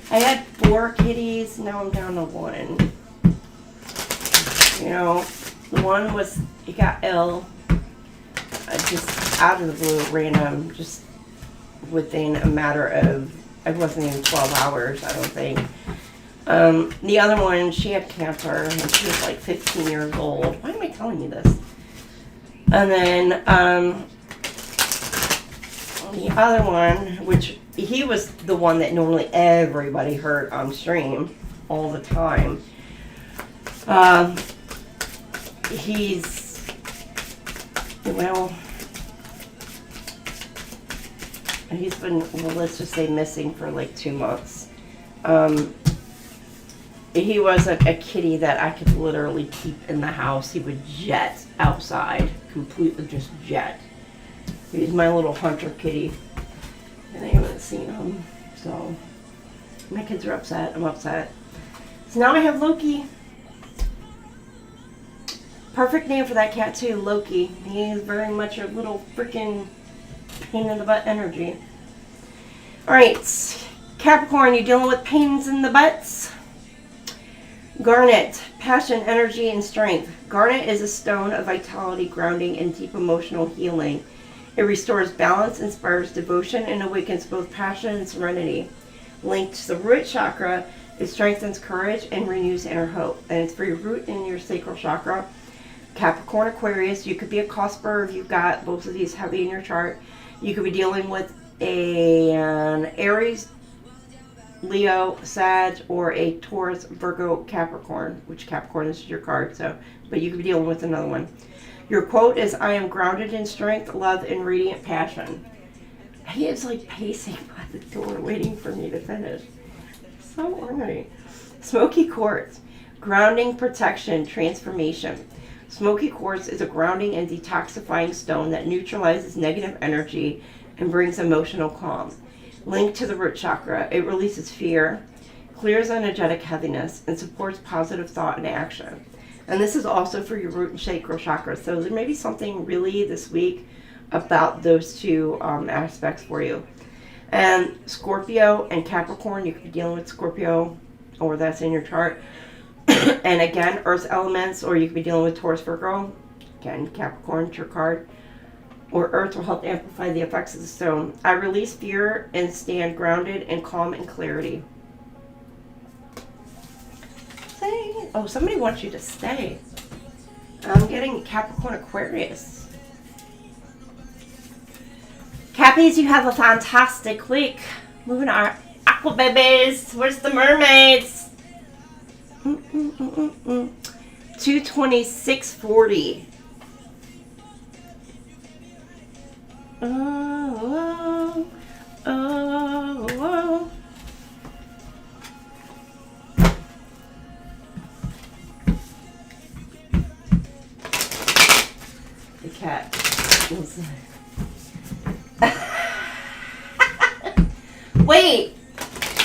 Speaker 3: I had 4 kitties, now I'm down to 1. You know, one was, he got ill, just out of the blue, random, just within a matter of, it wasn't even 12 hours, I don't think. The other one, she had cancer, and she was like 15 years old. Why am I telling you this? And then, the other one, which he was the one that normally everybody heard on stream all the time. He's, well, he's been, well, let's just say missing for like 2 months. He wasn't a kitty that I could literally keep in the house. He would jet outside, completely just jet. He's my little hunter kitty, and I haven't seen him, so my kids are upset. I'm upset. So now I have Loki. Perfect name for that cat too, Loki. He is very much a little freaking pain in the butt energy. Alright, Capricorn, you dealing with pains in the butts? Garnet, passion, energy, and strength. Garnet is a stone of vitality, grounding, and deep emotional healing. It restores balance, inspires devotion, and awakens both passion and serenity. Linked to the root chakra, it strengthens courage and renews inner hope. And it's for your root and your sacral chakra. Capricorn, Aquarius, you could be a cosper if you've got both of these heavy in your chart. You could be dealing with an Aries, Leo, Sag, or a Taurus, Virgo, Capricorn, which Capricorn is your card, so, but you could be dealing with another one. Your quote is, I am grounded in strength, love, and radiant passion. He is like pacing by the door waiting for me to finish. So ornery. Smoky quartz, grounding, protection, transformation. Smoky quartz is a grounding and detoxifying stone that neutralizes negative energy and brings emotional calm. Linked to the root chakra, it releases fear, clears energetic heaviness, and supports positive thought and action. And this is also for your root and sacral chakra. So there may be something really this week about those two aspects for you. And Scorpio and Capricorn, you could be dealing with Scorpio, or that's in your chart. And again, earth elements, or you could be dealing with Taurus, Virgo. Again, Capricorn, your card. Or earth will help amplify the effects of the stone. I release fear and stand grounded in calm and clarity. Stay. Oh, somebody wants you to stay. I'm getting getting Capricorn, Aquarius. Cappies, you have a fantastic week. Moving our aqua babies. Where's the mermaids? 226.40. Oh, oh, oh, oh. The cat. Wait,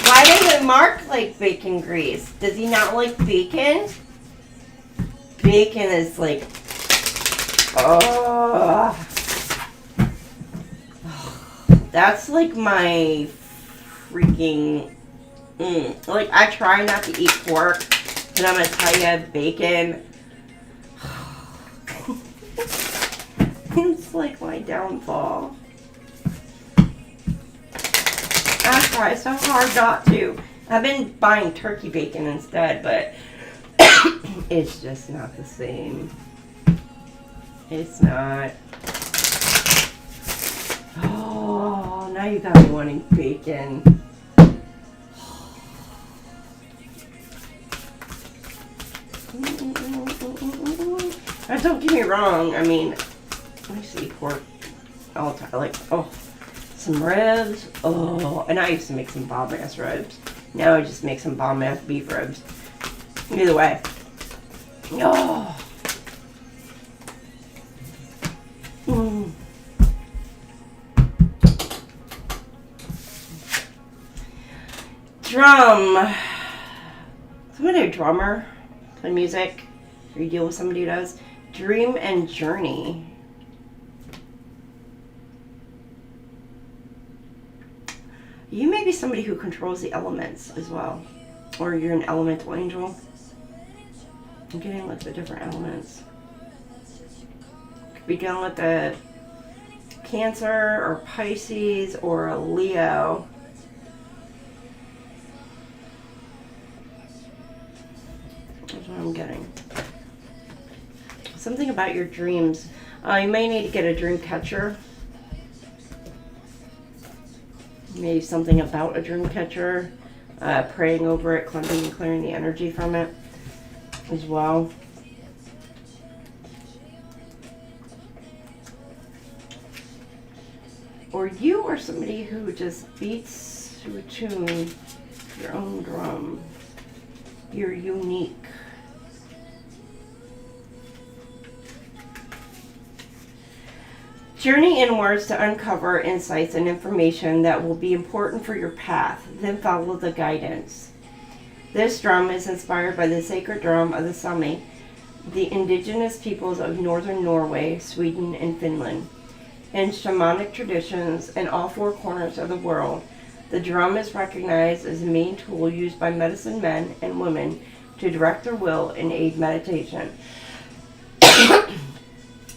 Speaker 3: why does it mark like bacon grease? Does he not like bacon? Bacon is like, oh, that's like my freaking, like I try not to eat pork, but I'm gonna tell you, bacon, it's like my downfall. I try so hard not to. I've been buying turkey bacon instead, but it's just not the same. It's not. Oh, now you got me wanting bacon. Don't get me wrong. I mean, I used to eat pork all the time. Like, oh, some ribs. Oh, and I used to make some bomb-ass ribs. Now I just make some bomb-ass beef ribs. Either way. Oh. Drum. Somebody a drummer, play music, or you deal with somebody who does. Dream and journey. You may be somebody who controls the elements as well. Or you're an elemental angel. I'm getting like the different elements. Could be dealing with the Cancer or Pisces or a Leo. That's what I'm getting. Something about your dreams. You may need to get a dream catcher. Maybe something about a dream catcher. Praying over it, cleansing and clearing the energy from it as well. Or you are somebody who just beats to a tune your own drum. You're unique. Journey inwards to uncover insights and information that will be important for your path, then follow the guidance. This drum is inspired by the sacred drum of the Soulmate, the indigenous peoples of northern Norway, Sweden, and Finland. In shamanic traditions in all four corners of the world, the drum is recognized as the main tool used by medicine men and women to direct their will and aid meditation.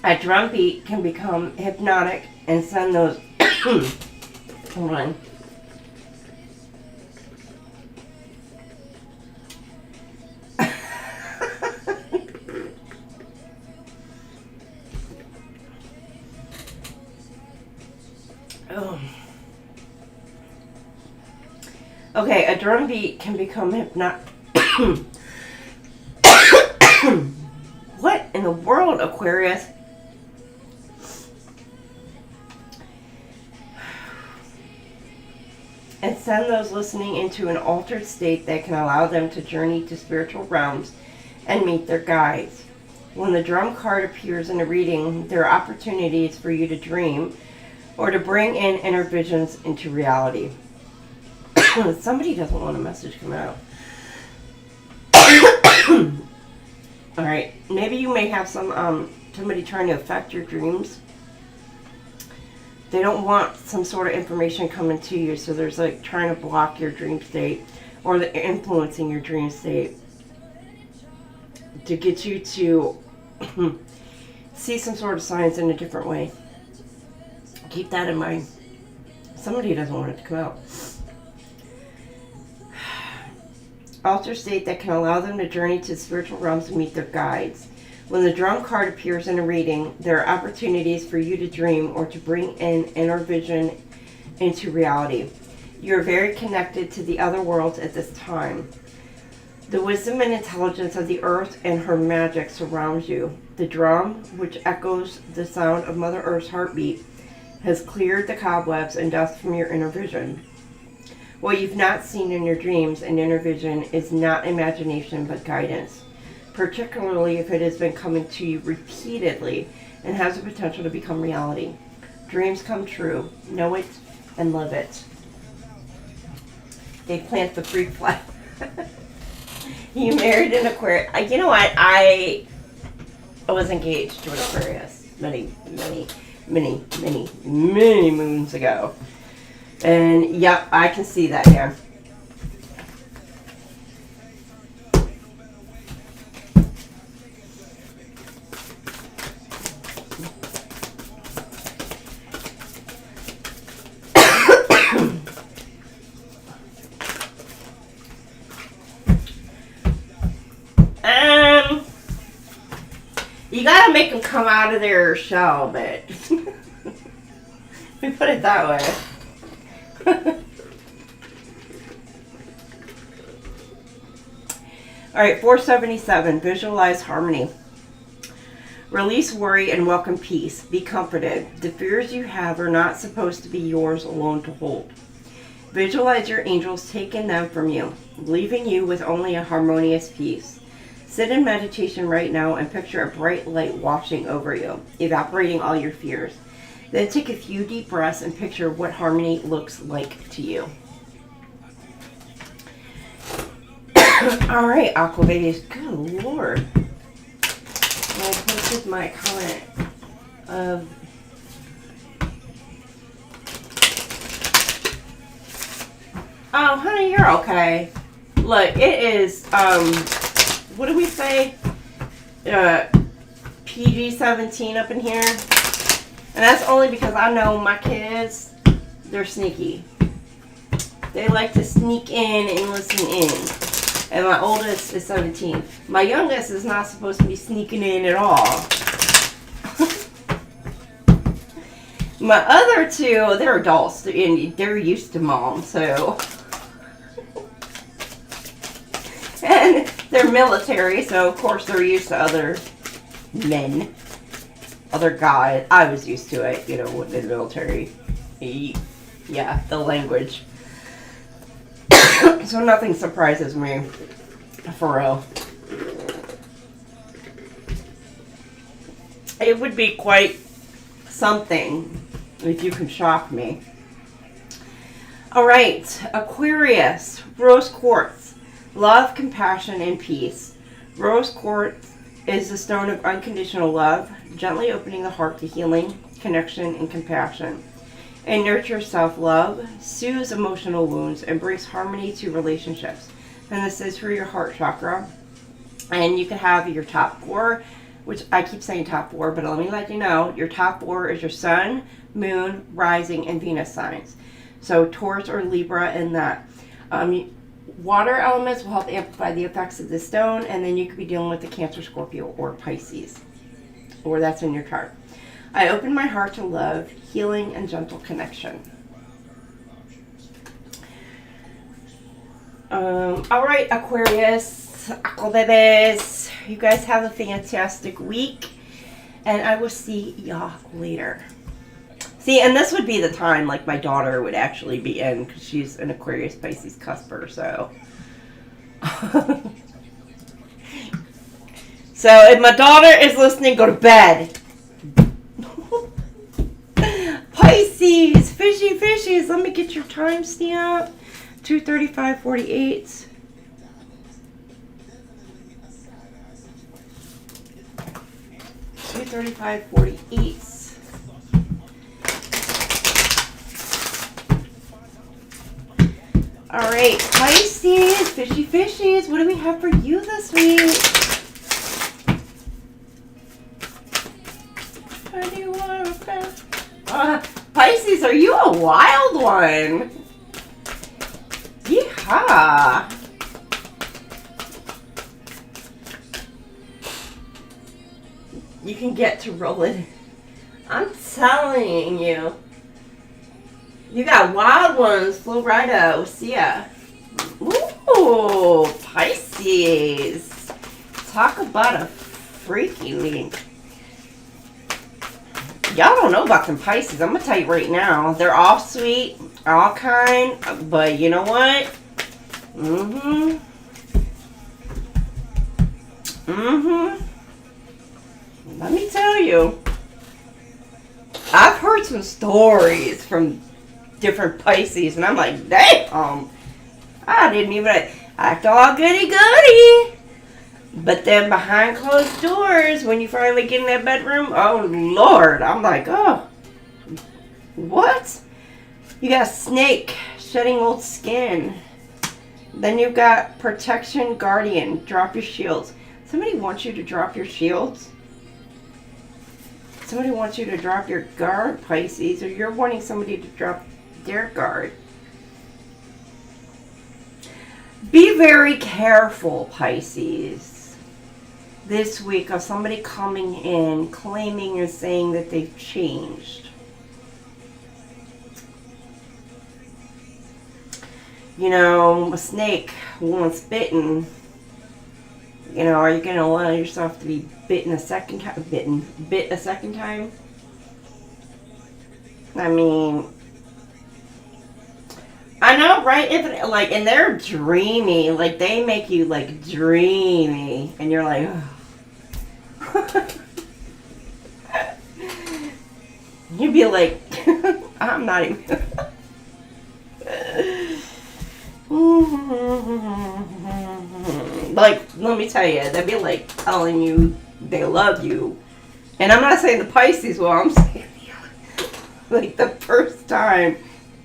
Speaker 3: A drum beat can become hypnotic and send those hold on. Oh. Okay, a drum beat can become hypnotic. What in the world, Aquarius? And send those listening into an altered state that can allow them to journey to spiritual realms and meet their guides. When the drum card appears in a reading, there are opportunities for you to dream or to bring in inner visions into reality. Somebody doesn't want a message come out. Alright, maybe you may have some somebody trying to affect your dreams. They don't want some sort of information coming to you, so there's like trying to block your dream state or the influencing your dream state to get you to see some sort of signs in a different way. Keep that in mind. Somebody doesn't want it to come out. Alter state that can allow them to journey to spiritual realms and meet their guides. When the drum card appears in a reading, there are opportunities for you to dream or to bring in inner vision into reality. You are very connected to the other worlds at this time. The wisdom and intelligence of the earth and her magic surrounds you. The drum, which echoes the sound of Mother Earth's heartbeat, has cleared the cobwebs and dust from your inner vision. What you've not seen in your dreams and inner vision is not imagination but guidance, particularly if it has been coming to you repeatedly and has the potential to become reality. Dreams come true. Know it and live it. They plant the freak flag. You married an Aquarius. You know what? I was engaged to an Aquarius many moons ago. And yep, I can see that here. You gotta make them come out of their shell, but we put it that way. Alright, 477. Visualize harmony. Release worry and welcome peace. Be comforted. The fears you have are not supposed to be yours alone to hold. Visualize your angels taking them from you, leaving you with only a harmonious peace. Sit in meditation right now and picture a bright light washing over you, evaporating all your fears. Then take a few deep breaths and picture what harmony looks like to you. Alright, Aqua Babies. Good Lord. I posted my comment of... Oh, honey, you're okay. Look, it is, what do we say? PG-17 up in here. And that's only because I know my kids, they're sneaky. They like to sneak in and listen in. And my oldest is 17. My youngest is not supposed to be sneaking in at all. My other two, they're adults and they're used to mom, so. And they're military, so of course they're used to other men. Other guys. I was used to it, you know, with the military. Yeah, the language. So nothing surprises me. For real. It would be quite something if you can shock me. Alright, Aquarius. Rose quartz. Love, compassion, and peace. Rose quartz is the stone of unconditional love, gently opening the heart to healing, connection, and compassion. It nurtures self-love, soothes emotional wounds, and brings harmony to relationships. And this is for your heart chakra. And you can have your top four, which I keep saying top four, but let me let you know, your top four is your sun, moon, rising, and Venus signs. So Taurus or Libra in that. Water elements will help amplify the effects of the stone, and then you could be dealing with the Cancer, Scorpio, or Pisces, or that's in your chart. I open my heart to love, healing, and gentle connection. Alright, Aquarius, Aqua Babies, you guys have a fantastic week, and I will see y'all later. See, and this would be the time, like, my daughter would actually be in, because she's an Aquarius Pisces cusper, so. So, if my daughter is listening, go to bed. Pisces, fishies, let me get your timestamp. 2:35:48. Alright, Pisces, fishies, what do we have for you this week? How do you want to Pisces, are you a wild one? Yeehaw! you can get to rolling. I'm telling you. You got wild ones. Flow right out. See ya. Ooh, Pisces. Talk about a freaky link. Y'all don't know about them Pisces. I'm going to tell you right now. They're all sweet, all kind, but you know what? Let me tell you. I've heard some stories from different Pisces, and I'm like, damn. I didn't even act all goody-goody. But then behind closed doors, when you finally get in that bedroom, oh Lord, I'm like, oh, what? You got snake, shedding old skin. Then you've got protection, guardian, drop your shields. Somebody wants you to drop your shields. Somebody wants you to drop your guard, Pisces, or you're wanting somebody to drop their guard. Be very careful, Pisces, this week of somebody coming in, claiming or saying that they've changed. You know, a snake once bitten, you know, are you going to allow yourself to be bitten a second time? Bit a second time? I mean, I know, right? If, like, and they're dreamy. Like, they make you, like, dreamy. And you're like, oh. You'd be like, I'm not even. Like, let me tell you, they'd be like telling you they love you. And I'm not saying the Pisces will, I'm saying like the first time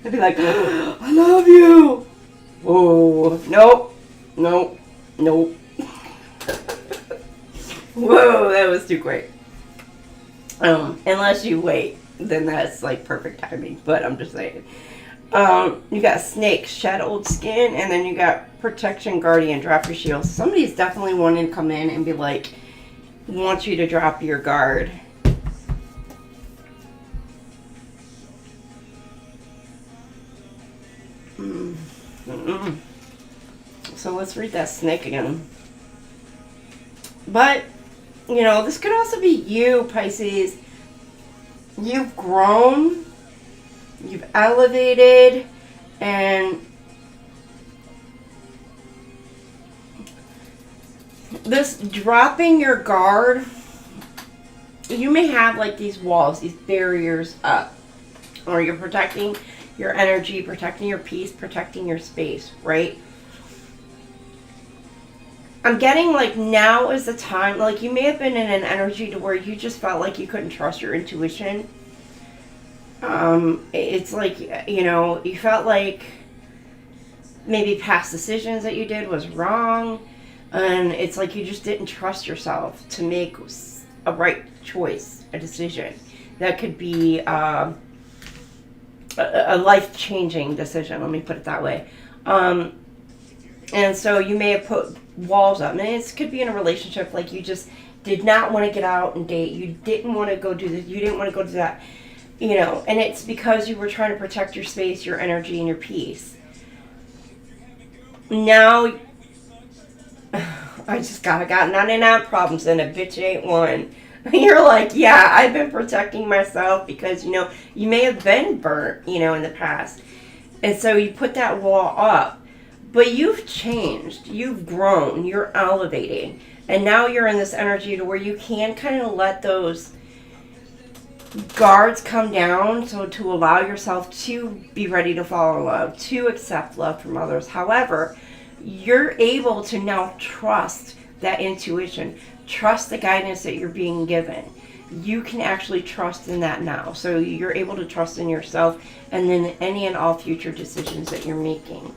Speaker 3: they'd be like, oh, I love you. Whoa, nope, nope, nope. Whoa, that was too quick. Unless you wait, then that's like perfect timing, but I'm just saying. You got snake, shed old skin, and then you got protection, guardian, drop your shield. Somebody's definitely wanting to come in and be like, want you to drop your guard. So let's read that snake again. But, you know, this could also be you, Pisces. You've grown. You've elevated, and this dropping your guard, you may have like these walls, these barriers up, or you're protecting your energy, protecting your peace, protecting your space, right? I'm getting like now is the time, like you may have been in an energy to where you just felt like you couldn't trust your intuition. It's like, you know, you felt like maybe past decisions that you did was wrong, and it's like you just didn't trust yourself to make a right choice, a decision. That could be a life-changing decision, let me put it that way. And so you may have put walls up, and it could be in a relationship, like you just did not want to get out and date, you didn't want to go do this, you didn't want to go do that. You know, and it's because you were trying to protect your space, your energy, and your peace. Now, I just got 99 problems and a bitch ain't one. You're like, yeah, I've been protecting myself because, you know, you may have been burnt, you know, in the past. And so you put that wall up. But you've changed. You've grown. You're elevating. And now you're in this energy to where you can kind of let those guards come down, so to allow yourself to be ready to fall in love, to accept love from others. However, you're able to now trust that intuition, trust the guidance that you're being given. You can actually trust in that now. So you're able to trust in yourself and then any and all future decisions that you're making.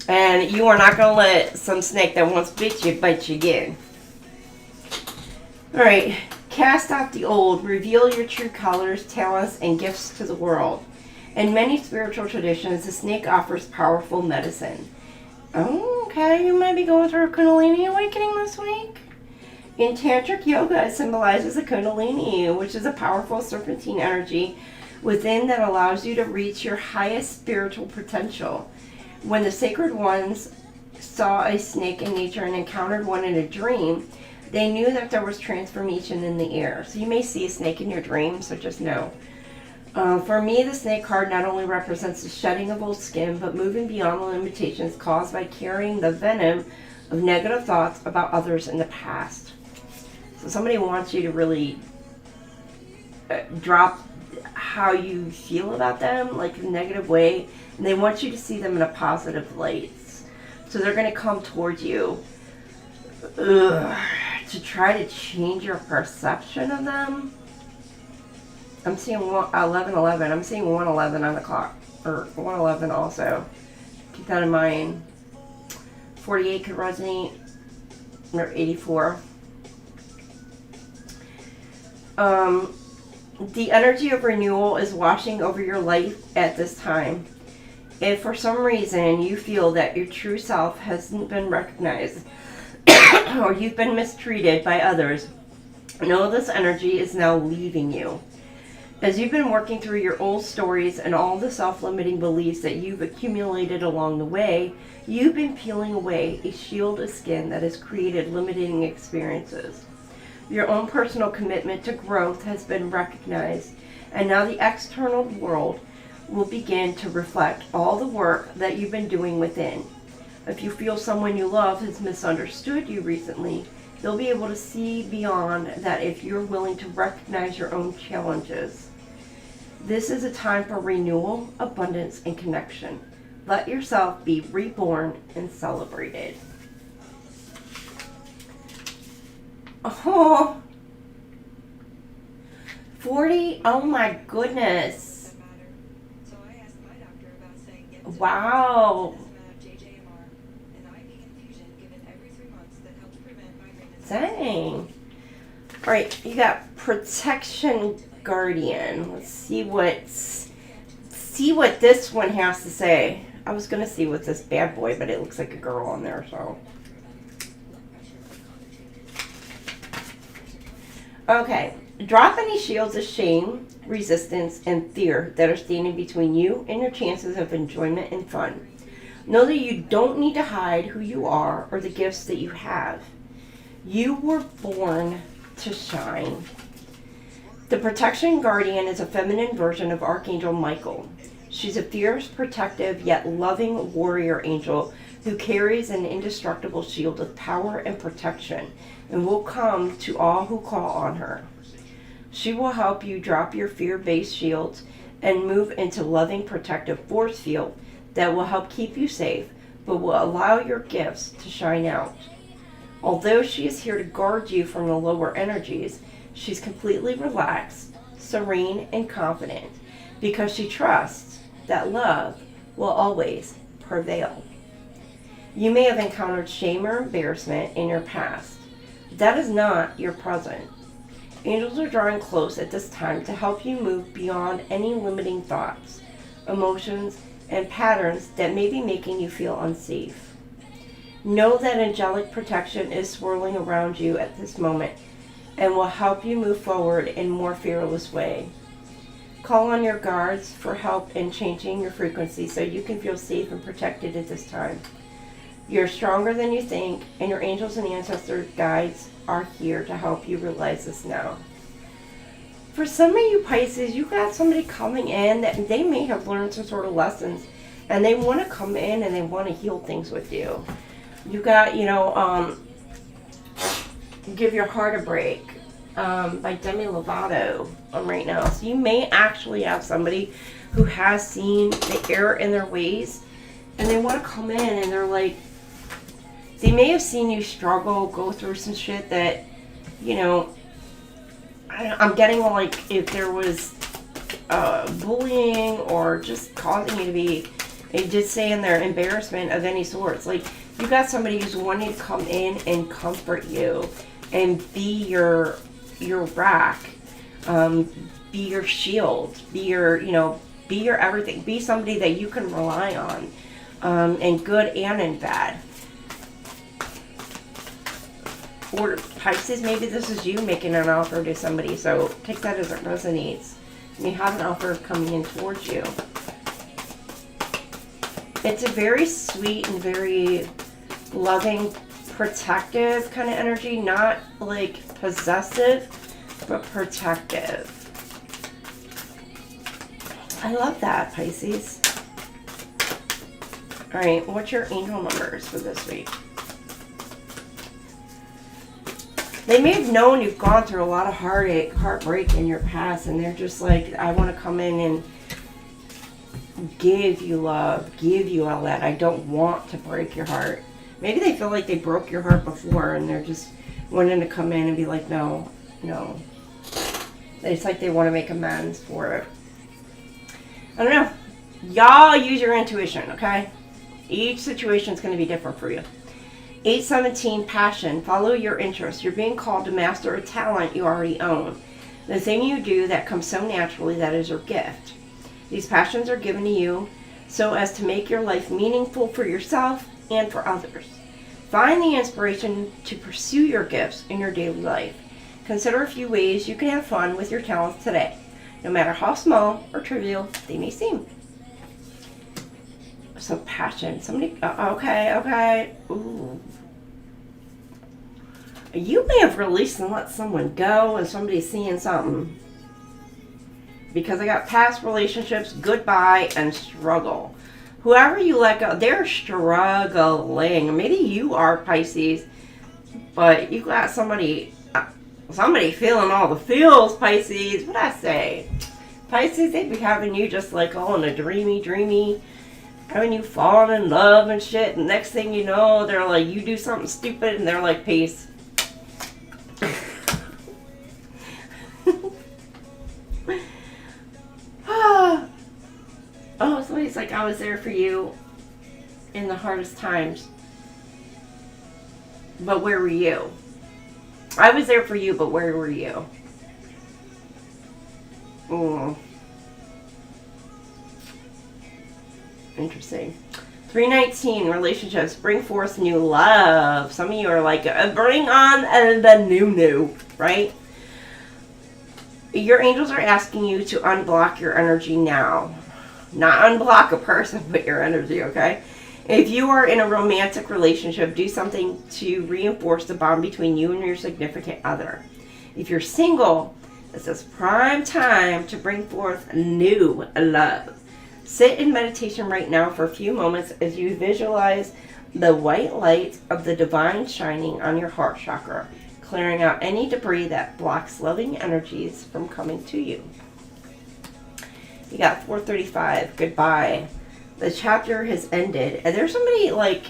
Speaker 3: And you are not going to let some snake that once bit you bite you again. Alright, cast out the old, reveal your true colors, talents, and gifts to the world. In many spiritual traditions, the snake offers powerful medicine. Oh, Okay, you might be going through a Kundalini awakening this week. In Tantric Yoga, it symbolizes a Kundalini, which is a powerful serpentine energy within that allows you to reach your highest spiritual potential. When the sacred ones saw a snake in nature and encountered one in a dream, they knew that there was transformation in the air. So you may see a snake in your dream, so just know. For me, the snake card not only represents the shedding of old skin, but moving beyond the limitations caused by carrying the venom of negative thoughts about others in the past. So somebody wants you to really drop how you feel about them, like in a negative way, and they want you to see them in a positive light. So they're going to come towards you to try to change your perception of them. I'm seeing 11:11. I'm seeing 1:11 on the clock, or 1:11 also. Keep that in mind. 48 could resonate, or 84. The energy of renewal is washing over your life at this time. If for some reason you feel that your true self hasn't been recognized or you've been mistreated by others, know this energy is now leaving you. As you've been working through your old stories and all the self-limiting beliefs that you've accumulated along the way, you've been peeling away a shield of skin that has created limiting experiences. Your own personal commitment to growth has been recognized, and now the external world will begin to reflect all the work that you've been doing within. If you feel someone you love has misunderstood you recently, they'll be able to see beyond that if you're willing to recognize your own challenges. This is a time for renewal, abundance, and connection. Let yourself be reborn and celebrated. Oh, 40, oh my goodness. Wow. Dang. Alright, you got Protection Guardian. Let's see what this one has to say. I was gonna see what's this bad boy, but it looks like a girl on there, so. Okay. Drop any shields of shame, resistance, and fear that are standing between you and your chances of enjoyment and fun. Know that you don't need to hide who you are or the gifts that you have. You were born to shine. The Protection Guardian is a feminine version of Archangel Michael. She's a fierce, protective, yet loving warrior angel who carries an indestructible shield of power and protection and will come to all who call on her. She will help you drop your fear-based shields and move into loving, protective force field that will help keep you safe, but will allow your gifts to shine out. Although she is here to guard you from the lower energies, she's completely relaxed, serene, and confident because she trusts that love will always prevail. You may have encountered shame or embarrassment in your past. That is not your present. Angels are drawing close at this time to help you move beyond any limiting thoughts, emotions, and patterns that may be making you feel unsafe. Know that angelic protection is swirling around you at this moment and will help you move forward in a more fearless way. Call on your guards for help in changing your frequency so you can feel safe and protected at this time. You're stronger than you think, and your angels and ancestor guides are here to help you realize this now. For some of you Pisces, you got somebody coming in that they may have learned some sort of lessons, and they want to come in and they want to heal things with you. You got, Give Your Heart a Break by Demi Lovato right now. So you may actually have somebody who has seen the error in their ways, and they want to come in and they're like, they may have seen you struggle, go through some shit that, I'm getting like if there was bullying or just causing you to be, it did say in there, embarrassment of any sorts. Like, you got somebody who's wanting to come in and comfort you and be your rock, be your shield, be your everything, be somebody that you can rely on, in good and in bad. Or Pisces, maybe this is you making an offer to somebody, so take that as it resonates. You have an offer coming in towards you. It's a very sweet and very loving, protective kind of energy. Not like possessive, but protective. I love that, Pisces. All right, what's your angel numbers for this week? They may have known you've gone through a lot of heartache, heartbreak in your past, and they're just like, I want to come in and give you love, give you all that. I don't want to break your heart. Maybe they feel like they broke your heart before, and they're just wanting to come in and be like, no, no. It's like they want to make amends for it. I don't know. Y'all use your intuition, okay? Each situation is going to be different for you. 817, passion. Follow your interests. You're being called to master a talent you already own. The thing you do that comes so naturally, that is your gift. These passions are given to you so as to make your life meaningful for yourself and for others. Find the inspiration to pursue your gifts in your daily life. Consider a few ways you can have fun with your talents today, no matter how small or trivial they may seem. So passion. Somebody, okay. Ooh. You may have released and let someone go, and somebody's seeing something. Because I got past relationships, goodbye, and struggle. Whoever you let go, they're struggling. Maybe you are, Pisces, but you got somebody feeling all the feels, Pisces. What'd I say? Pisces, they be having you just like all in a dreamy, having you falling in love and shit. And next thing you know, they're like, you do something stupid, and they're like, peace. Oh, somebody's like, I was there for you in the hardest times. But where were you? I was there for you, but where were you? Interesting. 319, relationships. Bring forth new love. Some of you are like, bring on the new, right? Your angels are asking you to unblock your energy now. Not unblock a person, but your energy, okay? If you are in a romantic relationship, do something to reinforce the bond between you and your significant other. If you're single, this is prime time to bring forth new love. Sit in meditation right now for a few moments as you visualize the white light of the divine shining on your heart chakra, clearing out any debris that blocks loving energies from coming to you. You got 435, goodbye. The chapter has ended. And there's somebody like,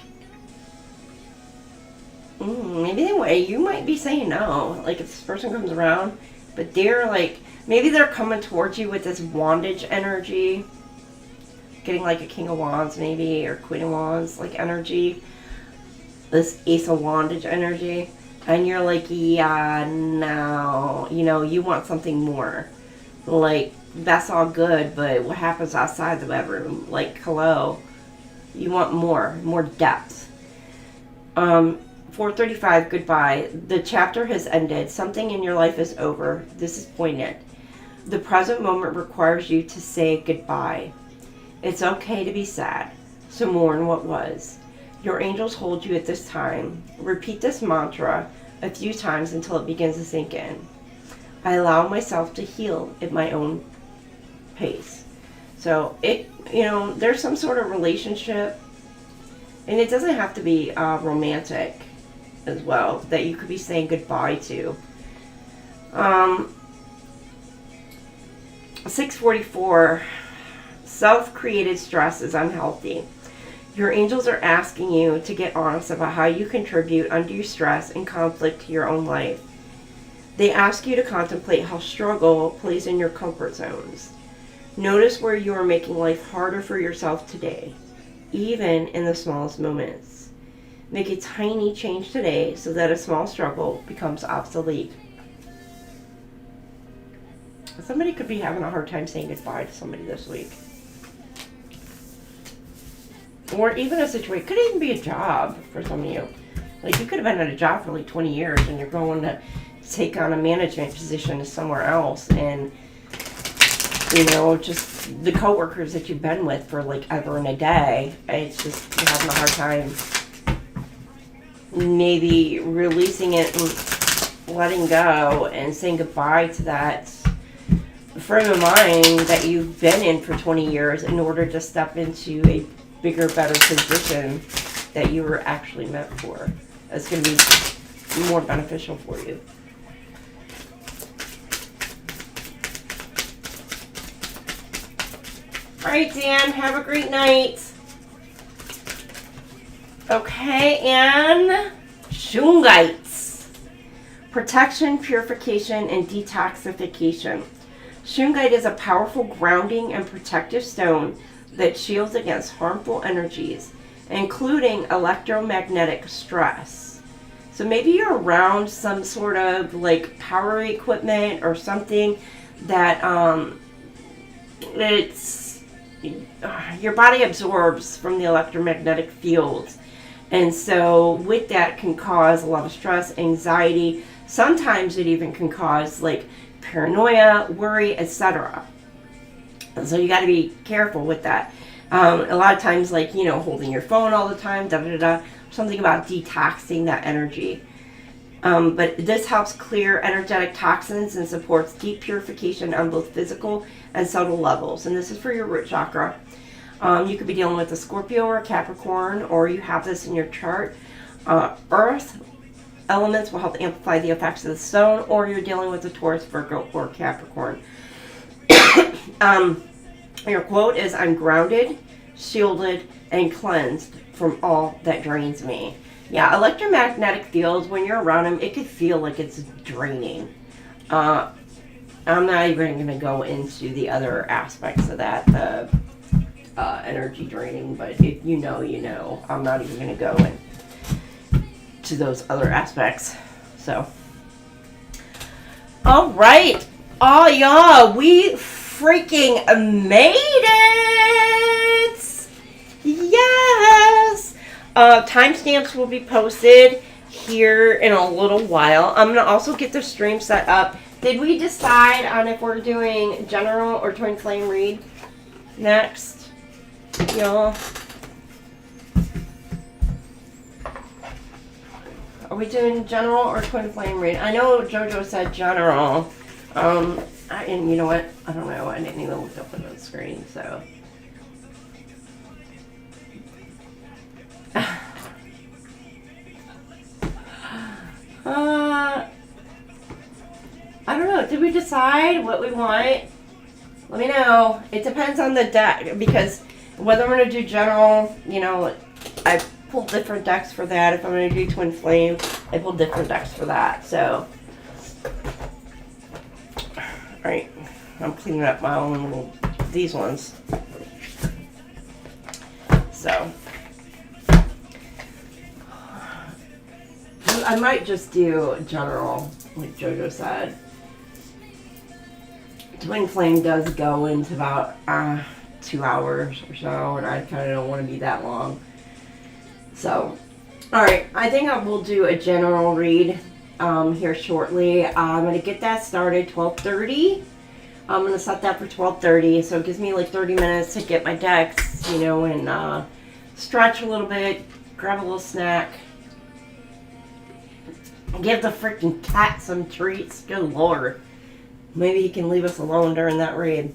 Speaker 3: maybe you might be saying no. Like if this person comes around, but they're like, maybe they're coming towards you with this wandage energy. Getting like a King of Wands maybe, or Queen of Wands like energy. This Ace of Wandage energy. And you're like, yeah, no. You know, you want something more. Like, that's all good, but what happens outside the bedroom? Like, hello. You want more depth. 435, goodbye. The chapter has ended. Something in your life is over. This is poignant. The present moment requires you to say goodbye. It's okay to be sad, so mourn what was. Your angels hold you at this time. Repeat this mantra a few times until it begins to sink in. I allow myself to heal at my own pace. So there's some sort of relationship, and it doesn't have to be romantic as well, that you could be saying goodbye to. 644, self-created stress is unhealthy. Your angels are asking you to get honest about how you contribute undue stress and conflict to your own life. They ask you to contemplate how struggle plays in your comfort zones. Notice where you are making life harder for yourself today, even in the smallest moments. Make a tiny change today so that a small struggle becomes obsolete. Somebody could be having a hard time saying goodbye to somebody this week. Or even a situation, could even be a job for some of you. Like, you could have been at a job for like 20 years and you're going to take on a management position somewhere else, and you know, just the coworkers that you've been with for like ever and a day, it's just you're having a hard time maybe releasing it and letting go and saying goodbye to that frame of mind that you've been in for 20 years in order to step into a bigger, better position that you were actually meant for. It's going to be more beneficial for you. All right, Dan, have a great night. Okay, and Shungites. Protection, purification, and detoxification. Shungite is a powerful grounding and protective stone that shields against harmful energies, including electromagnetic stress. So maybe you're around some sort of like power equipment or something that your body absorbs from the electromagnetic fields. And so with that can cause a lot of stress, anxiety. Sometimes it even can cause like paranoia, worry, etc. And so you got to be careful with that. A lot of times, like, you know, holding your phone all the time, something about detoxing that energy. But this helps clear energetic toxins and supports deep purification on both physical and subtle levels. And this is for your root chakra. You could be dealing with a Scorpio or a Capricorn, or you have this in your chart. Earth elements will help amplify the effects of the stone, or you're dealing with a Taurus, Virgo, or Capricorn. Your quote is, "I'm grounded, shielded, and cleansed from all that drains me." Yeah, electromagnetic fields, when you're around them, it could feel like it's draining. I'm not even going to go into the other aspects of that, energy draining, but if you know, you know. I'm not even going to go into those other aspects. So, all right. Oh, y'all, we freaking made it! Yes! Timestamps will be posted here in a little while. I'm going to also get the stream set up. Did we decide on if we're doing general or twin flame read next, y'all? Are we doing general or twin flame read? I know JoJo said general. And you know what? I don't know. I didn't even look up on the screen, so. I don't know. Did we decide what we want? Let me know. It depends on the deck, because whether I'm going to do general, you know, I pull different decks for that. If I'm going to do twin flame, I pull different decks for that. So, alright, I'm cleaning up my own little, these ones. So, I might just do general, like JoJo said. Twin flame does go into about 2 hours or so, and I kind of don't want to be that long. So, alright, I think I will do a general read here shortly. I'm going to get that started 12:30. I'm going to set that for 12:30, so it gives me like 30 minutes to get my decks, you know, and stretch a little bit, grab a little snack, give the freaking cat some treats. Good lord. Maybe he can leave us alone during that read.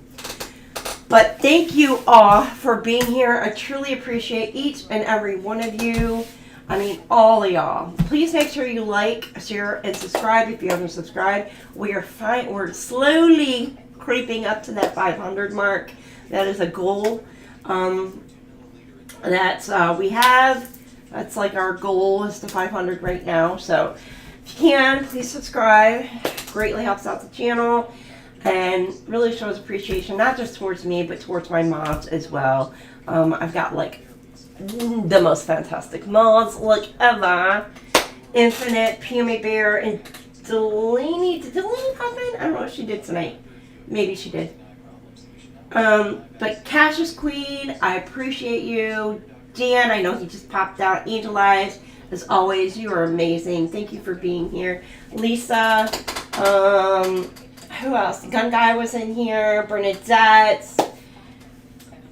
Speaker 3: But thank you all for being here. I truly appreciate each and every one of you. I mean, all of y'all. Please make sure you like, share, and subscribe if you haven't subscribed. We're slowly creeping up to that 500 mark. That is a goal that we have. That's like our goal is to 500 right now. So if you can, please subscribe. Greatly helps out the channel and really shows appreciation, not just towards me, but towards my mods as well. I've got like the most fantastic mods like ever. Infinite, PMA Bear, and Delaney. Did Delaney pop in? I don't know if she did tonight. Maybe she did. But Cassius Queen, I appreciate you. Dan, I know he just popped out. Angel Eyes, As always, you are amazing. Thank you for being here. Lisa, who else? Gun Guy was in here. Bernadette.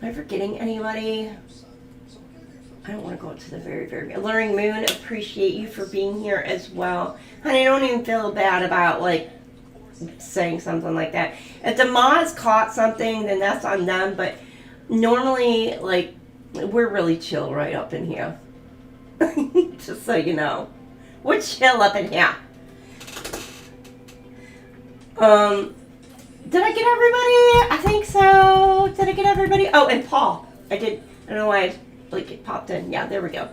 Speaker 3: Am I forgetting anybody? I don't want to go to the very Alluring Moon, appreciate you for being here as well. And I don't even feel bad about, like, saying something like that. If the mods caught something, then that's on them, but normally, like, we're really chill right up in here. Just so you know. We're chill up in here. Did I get everybody? I think so. Did I get everybody? Oh, and Paul. I did. I don't know why it popped in. Yeah, there we go.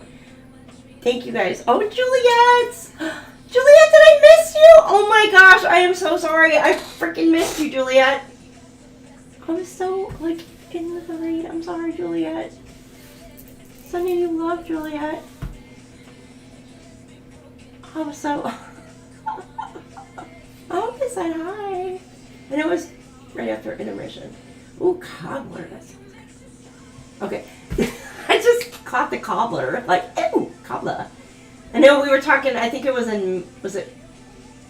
Speaker 3: Thank you guys. Oh, Juliet! Juliet, did I miss you? Oh my gosh, I am so sorry. I freaking missed you, Juliet. I was so, like, in the read. I'm sorry, Juliet. Sending you love, Juliet. I was so... I hope I said hi. And it was right after intermission. Ooh, cobbler. That sounds good. Okay. I just caught the cobbler. Like, ew, cobbler. I know we were talking, I think it was it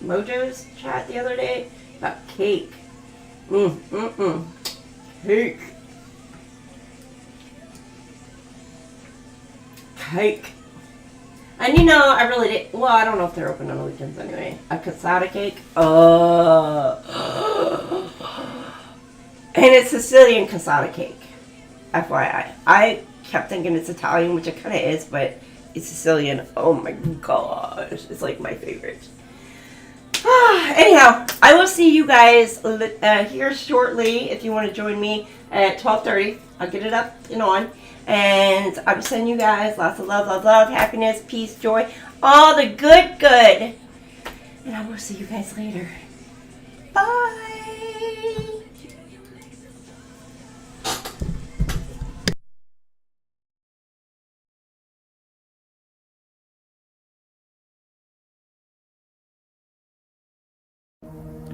Speaker 3: Mojo's chat the other day? About cake. Cake. Cake. And you know, I really did, well, I don't know if they're open on the weekends anyway. A cassata cake. And it's Sicilian cassata cake. FYI. I kept thinking it's Italian, which it kind of is, but it's Sicilian. Oh my gosh. It's like my favorite. Anyhow, I will see you guys here shortly if you want to join me at 12:30. I'll get it up and on. And I will send you guys lots of love, happiness, peace, joy, all the good. And I will see you guys later. Bye.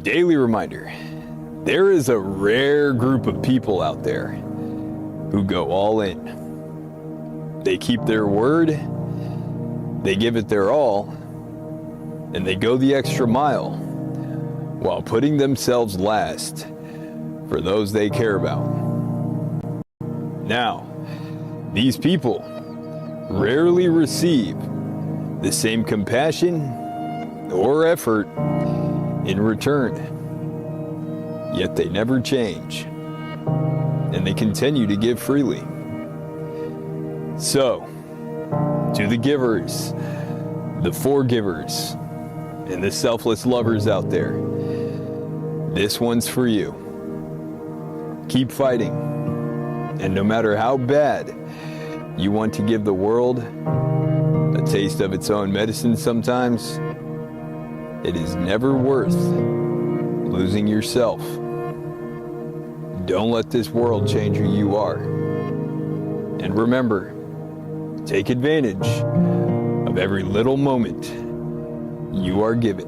Speaker 1: Daily reminder, there is a rare group of people out there who go all in. They keep their word, they give it their all, and they go the extra mile while putting themselves last for those they care about. Now, these people rarely receive the same compassion or effort in return, yet they never change, and they continue to give freely. So, to the givers, the forgivers, and the selfless lovers out there, this one's for you. Keep fighting, and no matter how bad you want to give the world a taste of its own medicine sometimes, it is never worth losing yourself. Don't let this world change who you are. And remember, take advantage of every little moment you are given.